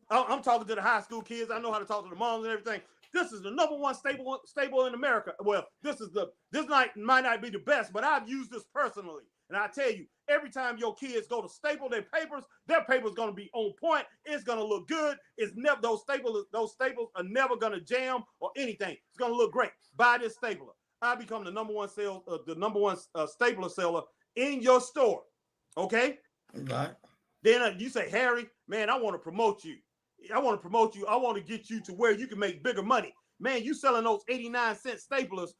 I'm talking to the high school kids. I know how to talk to the moms and everything. This is the number one stable in America. Well, this might not be the best, but I've used this personally. And I tell you, every time your kids go to staple their paper's going to be on point. It's going to look good. It's never those staples are never going to jam or anything. It's going to look great. Buy this stapler. I become the number one stapler seller in your store. Okay? Right. Then you say, Harry, man, I want to promote you. I want to get you to where you can make bigger money. Man, you selling those 89-cent staplers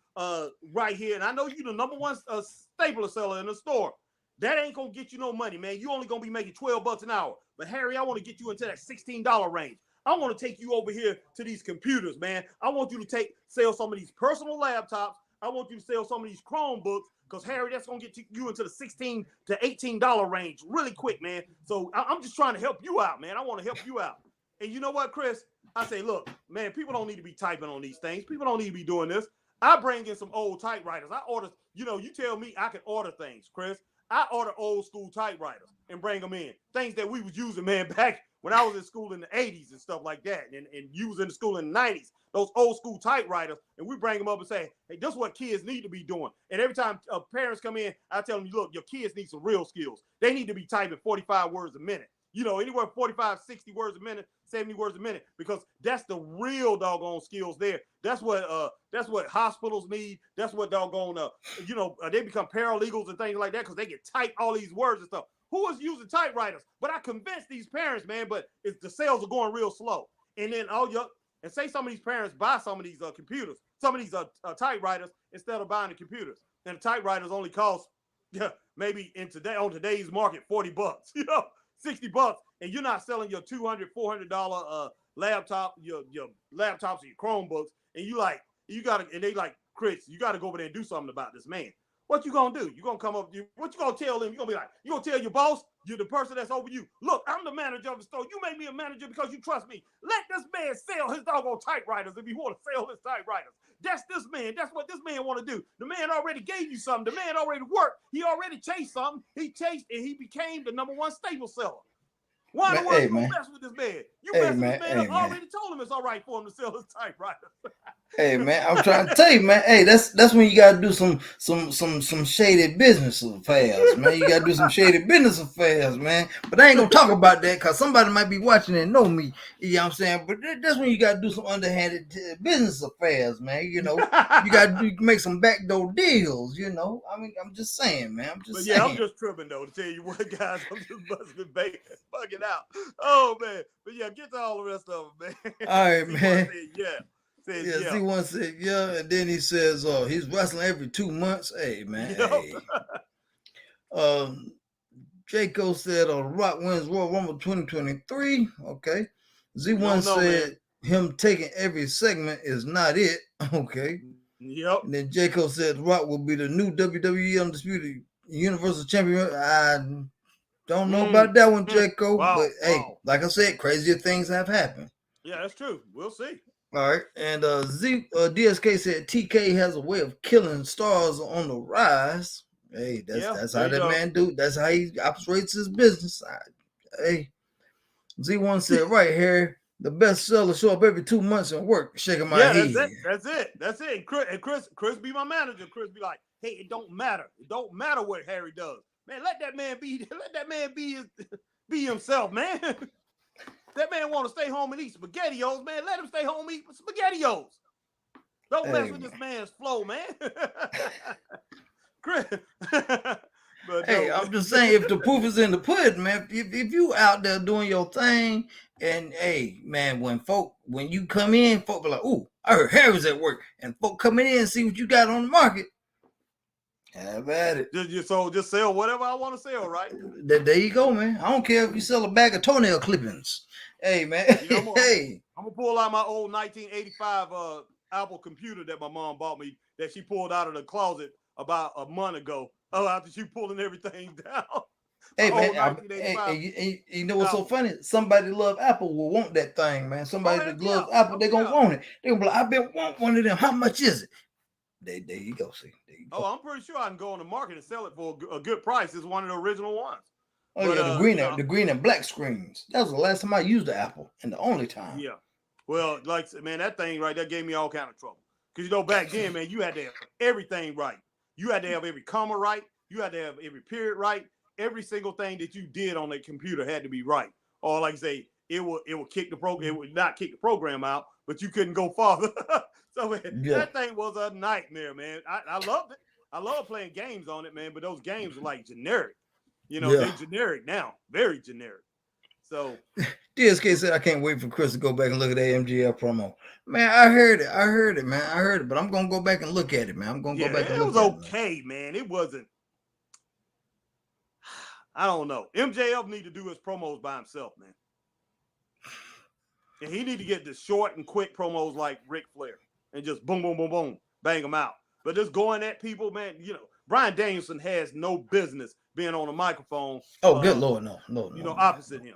right here. And I know you're the number one stapler seller in the store. That ain't going to get you no money, man. You only going to be making $12 an hour. But Harry, I want to get you into that $16 range. I want to take you over here to these computers, man. I want you to sell some of these personal laptops. I want you to sell some of these Chromebooks because, Harry, that's going to get you into the $16 to $18 range really quick, man. So I'm just trying to help you out, man. I want to help you out. And you know what, Chris? I say, look, man, people don't need to be typing on these things. People don't need to be doing this. I bring in some old typewriters. I order, you tell me I can order things, Chris. I order old school typewriters and bring them in. Things that we was using, man, back when I was in school in the 80s and stuff like that. And you was in school in the 90s, those old school typewriters. And we bring them up and say, hey, this is what kids need to be doing. And every time parents come in, I tell them, look, your kids need some real skills. They need to be typing 45 words a minute. Anywhere 45, 60 words a minute, 70 words a minute, because that's the real doggone skills there. That's what hospitals need. That's what doggone, they become paralegals and things like that because they can type all these words and stuff. Who is using typewriters? But I convinced these parents, man, but the sales are going real slow. And then and say some of these parents buy some of these computers, some of these typewriters instead of buying the computers. And the typewriters only cost, maybe on today's market, $40, $60, and you're not selling your $200, $400 laptop, your laptops or your Chromebooks, and they like, Chris, you got to go over there and do something about this man. What you gonna do? You gonna come up? What you gonna tell them? You gonna be like, you gonna tell your boss, you're the person that's over you. Look, I'm the manager of the store. You made me a manager because you trust me. Let this man sell his doggone typewriters if you want to sell his typewriters. That's this man. That's what this man want to do. The man already gave you something. The man already worked. He already chased something. He chased and he became the number one staple seller. Why in the world you gonna mess with this man? You mess with this man. I already told him it's all right for him to sell his typewriter. Hey man, I'm trying to tell you, man. Hey, that's when you gotta do some shady business affairs, man. You gotta do some shady business affairs, man. But I ain't gonna talk about that because somebody might be watching and know me. You know what I'm saying? But that's when you gotta do some underhanded business affairs, man. You gotta make some backdoor deals. I mean, I'm just saying, man. Yeah, I'm just tripping though. To tell you what, guys, I'm just bugging out. Oh man, but yeah, get to all the rest of them, man. All right, man. Z1 said yeah, and then he says, he's wrestling every 2 months. Hey, man. Yep. Hey. Jaco said, Rock wins Royal Rumble 2023. Okay. Z1 said, him taking every segment is not it. Okay. Yep. And then Jaco said, Rock will be the new WWE Undisputed Universal Champion. I don't know about that one, Jaco. But hey, like I said, crazier things have happened. Yeah, that's true. We'll see. All right, and DSK said TK has a way of killing stars on the rise. Hey, that's how that man do. That's how he operates his business. Hey, Z1 said, right, Harry, the best seller show up every 2 months and work. Shaking my head. That's it. And Chris be my manager. Chris be like, hey, it don't matter. It don't matter what Harry does. Man, let that man be himself, man. That man want to stay home and eat SpaghettiOs, man. Let him stay home and eat SpaghettiOs. Don't mess with this man's flow, man. Chris. Hey, I'm just saying, if the proof is in the pudding, man, if you out there doing your thing, and hey, man, when you come in, folk be like, ooh, I heard Harry's at work, and folk coming in and see what you got on the market. Have at it. Just sell whatever I want to sell, right? There you go, man. I don't care if you sell a bag of toenail clippings. Hey, man. I'm gonna pull out my old 1985 Apple computer that my mom bought me that she pulled out of the closet about a month ago. After she pulling everything down. Hey, man. You know what's so funny? Somebody love Apple will want that thing, man. Somebody that loves Apple, they're gonna want it. They're gonna be like, I've been wanting one of them. How much is it? There you go. See, there you go. I'm pretty sure I can go on the market and sell it for a good price. It's one of the original ones. Oh, but, the green and black screens. That was the last time I used the Apple, and the only time. Yeah. Well, like I said, man, that thing right there gave me all kind of trouble. Because, back then, man, you had to have everything right. You had to have every comma right. You had to have every period right. Every single thing that you did on that computer had to be right. Or like I say, it would kick the program. It would not kick the program out, but you couldn't go farther. So man, that thing was a nightmare, man. I loved it. I love playing games on it, man. But those games are like generic. They're generic now, very generic. So DSK said, I can't wait for Chris to go back and look at the MGL promo. Man, I heard it, man. I heard it, but I'm going to go back and look at it, man. I'm going to go back and look at it. It was okay, man. It wasn't. I don't know. MJF need to do his promos by himself, man. And he need to get the short and quick promos like Ric Flair and just boom, boom, boom, boom, bang them out. But just going at people, man, Bryan Danielson has no business being on a microphone. Oh, good Lord, no. Opposite him.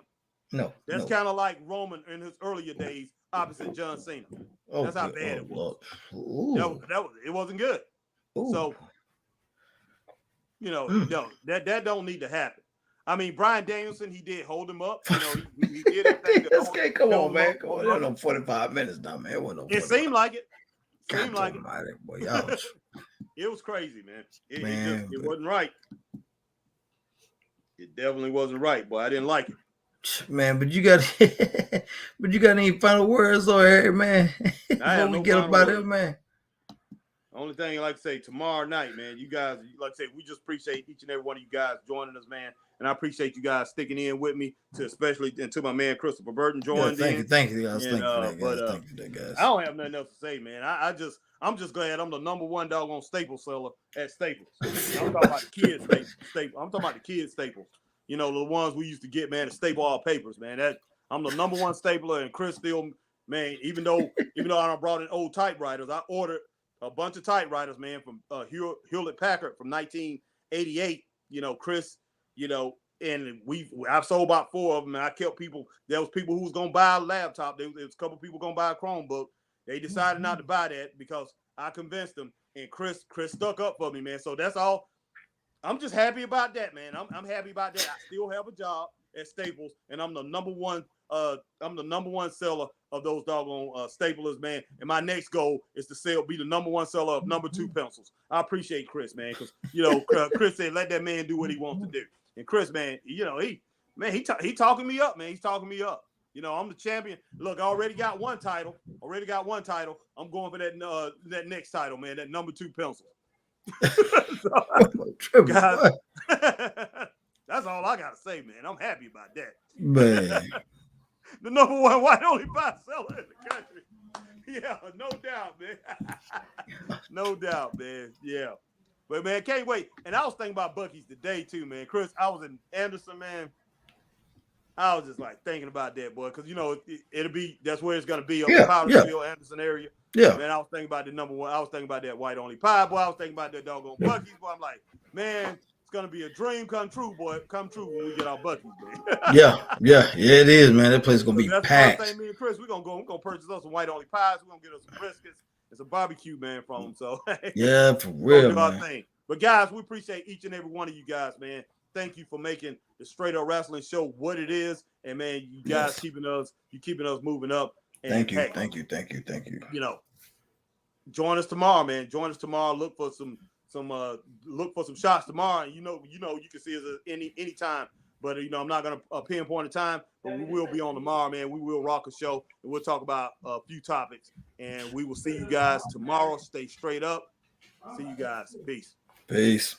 No. That's kind of like Roman in his earlier days, opposite John Cena. Oh, that's how bad it was. It wasn't good. Ooh. So, no, that don't need to happen. I mean, Bryan Danielson, he did hold him up. He did everything. Come on, man. Come on. It wasn't 45 minutes now, man. It seemed like it. Boy, it was crazy, man. It wasn't right. It definitely wasn't right, boy. I didn't like it. Man, but you got any final words or here, man? Before we get up out here, man. Only thing I like to say, tomorrow night, man, you guys, like I say, we just appreciate each and every one of you guys joining us, man. And I appreciate you guys sticking in with me, especially to my man Christopher Burton joined in. Thank you, guys. Thank you for that, guys. I don't have nothing else to say, man. I'm just glad I'm the #1 doggone staple seller at Staples. I'm talking about the kids staples. I'm talking about the kids staples. The ones we used to get, man, to staple all papers, man. I'm the #1 stapler, and Chris still, man. Even though I done brought in old typewriters, I ordered a bunch of typewriters, man, from Hewlett Packard from 1988. Chris, and I've sold about 4 of them, and I kept people. There was people who was gonna buy a laptop. There was a couple people gonna buy a Chromebook. They decided not to buy that because I convinced them, and Chris stuck up for me, man. So that's all. I'm just happy about that, man. I'm happy about that. I still have a job at Staples, and I'm the #1. I'm the #1 seller of those doggone staplers, man. And my next goal is to be the #1 seller of #2 pencils. I appreciate Chris, man, because Chris said let that man do what he wants to do. And Chris, man, he talking me up, man. He's talking me up. I'm the champion. Look, I already got one title. I'm going for that next title, man. That #2 pencil. Guys, that's all I gotta say, man. I'm happy about that, man. The #1 white only pie seller in the country. Yeah, no doubt, man. No doubt, man. Yeah, but man, can't wait. And I was thinking about Buc-ee's today too, man. Chris, I was in Anderson, man. I was just like thinking about that, boy, because that's where it's gonna be, up in Powdersville, Anderson area. Yeah, man, I was thinking about the #1. I was thinking about that white only pie, boy. I was thinking about that doggone Buc-ee's, boy. I'm like, man, it's gonna be a dream come true, boy. Come true when we get our Buc-ee's, man. yeah, it is, man. That place is gonna be that's packed. That's the thing, me and Chris, we're gonna purchase us some white only pies. We're gonna get us some briskets and some barbecue, man, from them. So yeah, for real, man. Thing. But guys, we appreciate each and every one of you guys, man. Thank you for making the Straight Up Wrestling Show what it is, and man, you guys keeping us moving up. And thank you. Join us tomorrow, man. Join us tomorrow. Look for some shots tomorrow. And you can see us anytime. But I'm not gonna pinpoint a time, but we will be on tomorrow, man. We will rock a show, and we'll talk about a few topics. And we will see you guys tomorrow. Stay straight up. See you guys. Peace.